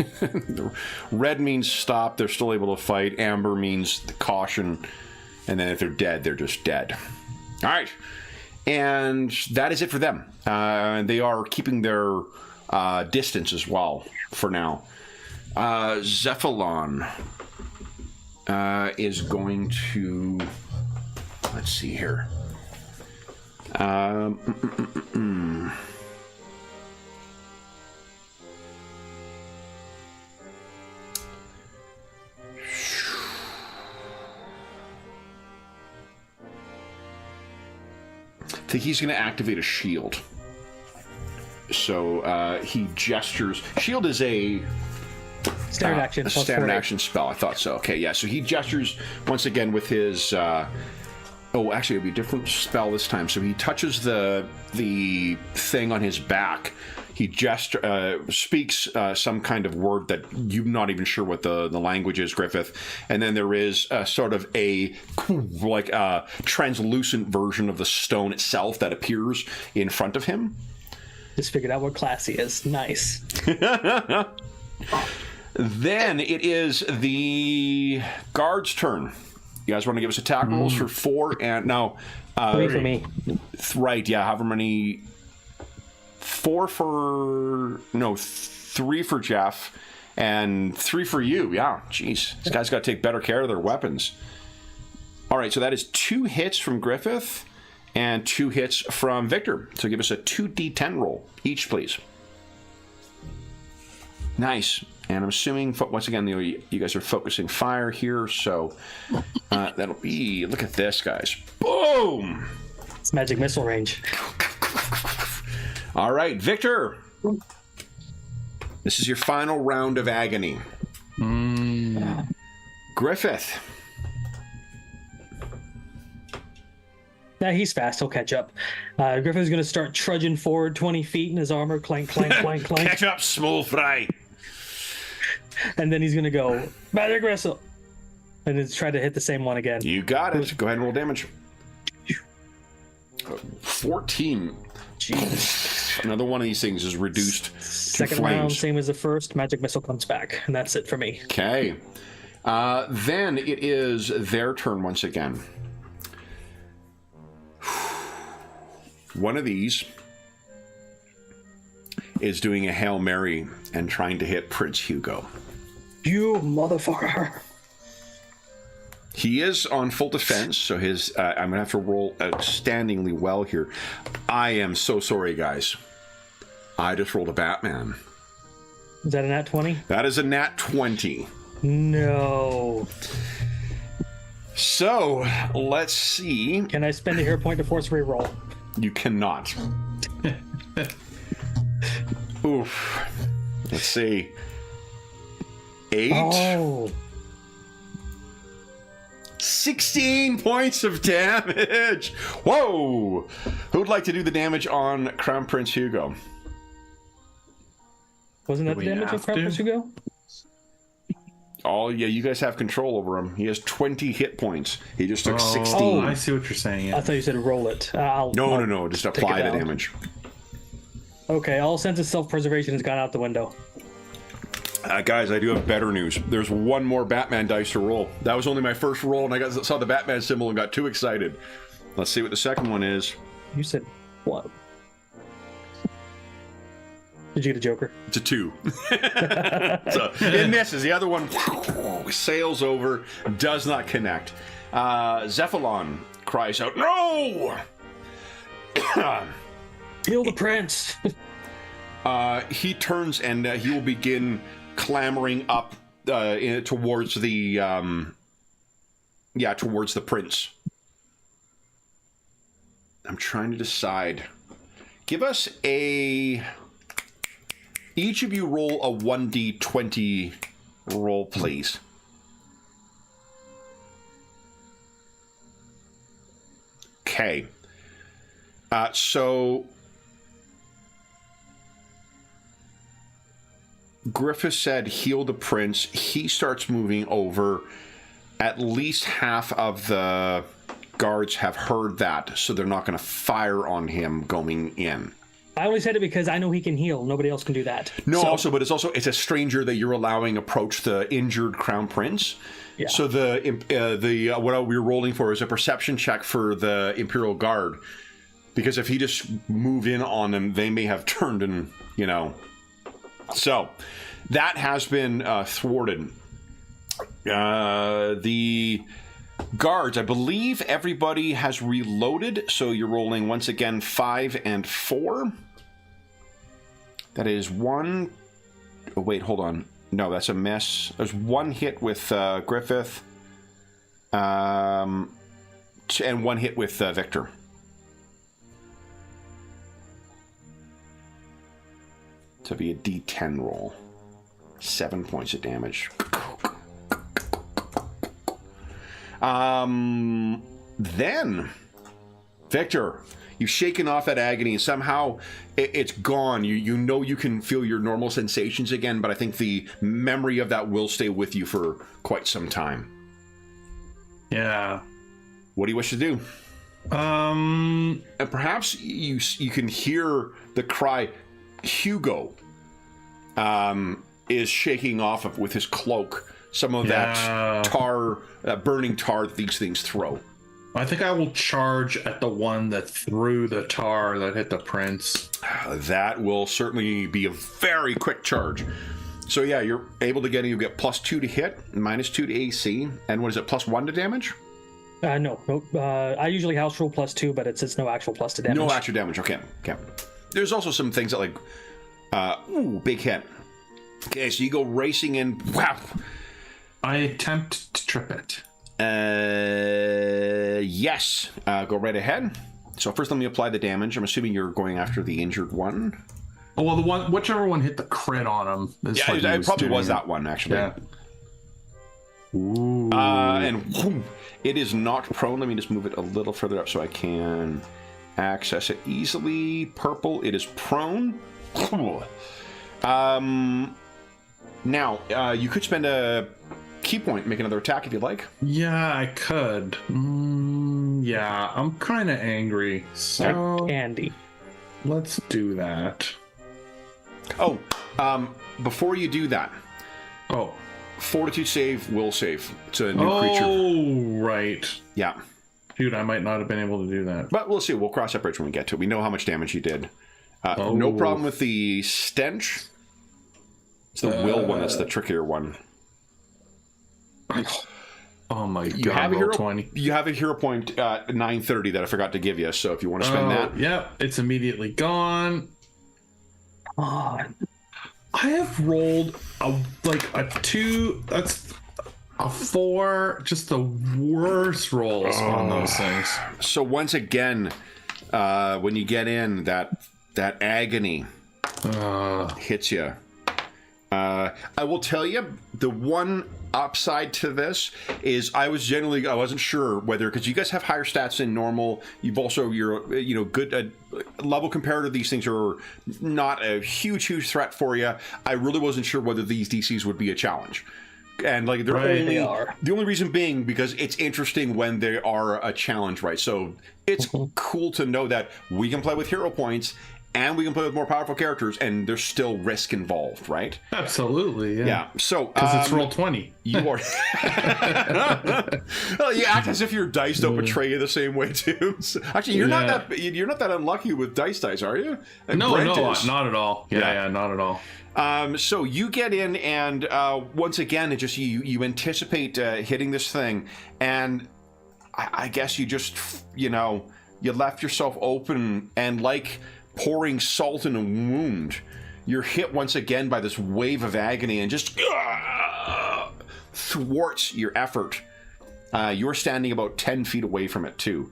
red means stop, they're still able to fight. Amber means the caution. And then if they're dead, they're just dead. All right. And that is it for them. They are keeping their distance as well for now. Zephalon is going to, let's see here. I think he's going to activate a shield. So he gestures. Shield is a standard action. A standard action spell. I thought so. Okay, yeah. So he gestures once again with his. Oh, actually, it'll be a different spell this time. So he touches the thing on his back. He speaks some kind of word that you're not even sure what the language is, Griffith. And then there is sort of a like a translucent version of the stone itself that appears in front of him. Just figured out what class he is. Nice. Then it is the guard's turn. You guys want to give us attack rolls for 4 and now 3 for me. Right, yeah, however many. 3 for Jeff and 3 for you. Yeah, jeez. This guy's got to take better care of their weapons. All right, so that is 2 hits from Griffith and 2 hits from Victor. So give us a 2d10 roll each, please. Nice. And I'm assuming, once again, you guys are focusing fire here, so that'll be, look at this, guys. Boom! It's magic missile range. All right, Victor. This is your final round of agony. Griffith. Yeah, he's fast. He'll catch up. Griffith's going to start trudging forward 20 feet in his armor. Clank, clank, clank, clank. Catch up, small fry. And then he's going to go, magic missile. And then try to hit the same one again. You got it. Go ahead and roll damage. 14. Jeez. Another one of these things is reduced Second to flames. round, same as the first. Magic missile comes back. And that's it for me. Okay. Then it is their turn once again. One of these is doing a Hail Mary and trying to hit Prince Hugo. You motherfucker. He is on full defense, so his I'm gonna have to roll outstandingly well here. I am so sorry, guys. I just rolled a Batman. Is that a nat 20? That is a nat 20. No. So let's see. Can I spend a hero point to force reroll? You cannot. Oof. Let's see. 8. Oh. 16 points of damage. Whoa! Who'd like to do the damage on Crown Prince Hugo? Wasn't that the we damage of have Crown to? Prince Hugo? Oh, yeah, you guys have control over him. He has 20 hit points. He just took 16. Oh, I see what you're saying. I Yeah. thought you said roll it. No. Just apply the down. damage. Okay, all sense of self-preservation has gone out the window. Guys, I do have better news. There's one more Batman dice to roll. That was only my first roll, and I saw the Batman symbol and got too excited. Let's see what the second one is. You said what? Did you get a Joker? It's a 2. So it misses. The other one sails over, does not connect. Zephalon cries out, "No!" Heal the prince! He turns and he will begin clambering up towards the towards the prince. I'm trying to decide. Give us each of you roll a 1d20 roll, please. Okay. So Griffith said heal the prince. He starts moving over. At least half of the guards have heard that, so they're not going to fire on him going in. I only said it because I know he can heal. Nobody else can do that. No, So- but it's a stranger that you're allowing approach the injured crown prince. Yeah. So what we're rolling for is a perception check for the Imperial Guard, because if he just move in on them, they may have turned and So that has been thwarted. The guards, I believe everybody has reloaded, so you're rolling once again 5 and 4. That is 1. Oh, wait, hold on. No, that's a miss. There's 1 hit with Griffith, and 1 hit with Victor. To be a D10 roll. 7 points of damage. Then, Victor, you've shaken off that agony, and somehow it's gone. You know you can feel your normal sensations again, but I think the memory of that will stay with you for quite some time. Yeah. What do you wish to do? And perhaps you can hear the cry, Hugo is shaking off with his cloak some of that tar, burning tar that these things throw. I think I will charge at the one that threw the tar that hit the prince. That will certainly be a very quick charge. So yeah, you're able to you get +2 to hit, -2 to AC, and what is it, +1 to damage? No. I usually house rule +2, but it's no actual plus to damage. No actual damage, okay. There's also some things that big hit. Okay, so you go racing in, wow. I attempt to trip it. Yes. Go right ahead. So first let me apply the damage. I'm assuming you're going after the injured one. Oh, well, whichever one hit the crit on him. Is Yeah, what he it probably was doing. that one, actually. Yeah. Ooh. And whoom, it is knocked prone. Let me just move it a little further up so I can access it easily. Purple, it is prone. Now, you could spend a key point, make another attack if you'd like. Yeah, I could. Yeah, I'm kind of angry. So Andy. let's do that. Oh, before you do that, Oh. Fortitude save, will save. It's a new creature. Oh, right. Yeah. Dude, I might not have been able to do that. But we'll see. We'll cross that bridge when we get to it. We know how much damage he did. No problem with the stench. It's the will one that's the trickier one. Oh my god! You have a roll hero 20. You have a hero point 930 that I forgot to give you. So if you want to spend that, Yep, it's immediately gone. On. I have rolled a 2. That's a 4. Just the worst rolls on those things. So once again, when you get in, that agony hits you, I will tell you, the one upside to this is I wasn't sure whether, because you guys have higher stats than normal. You've also, you're good level compared to these things are not a huge threat for you. I really wasn't sure whether these DCs would be a challenge. And like They are. The only reason being because it's interesting when they are a challenge, right? So it's cool to know that we can play with hero points and we can play with more powerful characters, and there's still risk involved, right? Absolutely, yeah. Yeah. So because it's roll 20. You are. Well, you act as if your dice don't betray you the same way too. So, actually, you're not that unlucky with dice, are you? And No, Brent no, is. not at all. Yeah, not at all. So you get in, and once again, it just you anticipate hitting this thing, and I guess you just you left yourself open, and like pouring salt in a wound, you're hit once again by this wave of agony, and just thwarts your effort. You're standing about 10 feet away from it too,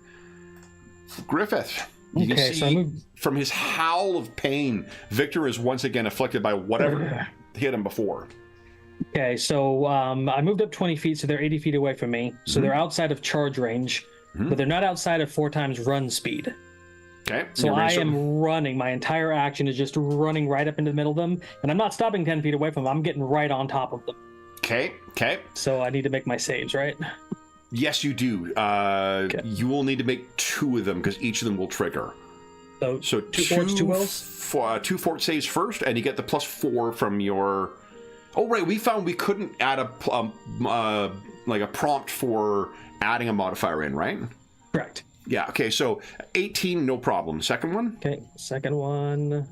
Griffith. You can see from his howl of pain, Victor is once again afflicted by whatever hit him before. Okay, so I moved up 20 feet, so they're 80 feet away from me. So they're outside of charge range, but they're not outside of 4 times run speed. Okay. So I am running. My entire action is just running right up into the middle of them, and I'm not stopping 10 feet away from them. I'm getting right on top of them. Okay. So I need to make my saves, right? Yes, you do. You will need to make 2 of them because each of them will trigger. So 2 forts, 2 wills? 2 fort saves first, and you get the +4 from your... Oh, right. We found we couldn't add a prompt for adding a modifier in, right? Correct. Yeah, okay, so 18, no problem. Second one? Okay, second one.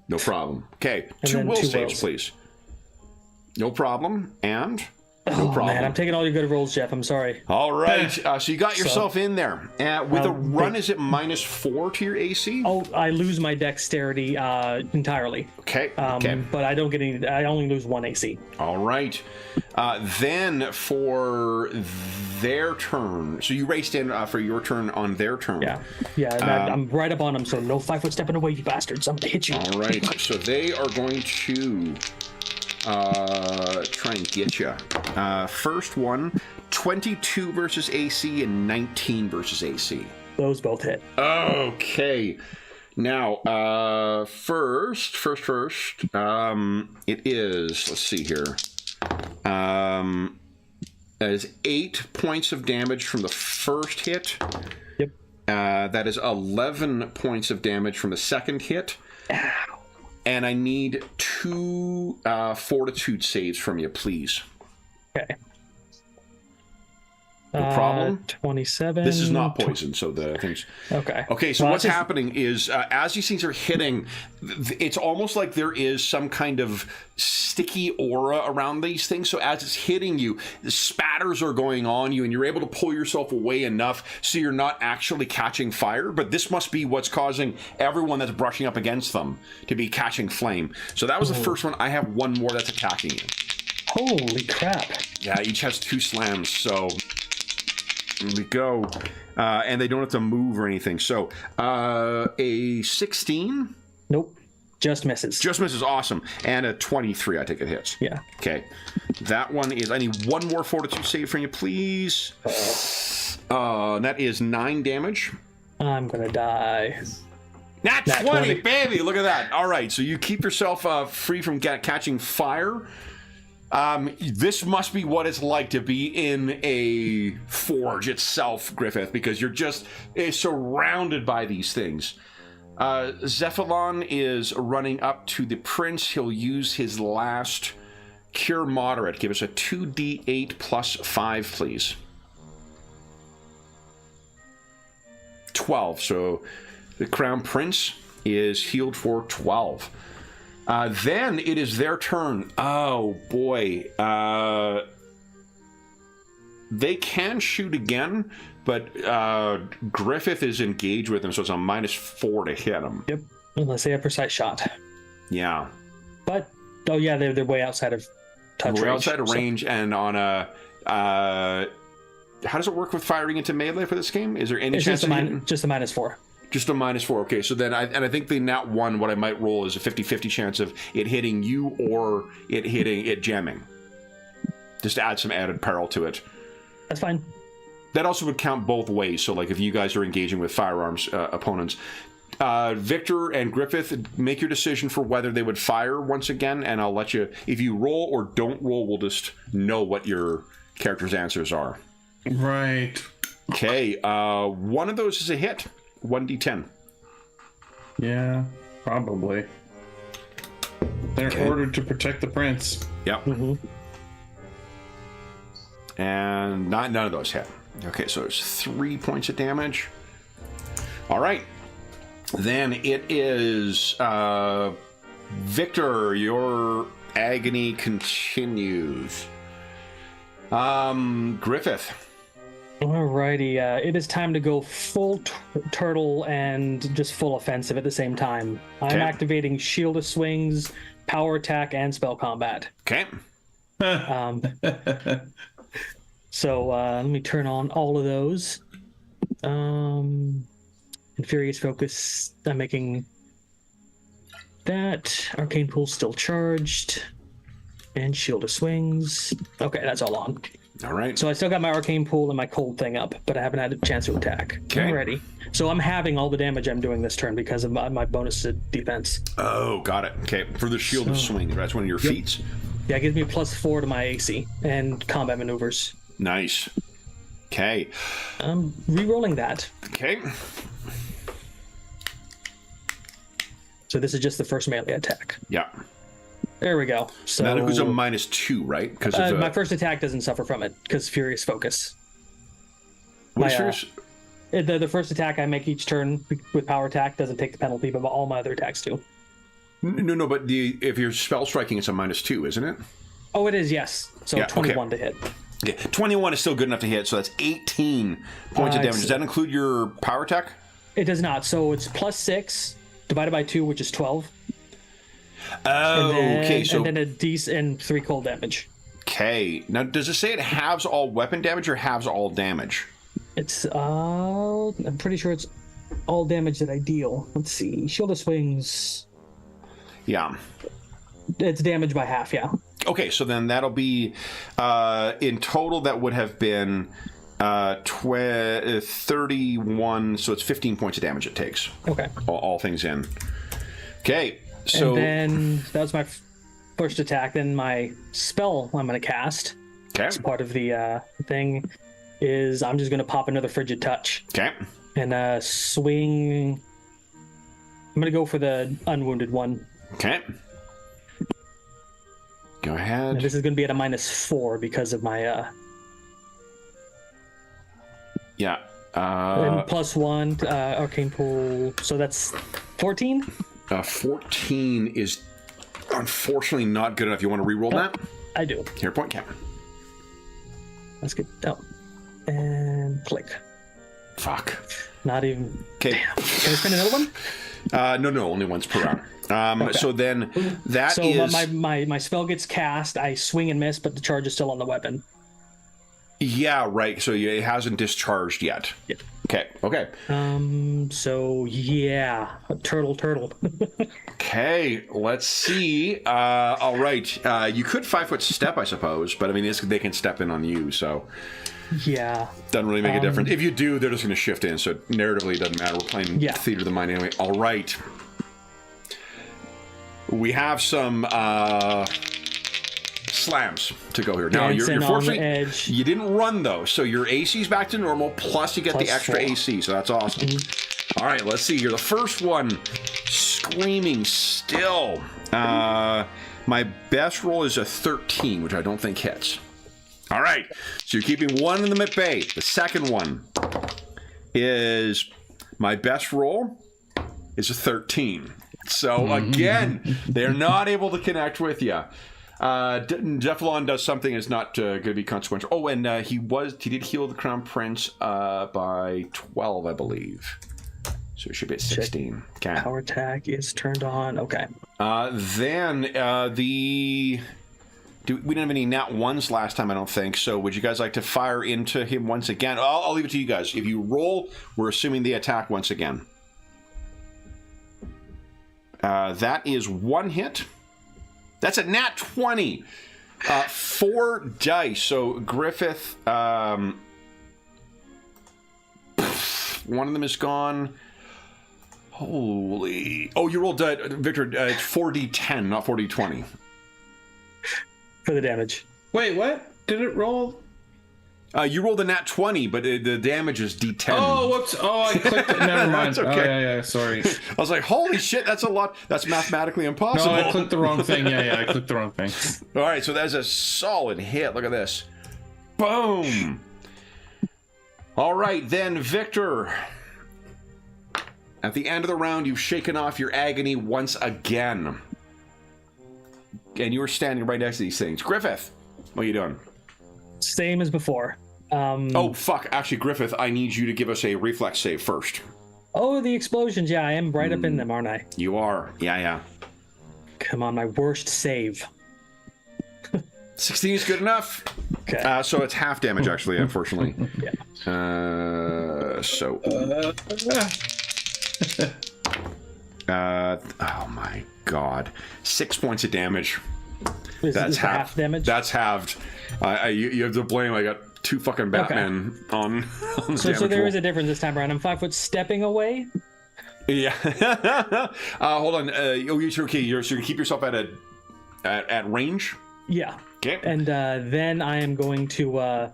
No problem. Okay, 2 will saves, please. No problem, and... No problem. Man, I'm taking all your good rolls, Jeff. I'm sorry. All right, so you got yourself in there. With a run, is it -4 to your AC? Oh, I lose my dexterity entirely. Okay. But I don't get any. I only lose 1 AC. All right. Then for their turn, so you raced in for your turn on their turn. Yeah. I'm right up on them. So no 5-foot stepping away, you bastards. I'm gonna hit you. All right. So they are going to try and get you. First one, 22 versus AC and 19 versus AC. Those both hit. Okay. Now, first, it is, let's see here. That is 8 points of damage from the first hit. Yep. That is 11 points of damage from the second hit. Ow. And I need 2 fortitude saves from you, please. Okay. No problem. 27. This is not poison, so the things. Okay. Okay, so what's happening is as these things are hitting, it's almost like there is some kind of sticky aura around these things. So as it's hitting you, the spatters are going on you, and you're able to pull yourself away enough so you're not actually catching fire. But this must be what's causing everyone that's brushing up against them to be catching flame. So that was the first one. I have 1 more that's attacking you. Holy crap. Yeah, each has 2 slams, so... Here we go. And they don't have to move or anything. So, a 16? Nope. Just misses. Just misses, awesome. And a 23, I think it hits. Yeah. Okay. That one is... I need 1 more fortitude save from you, please. That is 9 damage. I'm gonna die. Nat 20, baby! Look at that. All right, so you keep yourself free from catching fire. This must be what it's like to be in a forge itself, Griffith, because you're just surrounded by these things. Zephalon is running up to the prince. He'll use his last cure moderate. Give us a 2d8 plus 5, please. 12. So the crown prince is healed for 12. Then it is their turn. Oh, boy. They can shoot again, but Griffith is engaged with them, so it's a -4 to hit them. Yep. Unless they have precise shot. Yeah. But, oh yeah, they're way outside of touch range. Way outside of range, and on a... how does it work with firing into melee for this game? Is there any chance just a -4? Just a -4. Okay, so then I think the nat 1, what I might roll is a 50-50 chance of it hitting you or it jamming. Just to add some added peril to it. That's fine. That also would count both ways. So, like, if you guys are engaging with firearms opponents, Victor and Griffith, make your decision for whether they would fire once again, and I'll let you. If you roll or don't roll, we'll just know what your character's answers are. Right. Okay. One of those is a hit. 1d10. Yeah, probably. They're ordered to protect the prince. Yep. Mm-hmm. And none of those hit. Okay, so it's 3 points of damage. All right. Then it is Victor. Your agony continues. Griffith. Alrighty, it is time to go full turtle and just full offensive at the same time. I'm activating Shield of Swings, Power Attack, and Spell Combat. Okay. So let me turn on all of those. Furious Focus, I'm making that. Arcane Pool still charged. And Shield of Swings. Okay, that's all on. All right. So I still got my Arcane Pool and my Cold thing up, but I haven't had a chance to attack. Okay. I'm ready. So I'm having all the damage I'm doing this turn because of my bonus to defense. Oh, got it. Okay, for the Shield of Swing, that's one of your feats. Yeah, it gives me a +4 to my AC and combat maneuvers. Nice. Okay. I'm re-rolling that. Okay. So this is just the first melee attack. Yeah. There we go. So Now it was a -2, right? Because my first attack doesn't suffer from it because Furious Focus. What is Furious? The first attack I make each turn with Power Attack doesn't take the penalty, but all my other attacks do. No, but if you're spell striking, it's a -2, isn't it? Oh, it is, yes. So Yeah, 21 to hit. Okay, 21 is still good enough to hit, so that's 18 points of damage. Does that include your power attack? It does not. So it's +6 divided by 2, which is 12. Oh, okay. So and then a D and 3 cold damage. Okay. Now, does it say it halves all weapon damage or halves all damage? It's I'm pretty sure it's all damage that I deal. Let's see. Shield of Swings. Yeah. It's damage by half. Yeah. Okay, so then that'll be in total that would have been 31. So it's 15 points of damage it takes. Okay. All things in. Okay. So and then that was my first attack. Then my spell I'm going to cast. Okay. As part of the thing is I'm just going to pop another Frigid Touch. Okay. And swing. I'm going to go for the unwounded one. Okay. Go ahead. And this is going to be at a -4 because of my yeah. and +1 arcane pool. So that's 14. 14 is unfortunately not good enough. You want to re-roll that? I do. Here, point cap. Let's get out and click. Fuck. Not even. Okay. Damn. Can I spend another one? No, only once per round. Okay. So then that so is... my spell gets cast. I swing and miss, but the charge is still on the weapon. Yeah, right. So it hasn't discharged yet. Yeah. Okay. So yeah, turtle. Okay, let's see. All right. You could 5-foot step, I suppose, but I mean, they can step in on you, so yeah, doesn't really make a difference. If you do, they're just going to shift in, so narratively it doesn't matter. We're playing Theater of the Mind anyway. All right. We have some slams to go here. Now, you're fortunately, you didn't run, though, so your AC's back to normal, plus you get the extra 4. AC, so that's awesome. All right, let's see. You're the first one screaming still. My best roll is a 13, which I don't think hits. All right, so you're keeping one of them at bay. The second one is my best roll is a 13. So again, they're not able to connect with you. Jeffalon does something that's not going to be consequential. Oh, and he did heal the Crown Prince by 12, I believe. So it should be at 16. Okay. Power attack is turned on. Okay. Then we didn't have any nat ones last time, I don't think. So would you guys like to fire into him once again? I'll leave it to you guys. If you roll, we're assuming the attack once again. That is 1 hit. That's a nat 20. 4 dice. So Griffith, one of them is gone. Holy. Oh, you rolled, Victor, it's 4d10, not 4d20. For the damage. Wait, what? Did it roll? You rolled a nat 20, but the damage is d10. Oh, whoops. Oh, I clicked it. Never mind. That's okay. Oh, yeah, sorry. I was like, holy shit, that's a lot. That's mathematically impossible. No, I clicked the wrong thing. Yeah, I clicked the wrong thing. All right, so that's a solid hit. Look at this. Boom. All right, then, Victor. At the end of the round, you've shaken off your agony once again. And you were standing right next to these things. Griffith, what are you doing? Same as before. Oh, fuck. Actually, Griffith, I need you to give us a reflex save first. Oh, the explosions. Yeah, I am right up in them, aren't I? You are. Yeah. Come on, my worst save. 16 is good enough. Okay. So it's half damage, actually, unfortunately. Yeah. Oh my god. 6 points of damage. That's half damage? That's halved. You have to blame. I got 2 fucking Batman on the damage so there roll. is a difference this time around. I'm 5 foot stepping away. Yeah. Hold on. Okay, so you can keep yourself at range? Yeah. Okay. And then I am going to...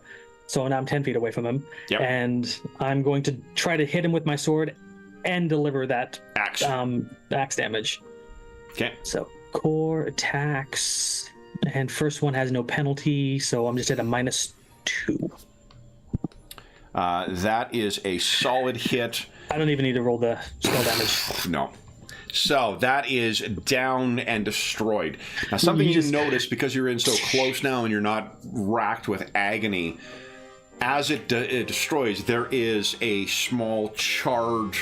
so now I'm 10 feet away from him. Yep. And I'm going to try to hit him with my sword and deliver that axe damage. Okay. So core attacks, and first one has no penalty, so I'm just at a -2. That is a solid hit. I don't even need to roll the spell damage. No. So that is down and destroyed. Now, something you notice, because you're in so close now and you're not racked with agony, as it destroys, there is a small charred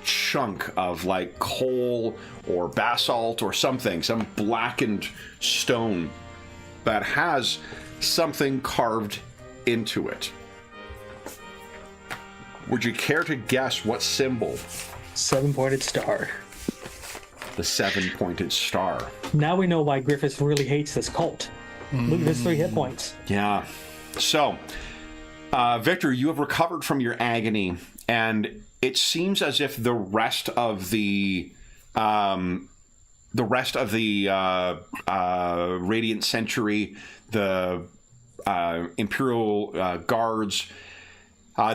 chunk of like coal or basalt or something, some blackened stone that has something carved into it. Would you care to guess what symbol? 7-pointed star. The 7-pointed star. Now we know why Griffiths really hates this cult. Look at his 3 hit points. Yeah. So, Victor, you have recovered from your agony, and it seems as if the rest of the Radiant Century, the Imperial Guards,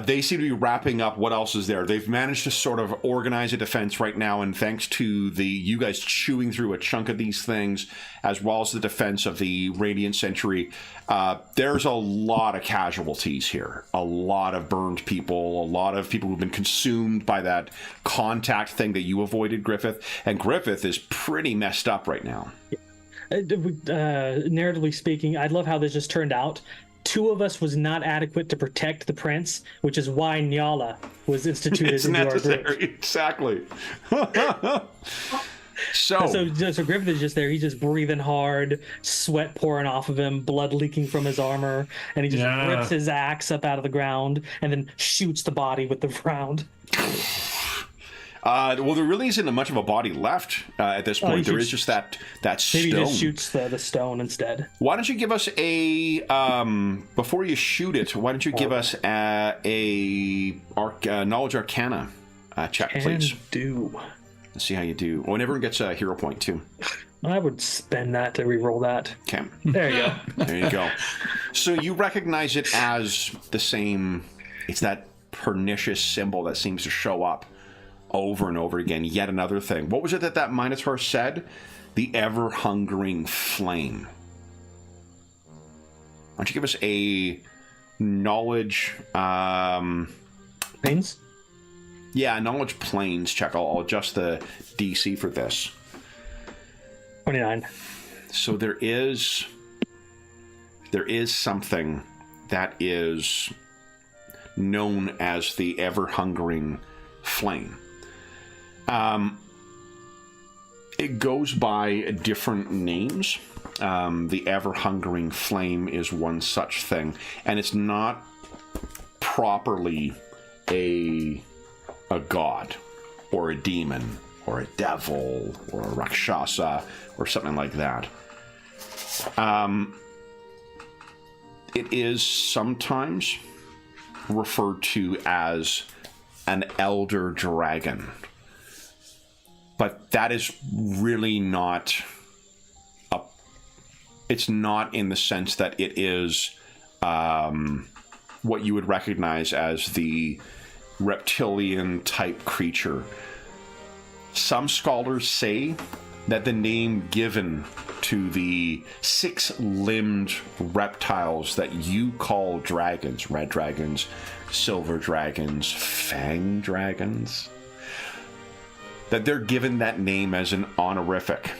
they seem to be wrapping up what else is there. They've managed to sort of organize a defense right now, and thanks to you guys chewing through a chunk of these things, as well as the defense of the Radiant Century, there's a lot of casualties here. A lot of burned people, a lot of people who've been consumed by that contact thing that you avoided, Griffith. And Griffith is pretty messed up right now. Narratively speaking, I love how this just turned out. 2 of us was not adequate to protect the prince, which is why Nyala was instituted into our group. Exactly. So Griffith is just there. He's just breathing hard, sweat pouring off of him, blood leaking from his armor, and he just rips his axe up out of the ground and then shoots the body with the round. Well, there really isn't much of a body left at this point. There is just that stone. Maybe he just shoots the stone instead. Why don't you give us a before you shoot it? Why don't you give us a knowledge arcana check, please? Let's see how you do. Well, and everyone gets a hero point too. I would spend that to re-roll that. Okay. There you go. There you go. So you recognize it as the same. It's that pernicious symbol that seems to show up over and over again. Yet another thing. What was it that Minotaur said? The ever-hungering flame. Why don't you give us a knowledge... Planes? Yeah, knowledge planes check. I'll adjust the DC for this. 29. So there is something that is known as the ever-hungering flame. It goes by different names. The ever-hungering flame is one such thing, and it's not properly a god or a demon or a devil or a rakshasa or something like that. It is sometimes referred to as an elder dragon, but that is really not it's not in the sense that it is what you would recognize as the reptilian type creature. Some scholars say that the name given to the 6-limbed reptiles that you call dragons, red dragons, silver dragons, fang dragons, that they're given that name as an honorific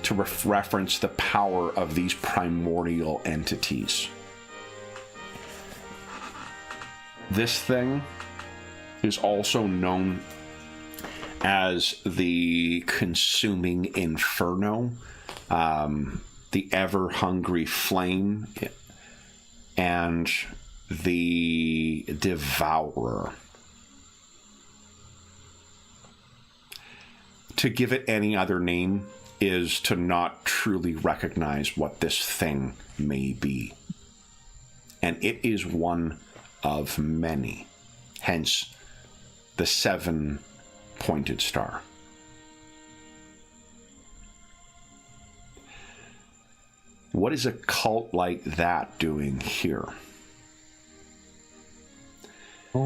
to reference the power of these primordial entities. This thing is also known as the consuming inferno, the ever-hungry flame, and the devourer. To give it any other name is to not truly recognize what this thing may be. And it is one of many. Hence, the 7-pointed star. What is a cult like that doing here?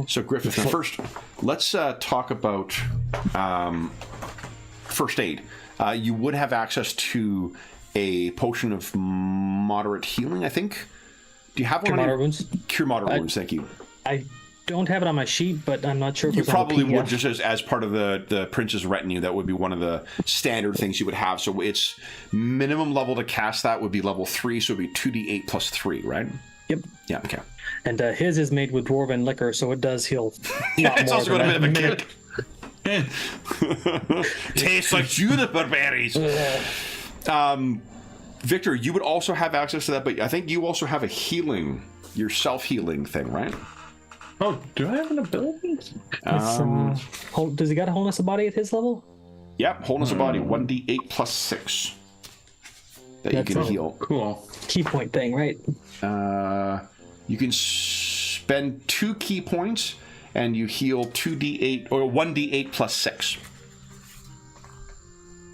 So, Griffith, first, let's talk about first aid. You would have access to a potion of moderate healing, I think. Do you have one? Cure moderate wounds. Cure moderate wounds, thank you. I don't have it on my sheet, but I'm not sure if you it's probably on the PDF. would, just as part of the prince's retinue. That would be one of the standard things you would have. So its minimum level to cast that would be level 3, so it would be 2d8 plus 3, right? Yep. Yeah, okay. And his is made with dwarven liquor, so it does heal a lot It's more also than got a bit of a minute. kick. Tastes like juniper berries. Victor, you would also have access to that, but I think you also have a healing, your self-healing thing, right? Oh, do I have an ability? Does he got a wholeness of body at his level? Yep, wholeness of body, 1d8 plus 6 that you can heal. Cool. Key point thing, right? You can spend 2 key points, and you heal 2d8 or 1d8 plus 6.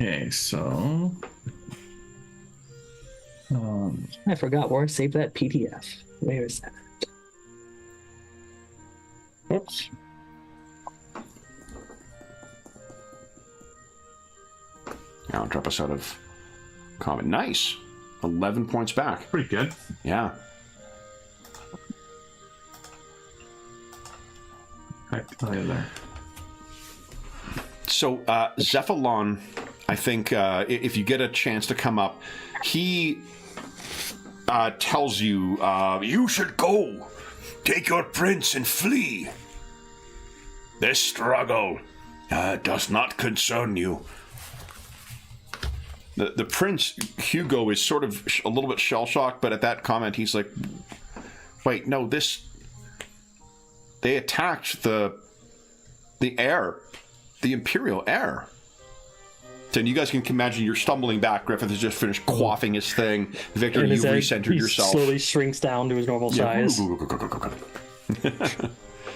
Okay, so I forgot where I saved that PDF. Where is that? oops. Now drop us out of combat. Nice. 11 points back. Pretty good. Yeah. There. So Zephalon, I think if you get a chance to come up, he tells you, you should go. Take your prince and flee. This struggle does not concern you. The prince, Hugo, is sort of a little bit shell-shocked, but at that comment, he's like, wait, no, they attacked the heir, the Imperial heir. So you guys can imagine you're stumbling back. Griffith has just finished quaffing his thing. Victor, you've recentered yourself. Slowly shrinks down to his normal size. No, we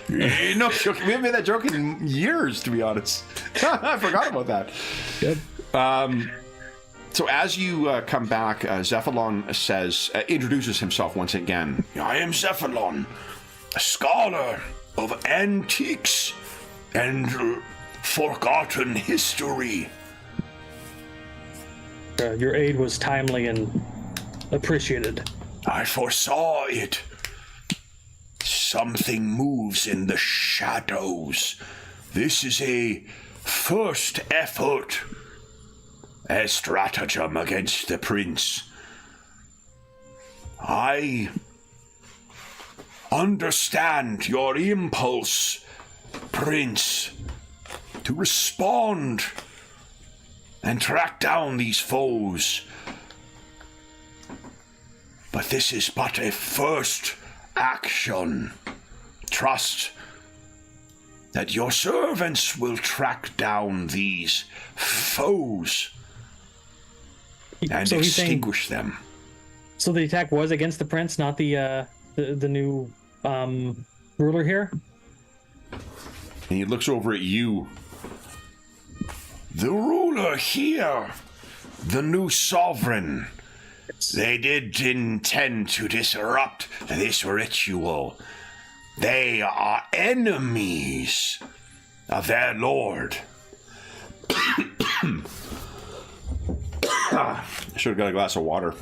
haven't made that joke in years, to be honest. I forgot about that. Yep. So as you come back, Zephalon introduces himself once again. I am Zephalon, a scholar of antiques and forgotten history. Your aid was timely and appreciated. I foresaw it. Something moves in the shadows. This is a first effort. A stratagem against the prince. I understand your impulse, Prince, to respond and track down these foes. But this is but a first action. Trust that your servants will track down these foes and So he's saying- extinguish them. So the attack was against the prince, not the new ruler here. And he looks over at you. The ruler here, the new sovereign, they did intend to disrupt this ritual. They are enemies of their lord. I should have got a glass of water.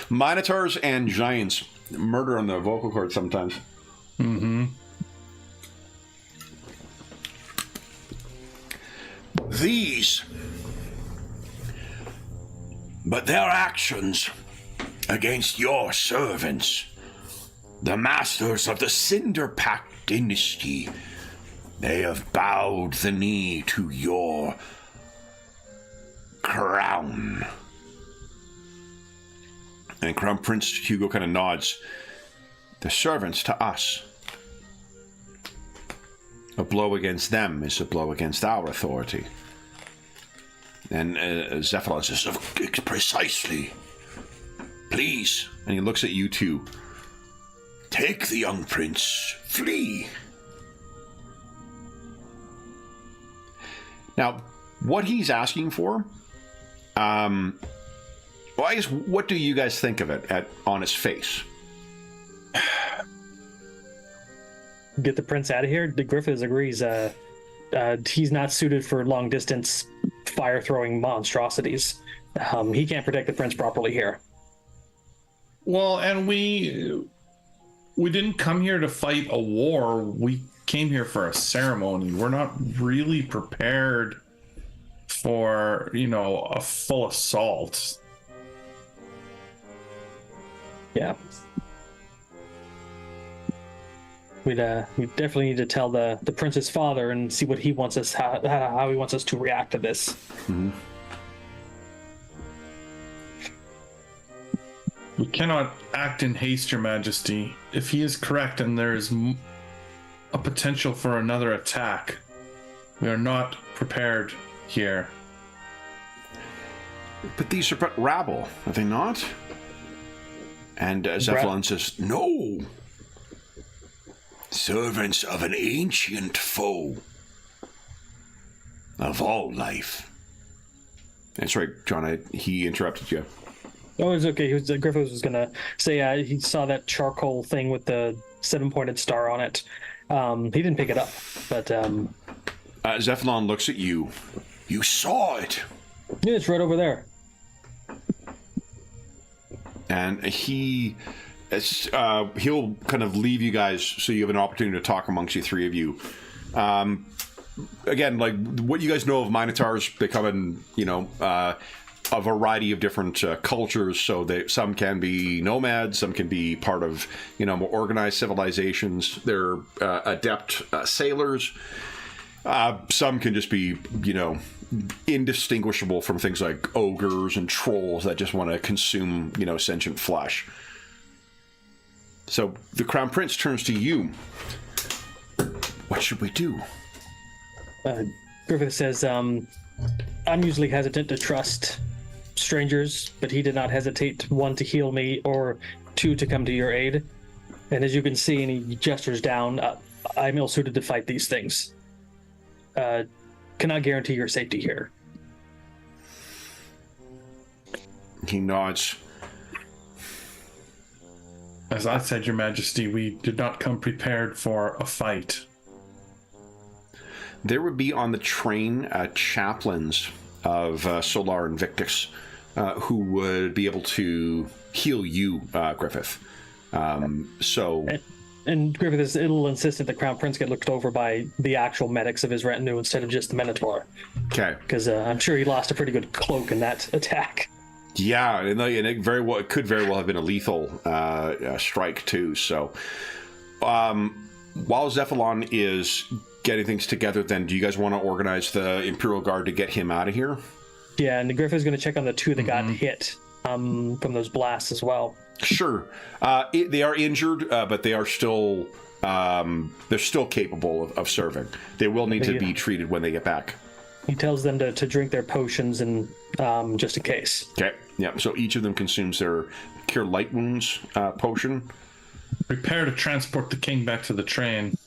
Minotaurs and giants murder on the vocal cords sometimes. Mm-hmm. But their actions against your servants, the masters of the Cinder Pact dynasty, they have bowed the knee to your crown. And Crown Prince Hugo kind of nods. The servants to us. A blow against them is a blow against our authority. And Zephyr says, Precisely. Please. And he looks at you two. Take the young prince. Flee. Now, what he's asking for, well, I guess, what do you guys think of it on his face? Get the prince out of here. The Griffiths agrees. He's not suited for long distance fire throwing monstrosities. He can't protect the prince properly here. Well, and we didn't come here to fight a war. We came here for a ceremony. We're not really prepared for, a full assault. Yeah. We definitely need to tell the prince's father and see what he wants us, how he wants us to react to this. Mm-hmm. We cannot act in haste, Your Majesty. If he is correct and there is a potential for another attack, we are not prepared here. But these are but rabble, are they not? And Zephyr says, No. Servants of an ancient foe of all life. That's right, John. He interrupted you. Oh, it's okay. Griffiths was gonna say he saw that charcoal thing with the 7-pointed star on it. He didn't pick it up, but Zephyr looks at you. You saw it. Yeah, it's right over there. And he'll kind of leave you guys so you have an opportunity to talk amongst you three of you. Again, like what you guys know of Minotaurs, they come in, a variety of different cultures. So some can be nomads, some can be part of, more organized civilizations. They're adept sailors. Some can just be, indistinguishable from things like ogres and trolls that just want to consume, sentient flesh. So the Crown Prince turns to you. What should we do? Griffith says, I'm usually hesitant to trust strangers, but he did not hesitate, 1, to heal me, or 2, to come to your aid. And as you can see, and he gestures down, I'm ill-suited to fight these things. Cannot guarantee your safety here. He nods. As I said, Your Majesty, we did not come prepared for a fight. There would be on the train chaplains of Solar Invictus who would be able to heal you, Griffith. And Griffith is a little insistent that Crown Prince get looked over by the actual medics of his retinue instead of just the Minotaur. Okay. Because I'm sure he lost a pretty good cloak in that attack. Yeah, and it could very well have been a lethal strike too. So, while Zephyr is getting things together, then do you guys want to organize the Imperial Guard to get him out of here? Yeah, and Griffith's going to check on the 2 that got hit from those blasts as well. Sure. They are injured, but they are still they're still capable of serving. They will need to be treated when they get back. He tells them to drink their potions and just in case. Okay. Yeah. So each of them consumes their Cure Light Wounds potion. Prepare to transport the king back to the train.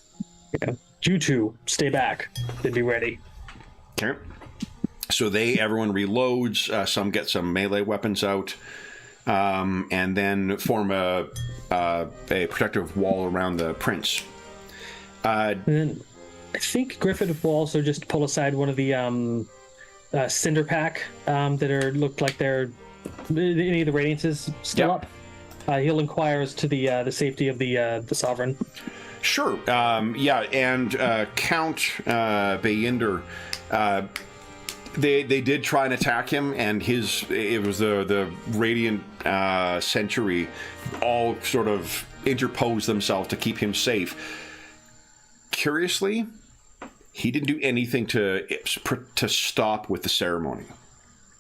Yeah. You two, stay back. They'd be ready. Okay. So everyone reloads. Some get some melee weapons out, and then form a protective wall around the prince. And then I think Griffith will also just pull aside one of the cinder pack that look like they're any of the radiances still up. He'll inquire as to the safety of the sovereign. Sure. And Count Bayinder, they did try and attack him, and it was the Radiant Century all sort of interposed themselves to keep him safe. Curiously, he didn't do anything to stop with the ceremony.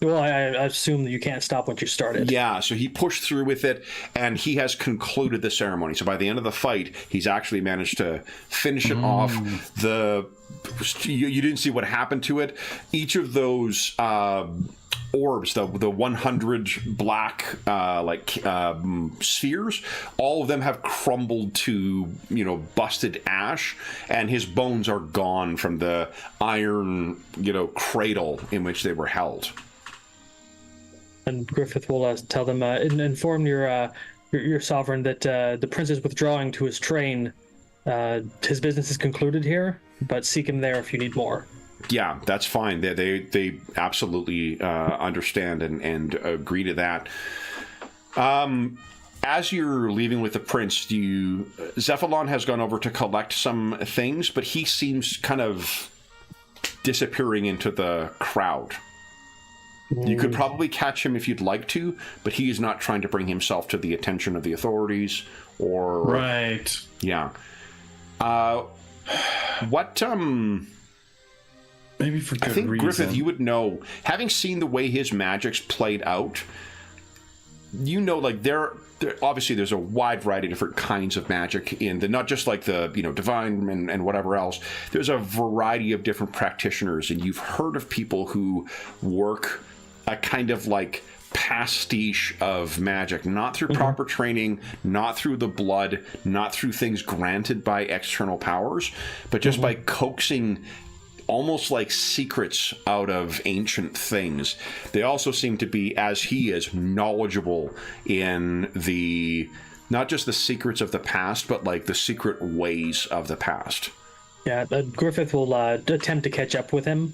Well, I assume that you can't stop once you started. Yeah, so he pushed through with it, and he has concluded the ceremony. So by the end of the fight, he's actually managed to finish it off. You didn't see what happened to it. Each of those orbs, the 100 black spheres, all of them have crumbled to busted ash, and his bones are gone from the iron cradle in which they were held. And Griffith will tell them, inform your sovereign that the prince is withdrawing to his train. His business is concluded here, but seek him there if you need more. Yeah, that's fine. They absolutely understand and agree to that. As you're leaving with the prince, Zephalon has gone over to collect some things, but he seems kind of disappearing into the crowd. You could probably catch him if you'd like to, but he is not trying to bring himself to the attention of the authorities or... Right. Yeah. Maybe for good I think, reason. Griffith, you would know, having seen the way his magic's played out, there obviously there's a wide variety of different kinds of magic in the, not just like the, divine and whatever else. There's a variety of different practitioners, and you've heard of people who work a kind of like pastiche of magic, not through proper training, not through the blood, not through things granted by external powers, but just by coaxing almost like secrets out of ancient things. They also seem to be, as he is, knowledgeable in not just the secrets of the past, but like the secret ways of the past. Yeah, Griffith will attempt to catch up with him,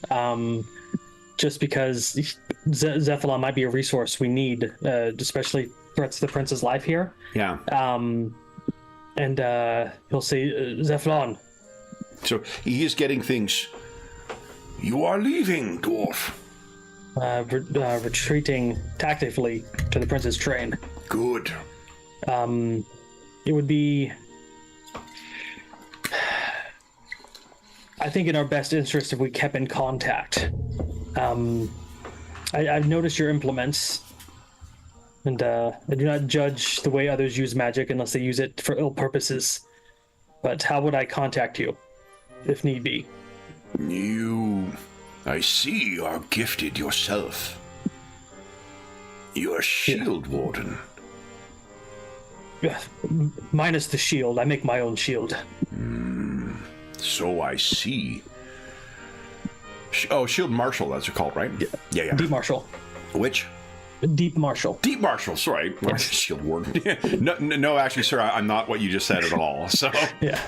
just because Zephalon might be a resource we need, especially threats to the prince's life here. Yeah. And he'll say, Zephalon. So he is getting things. You are leaving, dwarf. Retreating tactically to the prince's train. Good. It would be, I think, in our best interest if we kept in contact. I've noticed your implements, and I do not judge the way others use magic unless they use it for ill purposes. But how would I contact you, if need be? I see you are gifted yourself. You are shield warden. Yeah, minus the shield. I make my own shield. So I see. Shield Marshal, that's what called, right? Yeah. Deep Marshal. Which? Deep Marshal. Deep Marshal, sorry. Yes. Shield Warden. No, actually, sir, I'm not what you just said at all. So Yeah.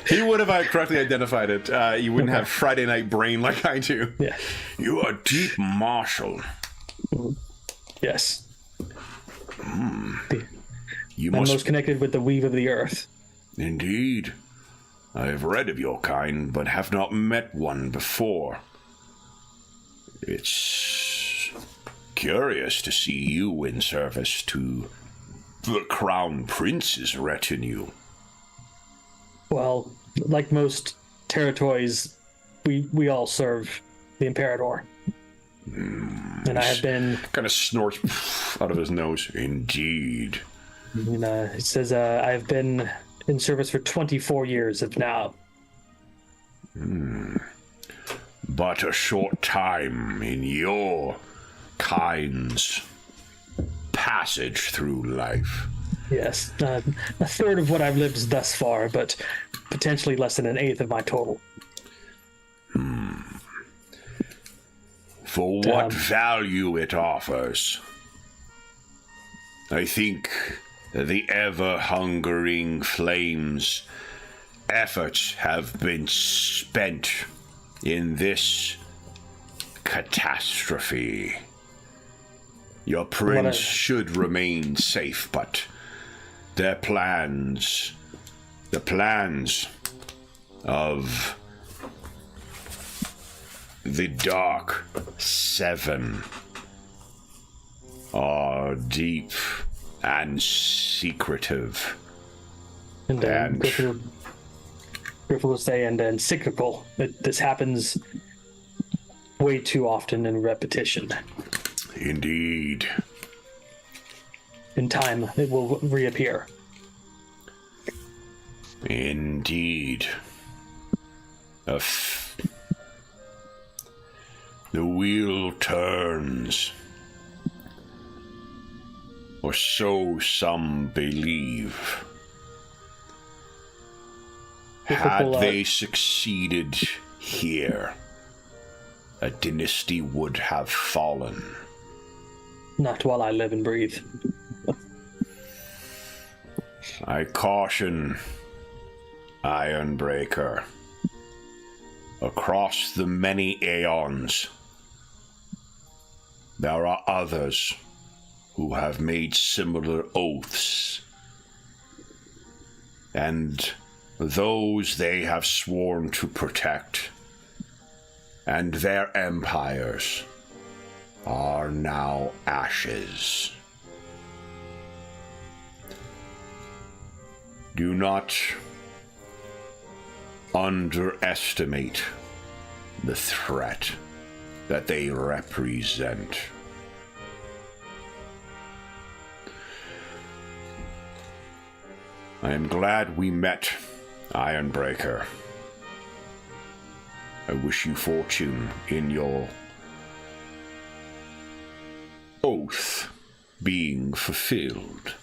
He would have correctly identified it. You wouldn't have Friday night brain like I do. Yeah. You are Deep Marshal. Yes. You I'm must most connected with the weave of the earth. Indeed. I have read of your kind, but have not met one before. It's curious to see you in service to the Crown Prince's retinue. Well, like most territories, we all serve the Imperator. And I have been... Kind of snorts out of his nose. Indeed. It says, I have been in service for 24 years of now. But a short time in your kind's passage through life. Yes, a third of what I've lived thus far, but potentially less than an eighth of my total. For what value it offers, I think the ever-hungering flames' efforts have been spent in this catastrophe. Your prince should remain safe, but their plans, the plans of the Dark Seven, are deep and secretive. And Griffith will say, and cyclical. This happens way too often in repetition. Indeed. In time, it will reappear. Indeed. The wheel turns. Or so some believe. Had they succeeded here, a dynasty would have fallen. Not while I live and breathe. I caution, Ironbreaker. Across the many aeons, there are others who have made similar oaths, and those they have sworn to protect, and their empires are now ashes. Do not underestimate the threat that they represent. I am glad we met, Ironbreaker. I wish you fortune in your oath being fulfilled.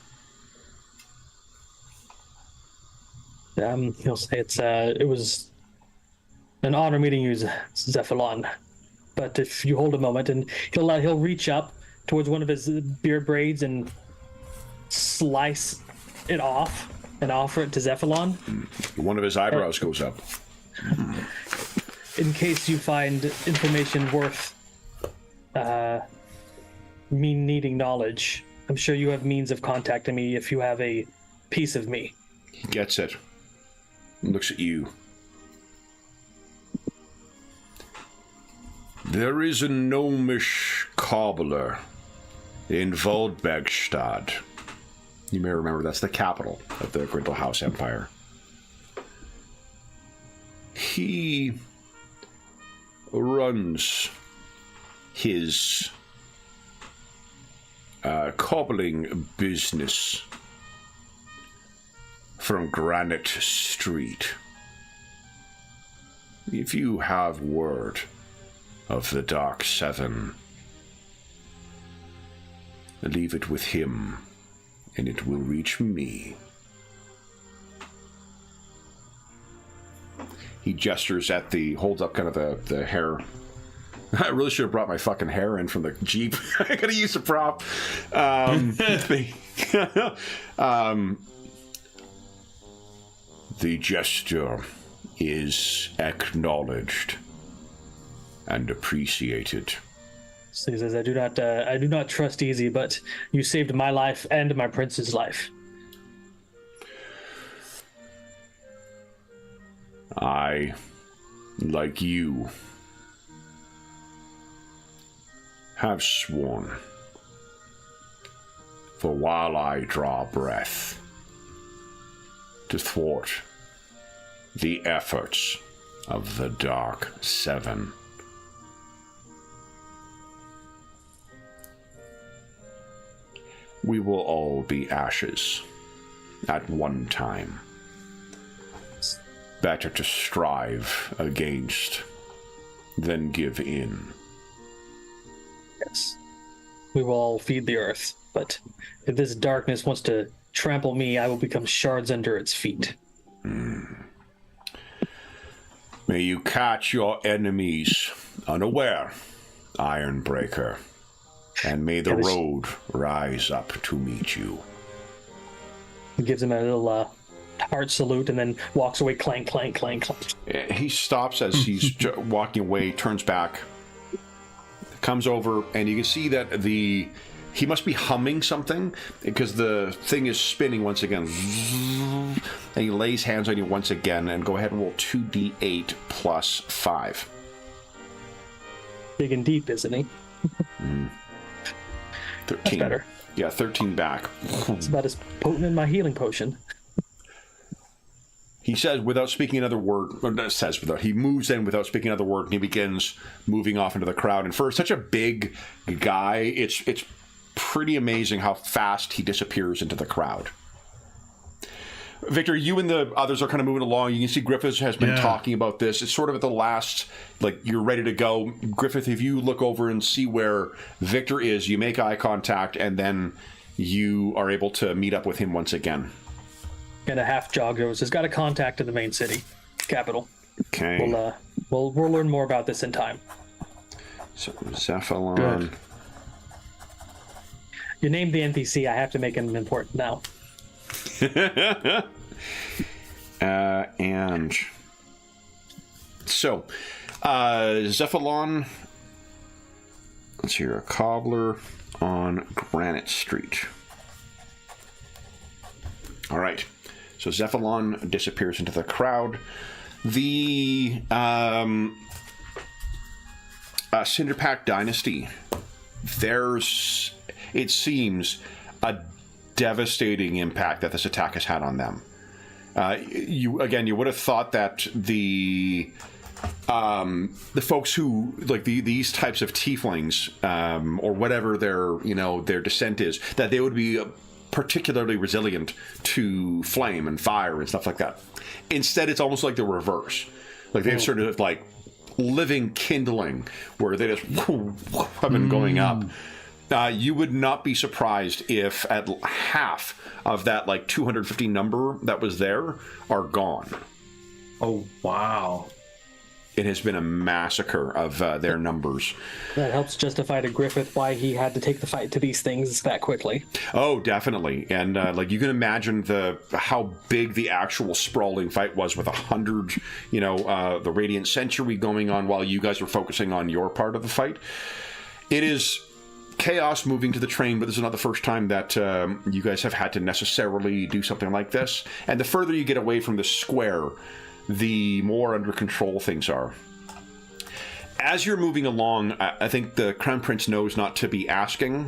He'll say it was an honor meeting you, Zephyllon. But if you hold a moment, and he'll reach up towards one of his beard braids and slice it off and offer it to Zephyllon. One of his eyebrows goes up. In case you find information worth me needing knowledge, I'm sure you have means of contacting me if you have a piece of me. He gets it. Looks at you. There is a gnomish cobbler in Voldbergstad. You may remember that's the capital of the Grindlehaus Empire. He runs his cobbling business from Granite Street. If you have word of the Dark Seven, leave it with him, and it will reach me. He gestures at holds up kind of the hair. I really should have brought my fucking hair in from the Jeep. I could have used a prop. The gesture is acknowledged and appreciated. So he says, I do not trust easy, but you saved my life and my prince's life. I, like you, have sworn, for while I draw breath, to thwart the efforts of the Dark Seven. We will all be ashes at one time. better to strive against than give in. Yes. We will all feed the earth, but if this darkness wants to trample me, I will become shards under its feet. May you catch your enemies unaware, Ironbreaker, and may the road rise up to meet you. He gives him a little heart salute and then walks away, clank, clank, clank, clank. He stops as he's walking away, turns back, comes over, and you can see that he must be humming something because the thing is spinning once again. And he lays hands on you once again, and go ahead and roll 2d8 plus 5. Big and deep, isn't he? 13. That's better. Yeah, 13 back. It's about as potent as my healing potion. He says, without speaking another word, he moves in without speaking another word, and he begins moving off into the crowd. And for such a big guy, it's pretty amazing how fast he disappears into the crowd. Victor, you and the others are kind of moving along. You can see Griffiths has been talking about this. It's sort of at the last, like, you're ready to go. Griffith, if you look over and see where Victor is, you make eye contact, and then you are able to meet up with him once again. And a half jog goes, has got a contact in the main city, capital. Okay. We'll learn more about this in time. So, Cephalon. Good. You named the NPC, I have to make him important now. And so, Cephalon, let's hear a cobbler on Granite Street. All right. So Cephalon disappears into the crowd. The Cinderpack Dynasty, there's, it seems, a devastating impact that this attack has had on them. You would have thought that the folks who like these types of tieflings or whatever their descent is, that they would be particularly resilient to flame and fire and stuff like that. Instead, it's almost like the reverse. Like they've sort of like living kindling where they just have been going up. You would not be surprised if at half of that like 250 number that was there are gone. Oh, wow. It has been a massacre of their numbers. That helps justify to Griffith why he had to take the fight to these things that quickly. Oh, definitely. And like you can imagine how big the actual sprawling fight was with 100, the Radiant Century going on while you guys are focusing on your part of the fight. It is chaos moving to the train, but this is not the first time that you guys have had to necessarily do something like this. And the further you get away from the square, the more under control things are. As you're moving along, I think the Crown Prince knows not to be asking.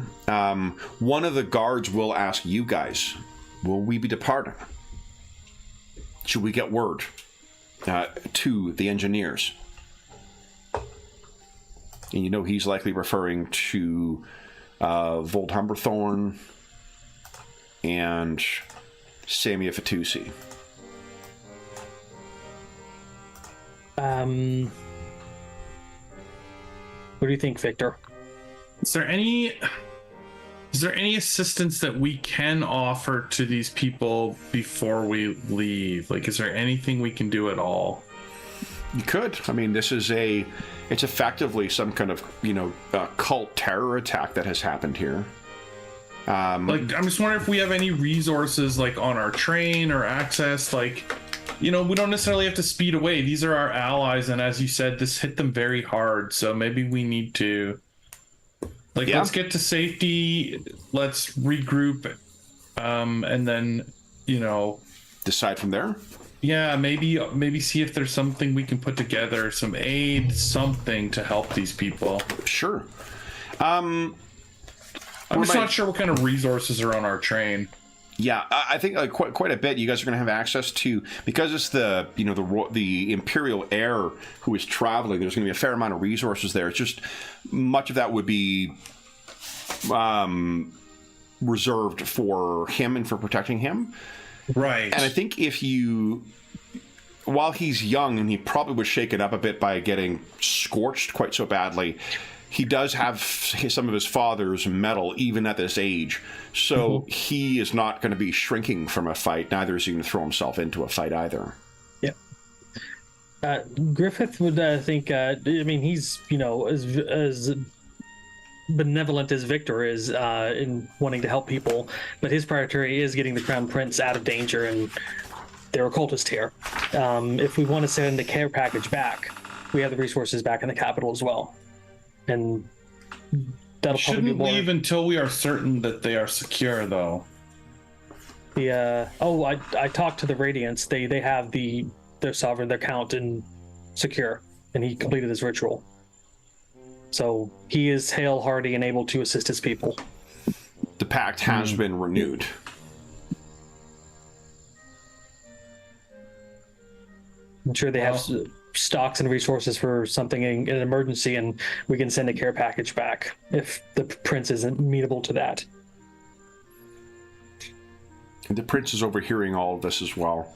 One of the guards will ask you guys, will we be departing? Should we get word to the engineers? And he's likely referring to Vold Humberthorn and Samia Fatusi. What do you think, Victor? Is there any assistance that we can offer to these people before we leave? Like, is there anything we can do at all? You could. I mean, it's effectively some kind of, cult terror attack that has happened here. I'm just wondering if we have any resources, like, on our train or access, like, we don't necessarily have to speed away. These are our allies, and as you said, this hit them very hard, so maybe we need to, let's get to safety, let's regroup, and then, decide from there? Yeah, maybe see if there's something we can put together, some aid, something to help these people. Sure. I'm just not sure what kind of resources are on our train. Yeah, I think quite a bit. You guys are going to have access to, because it's the Imperial heir who is traveling. There's going to be a fair amount of resources there. It's just much of that would be reserved for him and for protecting him. Right. And I think if you while he's young and he probably was shaken up a bit by getting scorched quite so badly, he does have some of his father's metal even at this age. So he is not going to be shrinking from a fight. Neither is he going to throw himself into a fight either. Yeah. Griffith would think, I mean, he's, as benevolent as Victor is in wanting to help people, but his priority is getting the Crown Prince out of danger and their occultist here. If we want to send a care package back, we have the resources back in the capital as well. And that'll Shouldn't probably be more... leave until we are certain that they are secure, though. I talked to the Radiants. They have their sovereign, their count, and secure, and he completed his ritual. So he is hale, hearty, and able to assist his people. The pact has been renewed. I'm sure they have stocks and resources for something in an emergency, and we can send a care package back if the prince isn't amenable to that. The prince is overhearing all of this as well.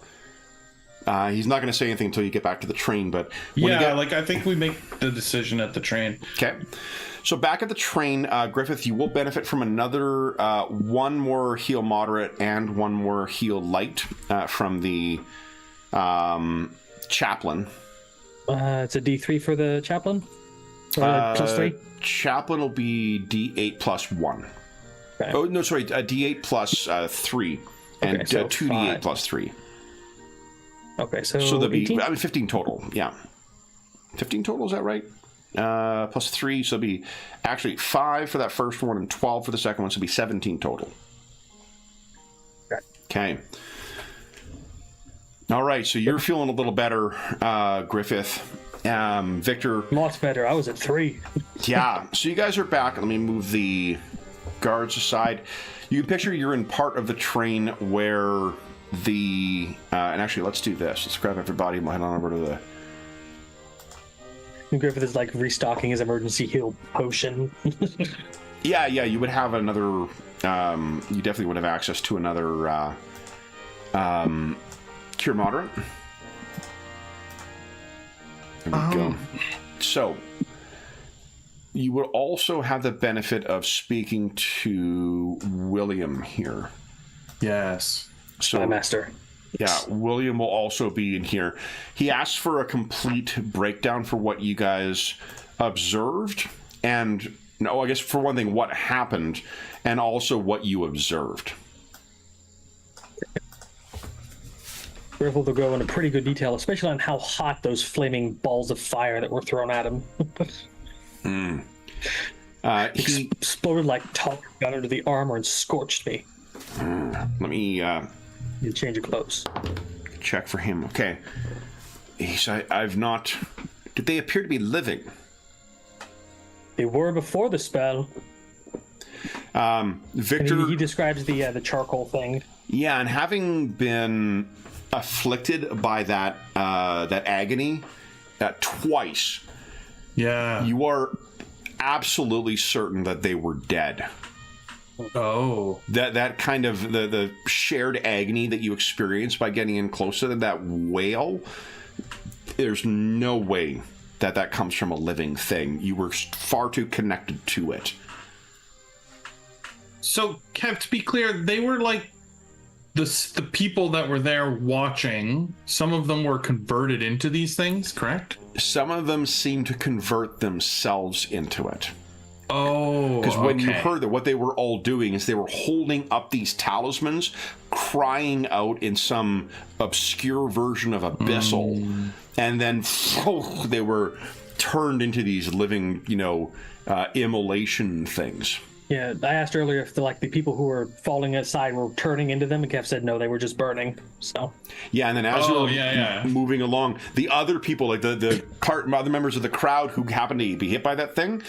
He's not going to say anything until you get back to the train, but... I think we make the decision at the train. Okay. So back at the train, Griffith, you will benefit from another one more heal moderate and one more heal light from the chaplain. It's a D3 for the chaplain? Plus 3? Chaplain will be D8 plus 1. Okay. Oh, no, sorry, D8 plus 3. And Okay, so 2D8 5. plus 3. Okay, so there'll be 18? 15 total, yeah. 15 total, is that right? Plus 3, so it'll be actually 5 for that first one and 12 for the second one, so it'll be 17 total. Okay. All right, so you're feeling a little better, Griffith. Victor... Lots better. I was at 3. Yeah, so you guys are back. Let me move the guards aside. You can picture you're in part of the train where the... and actually, let's do this. Let's grab everybody and we'll head on over to the... Griffith is like restocking his emergency heal potion. Yeah, you would have another... you definitely would have access to another cure moderate. There we go. So, you will also have the benefit of speaking to William here. Yes. So, My master. Yeah, William will also be in here. He asks for a complete breakdown for what you guys observed, and, no, I guess for one thing, what happened, and also what you observed. Griffith will go into pretty good detail, especially on how hot those flaming balls of fire that were thrown at him. He exploded like top gun into the armor and scorched me. Let me You change your clothes. check for him. Okay. I've not... Did they appear to be living? They were before the spell. Victor... And he describes the charcoal thing. Yeah, and having been afflicted by that agony twice, you are absolutely certain that they were dead. Oh. That kind of the shared agony that you experience by getting in close to them, that wail, there's no way that comes from a living thing. You were far too connected to it. So, Kev, to be clear, they were like the people that were there watching. Some of them were converted into these things, correct? Some of them seem to convert themselves into it. Oh, because when you heard that, what they were all doing is they were holding up these talismans, crying out in some obscure version of Abyssal, and then they were turned into these living, immolation things. Yeah, I asked earlier if the people who were falling aside were turning into them, and Kev said no, they were just burning. So yeah, and then as you were moving along, the other people, like the other members of the crowd who happened to be hit by that thing,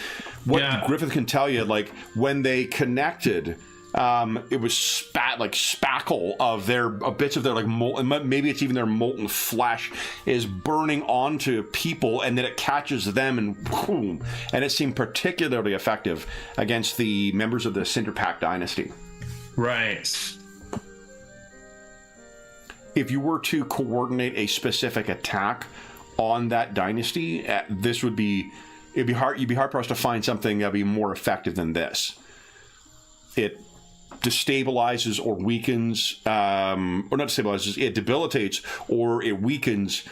Griffith can tell you, like when they connected, it was spackle of their bits of their like molten, maybe it's even their molten flesh is burning onto people, and then it catches them and boom, and it seemed particularly effective against the members of the Cinderpack dynasty. Right. if you were to coordinate a specific attack on that dynasty, this would be, it'd be hard. You'd be hard pressed to find something that'd be more effective than this. It destabilizes or weakens, or not destabilizes. It debilitates or it weakens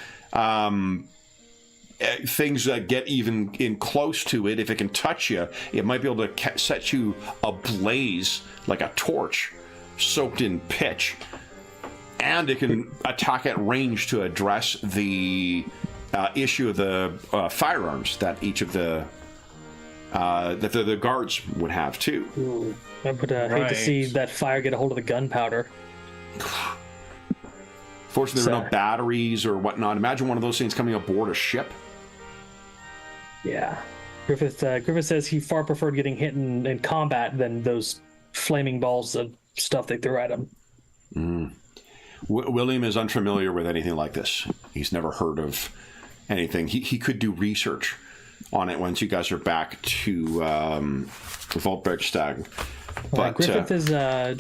things that get even in close to it. If it can touch you, it might be able to set you ablaze like a torch soaked in pitch. And it can attack at range to address the issue of the firearms that each of the guards would have too. Ooh, I would hate to see that fire get a hold of the gunpowder. Fortunately, there were no batteries or whatnot. Imagine one of those things coming aboard a ship. Yeah. Griffith says he far preferred getting hit in combat than those flaming balls of stuff they threw at him. William is unfamiliar with anything like this. He's never heard of anything. He could do research on it once you guys are back to Voltbergstag. But Griffith is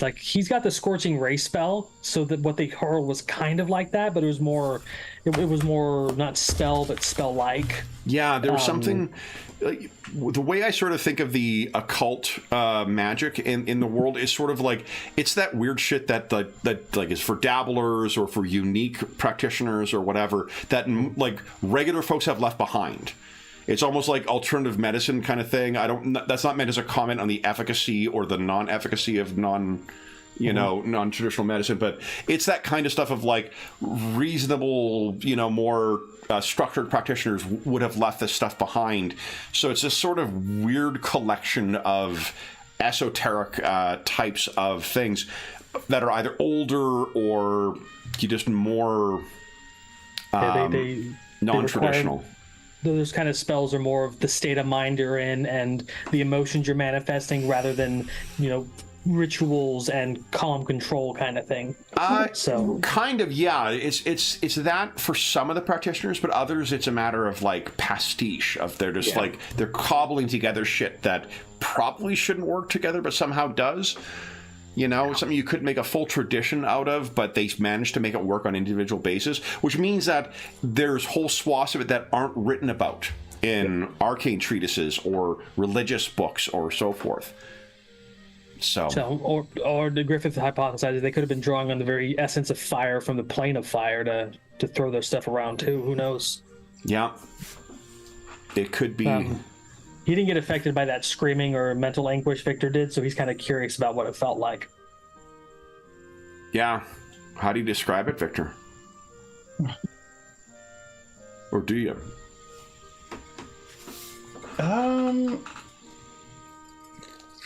like, he's got the Scorching Ray spell, so that what they hurled was kind of like that, but it was more not spell but spell like. Yeah, there was something. The way I sort of think of the occult magic in the world is sort of like, it's that weird shit that like is for dabblers or for unique practitioners or whatever that like regular folks have left behind. It's almost like alternative medicine kind of thing. That's not meant as a comment on the efficacy or the non-efficacy of non-traditional medicine, but it's that kind of stuff of like reasonable, more structured practitioners would have left this stuff behind. So it's this sort of weird collection of esoteric types of things that are either older or just more non-traditional. Those kind of spells are more of the state of mind you're in and the emotions you're manifesting rather than, rituals and calm control kind of thing. So kind of, yeah. It's that for some of the practitioners, but others it's a matter of like pastiche of they're just like they're cobbling together shit that probably shouldn't work together but somehow does. Something you could make a full tradition out of, but they managed to make it work on an individual basis, which means that there's whole swaths of it that aren't written about in arcane treatises or religious books or so forth. Or the Griffith hypothesizes they could have been drawing on the very essence of fire from the plane of fire to throw their stuff around too. Who knows? Yeah. It could be... he didn't get affected by that screaming or mental anguish Victor did, so he's kind of curious about what it felt like. Yeah. How do you describe it, Victor? Or do you?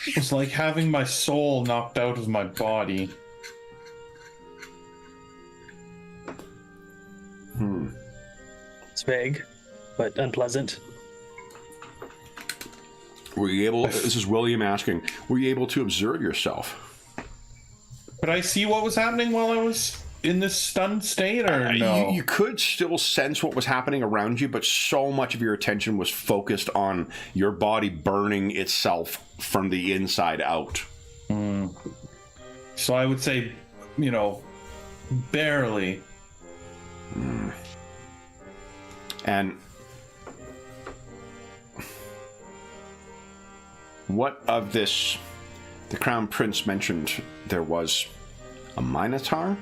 It's like having my soul knocked out of my body. It's vague, but unpleasant. Were you able, this is William asking, were you able to observe yourself? Could I see what was happening while I was in this stunned state, or no? You could still sense what was happening around you, but so much of your attention was focused on your body burning itself from the inside out. So I would say, barely. And what of this? The Crown Prince mentioned there was a Minotaur?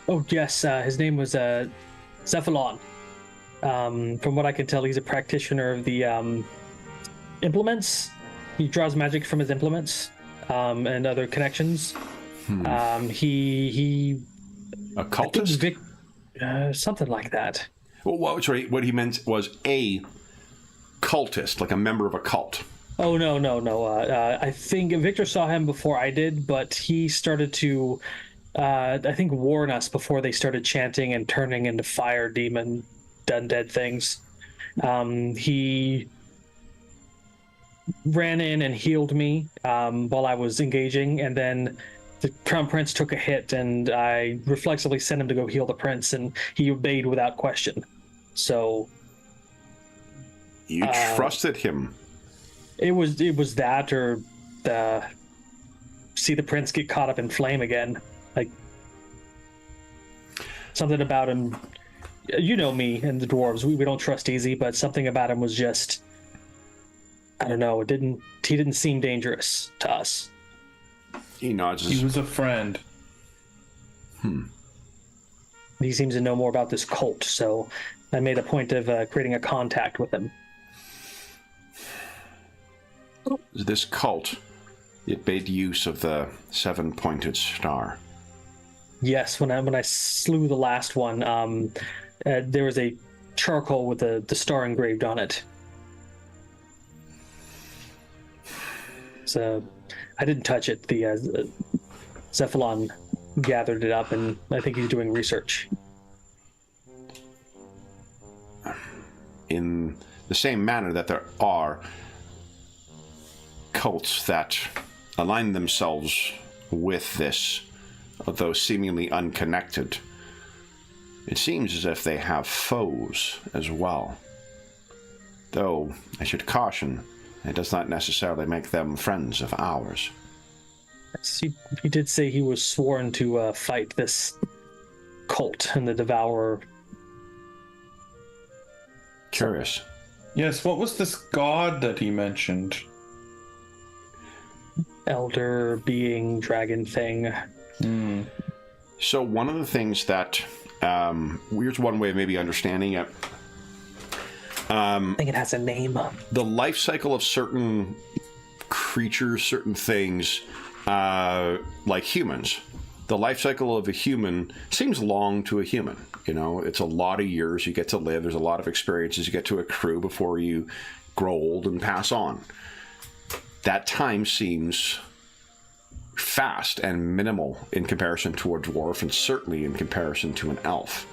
Oh, yes. His name was Cephalon. From what I can tell, he's a practitioner of the implements. He draws magic from his implements and other connections. He a cultist? Something like that. Well, what he meant was a cultist, like a member of a cult. Oh, no. I think Victor saw him before I did, but he started to, I think, warn us before they started chanting and turning into fire demon undead things. He ran in and healed me while I was engaging, and then the Crown Prince took a hit, and I reflexively sent him to go heal the prince, and he obeyed without question. So... You trusted him. It was that, or see the prince get caught up in flame again. Like, something about him. You know me and the dwarves. We don't trust easy, but something about him was just, I don't know. He didn't seem dangerous to us. He nods. He was a friend. He seems to know more about this cult, so I made a point of creating a contact with him. This cult, it made use of the 7-pointed star. Yes, when I slew the last one, there was a charcoal with the star engraved on it. So I didn't touch it. The Cephalon gathered it up, and I think he's doing research. In the same manner that there are cults that align themselves with this, although seemingly unconnected, it seems as if they have foes as well. Though, I should caution, it does not necessarily make them friends of ours. He did say he was sworn to fight this cult and the Devourer. Curious. Yes, what was this god that he mentioned? Elder being, dragon thing. So one of the things that, here's one way of maybe understanding it. I think it has a name. The life cycle of certain creatures, certain things, like humans. The life cycle of a human seems long to a human. You know, it's a lot of years you get to live. There's a lot of experiences you get to accrue before you grow old and pass on. That time seems fast and minimal in comparison to a dwarf, and certainly in comparison to an elf.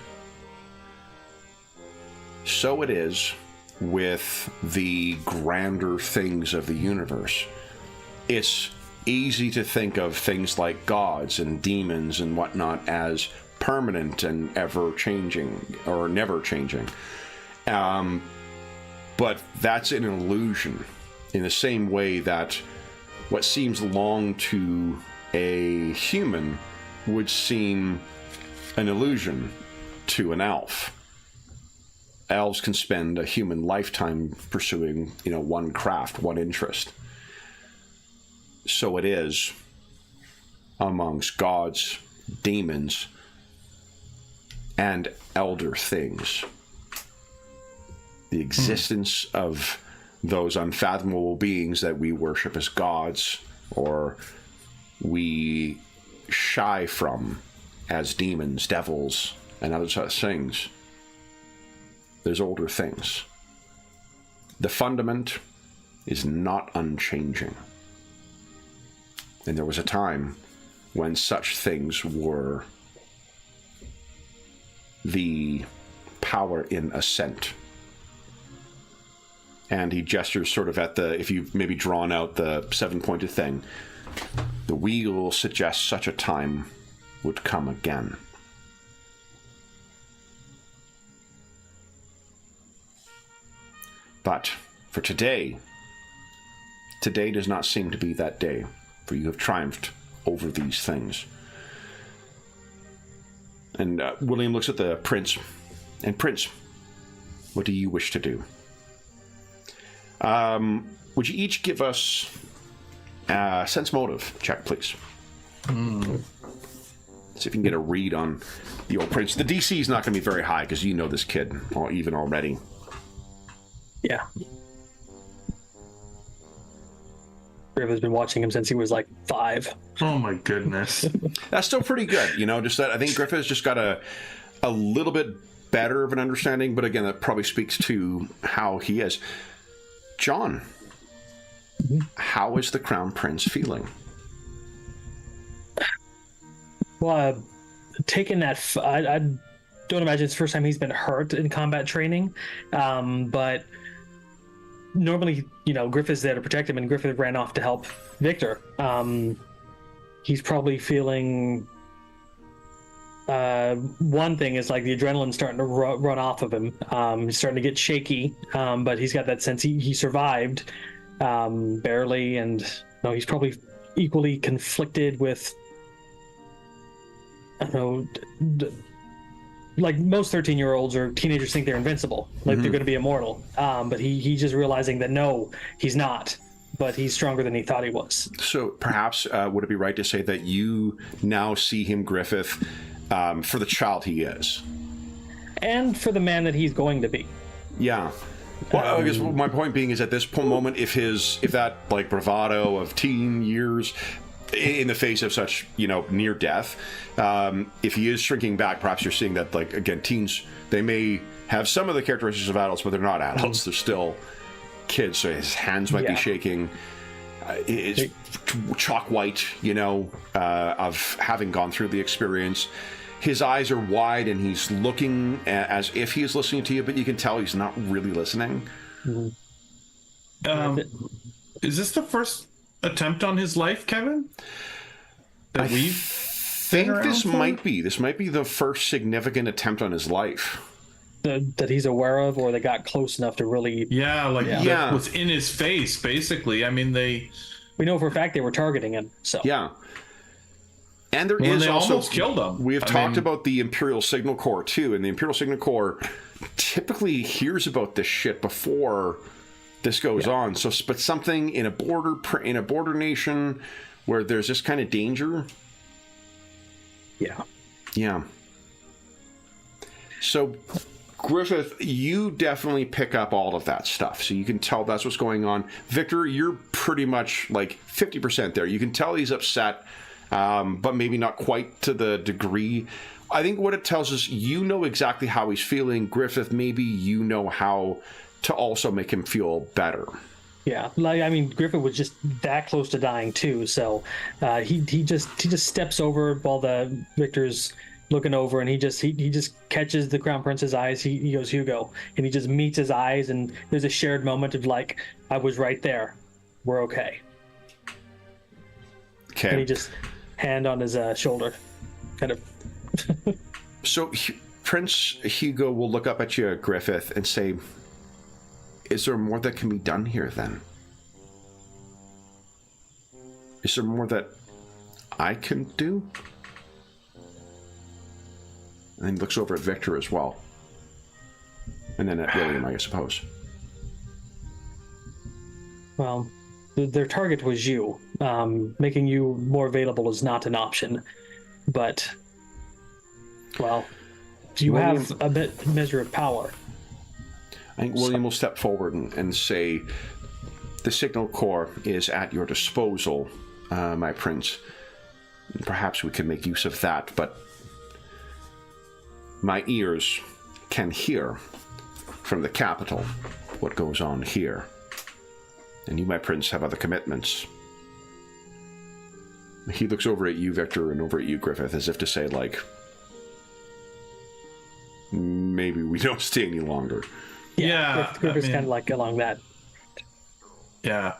So it is with the grander things of the universe. It's easy to think of things like gods and demons and whatnot as permanent and ever-changing, or never-changing. But that's an illusion, in the same way that what seems long to a human would seem an illusion to an elf. Elves can spend a human lifetime pursuing, one craft, one interest. So it is amongst gods, demons, and elder things. The existence of those unfathomable beings that we worship as gods, or we shy from as demons, devils, and other such things. There's older things. The fundament is not unchanging. And there was a time when such things were the power in ascent. And he gestures sort of at if you've maybe drawn out the 7-pointed thing, the wheel suggests such a time would come again. But for today does not seem to be that day, for you have triumphed over these things. And William looks at the prince, and Prince, what do you wish to do? Would you each give us a sense motive check, please? See if you can get a read on the old prince. The DC is not going to be very high, because you know this kid, even already. Yeah. Griff has been watching him since he was like 5. Oh my goodness. That's still pretty good, just that I think Griff has just got a little bit better of an understanding, but again, that probably speaks to how he is. John, how is the Crown Prince feeling? Well, taking that, I don't imagine it's the first time he's been hurt in combat training, but normally, Griff is there to protect him, and Griffith ran off to help Victor. He's probably feeling... one thing is like the adrenaline's starting to run off of him. He's starting to get shaky, but he's got that sense he survived barely, and he's probably equally conflicted with, I don't know, like most 13-year-olds or teenagers think they're invincible, like they're going to be immortal. But he's just realizing that no, he's not. But he's stronger than he thought he was. So perhaps would it be right to say that you now see him, Griffith, for the child he is, and for the man that he's going to be? Yeah. Well, I guess my point being is at this moment, if that like bravado of teen years in the face of such, near death, if he is shrinking back, perhaps you're seeing that, like, again, teens, they may have some of the characteristics of adults, but they're not adults. They're still kids. So his hands might be shaking. It's chalk white, of having gone through the experience. His eyes are wide and he's looking as if he is listening to you, but you can tell he's not really listening. Is this the first attempt on his life, Kevin? I think this might be the first significant attempt on his life that he's aware of, or they got close enough to really. That was in his face, basically. I mean, we know for a fact they were targeting him. So and they also almost killed him. We have talked about the Imperial Signal Corps too, and the Imperial Signal Corps typically hears about this shit before this goes on. So, but something in a border nation where there's this kind of danger. Yeah. So, Griffith, you definitely pick up all of that stuff. So you can tell that's what's going on. Victor, you're pretty much like 50% there. You can tell he's upset, but maybe not quite to the degree. I think what it tells us, you know exactly how he's feeling. Griffith, maybe you know how to also make him feel better. Yeah, Griffith was just that close to dying too. So he just steps over while the Victor's looking over, and he just catches the Crown Prince's eyes. He goes, Hugo, and he just meets his eyes, and there's a shared moment of like, I was right there. We're okay. Okay. And he just hand on his shoulder, kind of. So Prince Hugo will look up at you, Griffith, and say, is there more that can be done here, then? Is there more that I can do? And he looks over at Victor as well. And then at William, I suppose. Well, their target was you. Making you more available is not an option. But, well, you have a measure of power. I think William will step forward and say, the Signal Corps is at your disposal, my prince. Perhaps we can make use of that, but my ears can hear from the capital what goes on here. And you, my prince, have other commitments. He looks over at you, Victor, and over at you, Griffith, as if to say, like, maybe we don't stay any longer. Yeah, Griffith's kind of like along that. Yeah.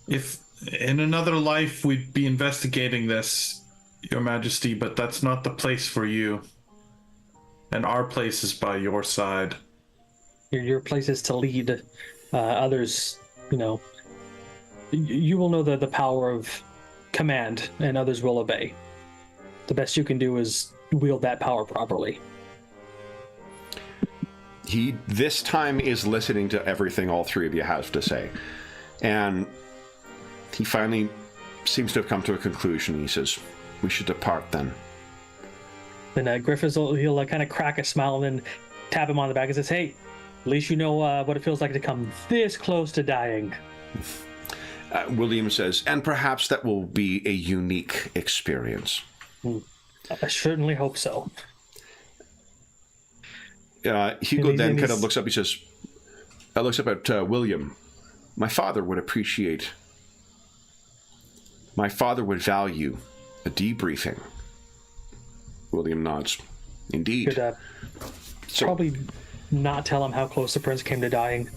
If in another life we'd be investigating this, Your Majesty, but that's not the place for you. And our place is by your side. Your place is to lead others, you will know the power of command, and others will obey. The best you can do is wield that power properly. He, this time, is listening to everything all three of you have to say. And he finally seems to have come to a conclusion. He says, we should depart then. And Griffith, he'll kind of crack a smile and then tap him on the back and says, hey, at least you know what it feels like to come this close to dying. William says, and perhaps that will be a unique experience. I certainly hope so. Hugo then kind of looks up. He says, looks up at William. My father would value a debriefing. William nods. Indeed. Could probably not tell him how close the prince came to dying.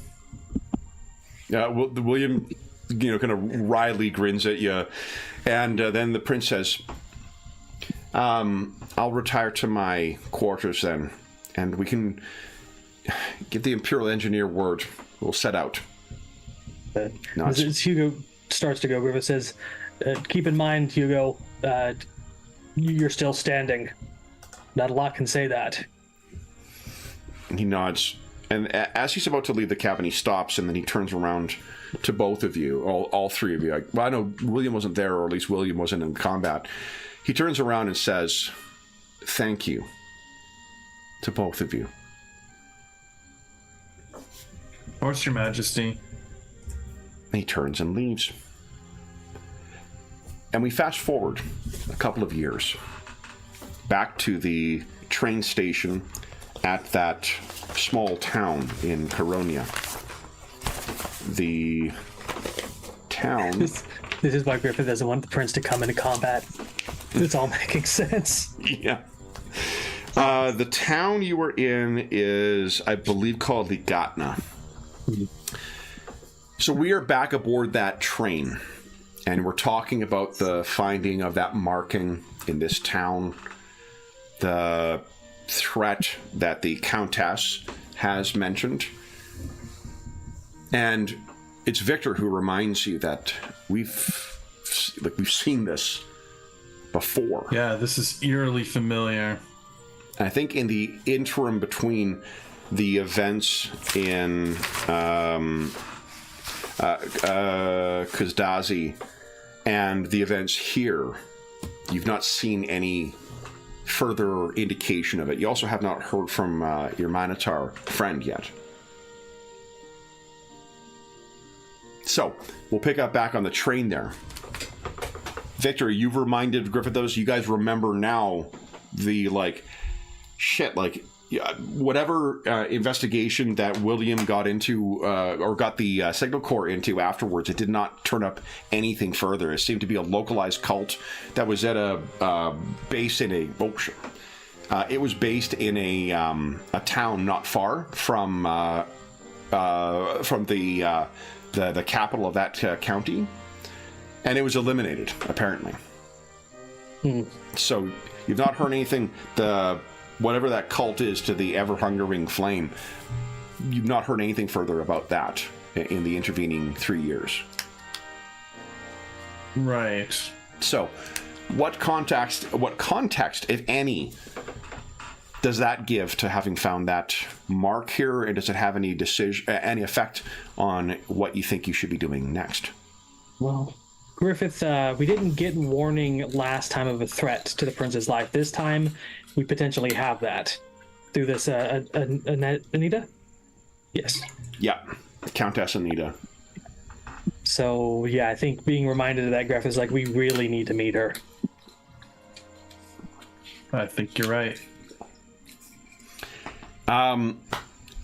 William, kind of wryly grins at you, and then the prince says, I'll retire to my quarters then, and we can give the Imperial Engineer word. We'll set out. As Hugo starts to go, Griffith says, keep in mind, Hugo, you're still standing. Not a lot can say that. And he nods. And as he's about to leave the cabin, he stops, and then he turns around to both of you, all three of you. Well, I know William wasn't there, or at least William wasn't in combat. He turns around and says, "Thank you," to both of you. Of course, Your Majesty. And he turns and leaves. And we fast forward a couple of years back to the train station at that small town in Caronia. The town... This is why Griffith doesn't want the prince to come into combat. It's all making sense. Yeah. The town you were in is, I believe, called Ligatna. So we are back aboard that train, and we're talking about the finding of that marking in this town, the threat that the Countess has mentioned, and it's Victor who reminds you that we've seen this before. Yeah, this is eerily familiar. I think in the interim between the events in Kuzdazi and the events here, you've not seen any further indication of it. You also have not heard from your Minotaur friend yet. So, we'll pick up back on the train there. Victor, you've reminded Griffith those. You guys remember now the, whatever investigation that William got into, or got the Signal Corps into afterwards, it did not turn up anything further. It seemed to be a localized cult that was at a base in a... it was based in a town not far from the capital of that county, and it was eliminated, apparently. So, you've not heard anything... Whatever that cult is to the ever-hungering flame, you've not heard anything further about that in the intervening 3 years. Right. So, what context, if any, does that give to having found that mark here, and does it have any effect on what you think you should be doing next? Well, Griffith, we didn't get warning last time of a threat to the prince's life. This time, we potentially have that through this Anita? Yes. Yeah, Countess Anita. So, yeah, I think being reminded of that, Griffith, is we really need to meet her. I think you're right.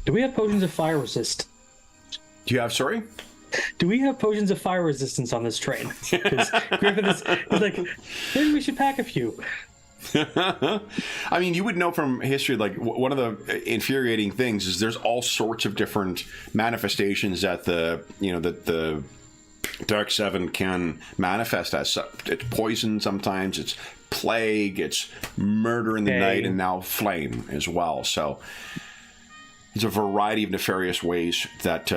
Do we have potions of fire resist? Do you have, sorry? Do we have potions of fire resistance on this train? Because Griffith is maybe we should pack a few. I mean, you would know from history, one of the infuriating things is there's all sorts of different manifestations that the Dark Seven can manifest as. It's poison sometimes, it's plague, it's murder in the night, and now flame as well. So there's a variety of nefarious ways that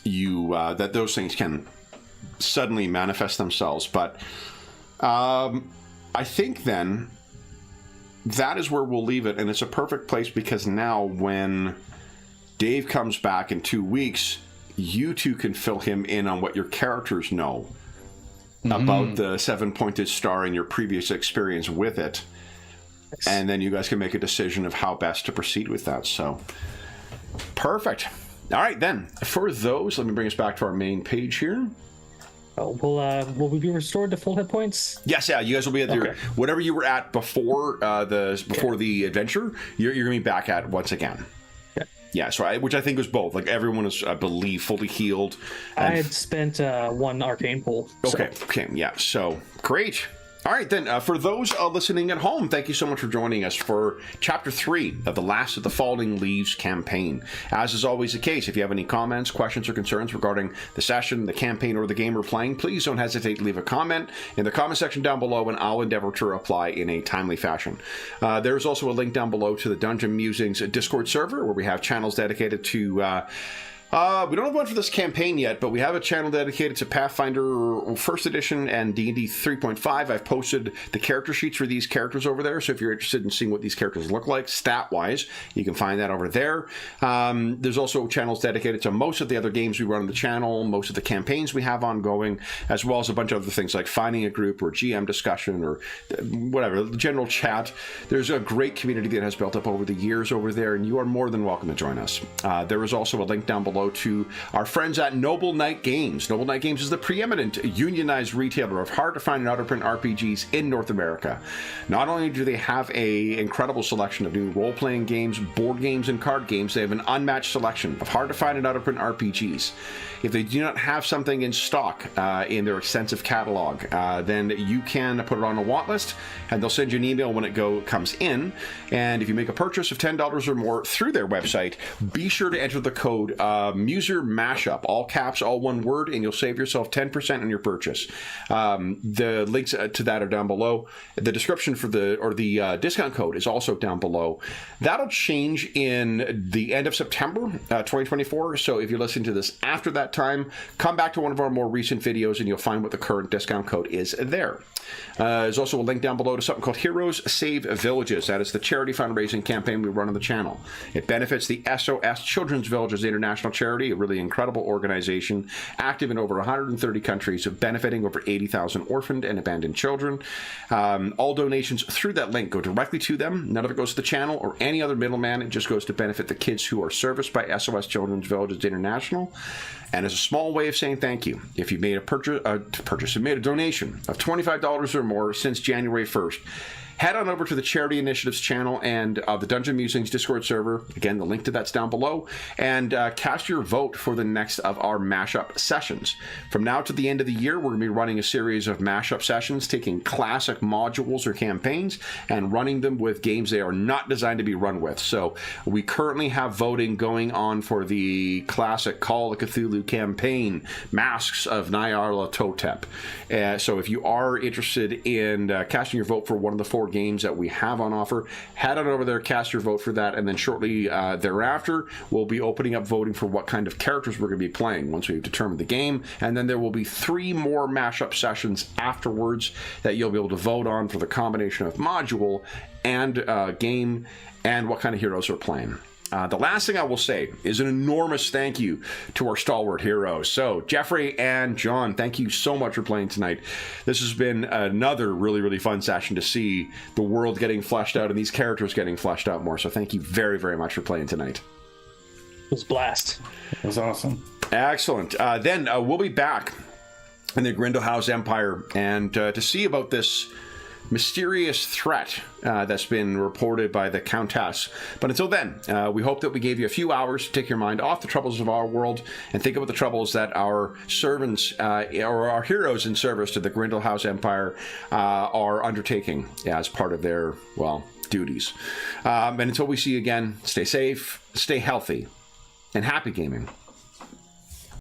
that those things can suddenly manifest themselves. But I think then that is where we'll leave it, and it's a perfect place because now when Dave comes back in 2 weeks, you two can fill him in on what your characters know about the 7-pointed star and your previous experience with it. Yes. And then you guys can make a decision of how best to proceed with that. So, perfect. All right, then. For those, let me bring us back to our main page here. Oh, will we be restored to full hit points? Yes, yeah. You guys will be at your whatever you were at before the adventure. You're going to be back at once again. Yeah, so which I think was both. Everyone is, I believe, fully healed. I had spent one arcane pool. Okay, yeah. So great. All right, then, for those listening at home, thank you so much for joining us for Chapter 3 of the Last of the Falling Leaves campaign. As is always the case, if you have any comments, questions, or concerns regarding the session, the campaign, or the game we're playing, please don't hesitate to leave a comment in the comment section down below, and I'll endeavor to reply in a timely fashion. There's also a link down below to the Dungeon Musings Discord server, where we have channels dedicated to We don't have one for this campaign yet, but we have a channel dedicated to Pathfinder First Edition and D&D 3.5. I've posted the character sheets for these characters over there, so if you're interested in seeing what these characters look like, stat-wise, you can find that over there. There's also channels dedicated to most of the other games we run on the channel, most of the campaigns we have ongoing, as well as a bunch of other things like finding a group or GM discussion or whatever, general chat. There's a great community that has built up over the years over there, and you are more than welcome to join us. There is also a link down below to our friends at Noble Knight Games. Noble Knight Games is the preeminent unionized retailer of hard-to-find and out-of-print RPGs in North America. Not only do they have an incredible selection of new role-playing games, board games, and card games, they have an unmatched selection of hard-to-find and out-of-print RPGs. If they do not have something in stock in their extensive catalog, then you can put it on a want list, and they'll send you an email when it comes in. And if you make a purchase of $10 or more through their website, be sure to enter the code Muser Mashup, all caps, all one word, and you'll save yourself 10% on your purchase. The links to that are down below. The description for the discount code is also down below. That'll change in the end of September 2024. So if you're listening to this after that time, come back to one of our more recent videos and you'll find what the current discount code is there. There's also a link down below to something called Heroes Save Villages. That is the charity fundraising campaign we run on the channel. It benefits the SOS Children's Villages International Charity, a really incredible organization, active in over 130 countries, benefiting over 80,000 orphaned and abandoned children. All donations through that link go directly to them. None of it goes to the channel or any other middleman. It just goes to benefit the kids who are serviced by SOS Children's Villages International. And as a small way of saying thank you, if you made a donation of $25 or more since January 1st, head on over to the Charity Initiatives channel and the Dungeon Musings Discord server. Again, the link to that's down below. And cast your vote for the next of our mashup sessions. From now to the end of the year, we're going to be running a series of mashup sessions, taking classic modules or campaigns and running them with games they are not designed to be run with. So we currently have voting going on for the classic Call of Cthulhu campaign, Masks of Nyarlathotep. So if you are interested in casting your vote for one of the 4 games that we have on offer, head on over there, cast your vote for that, and then shortly thereafter we'll be opening up voting for what kind of characters we're going to be playing once we've determined the game, and then there will be 3 more mashup sessions afterwards that you'll be able to vote on for the combination of module and game and what kind of heroes we're playing. The last thing I will say is an enormous thank you to our stalwart heroes. So, Jeffrey and John, thank you so much for playing tonight. This has been another really, really fun session to see the world getting fleshed out and these characters getting fleshed out more. So thank you very, very much for playing tonight. It was a blast. It was awesome. Excellent. Then we'll be back in the Grindlehaus Empire and to see about this mysterious threat that's been reported by the Countess. But until then, we hope that we gave you a few hours to take your mind off the troubles of our world and think about the troubles that our servants or our heroes in service to the Grindlehaus Empire are undertaking as part of their, well, duties. And until we see you again, stay safe, stay healthy, and happy gaming.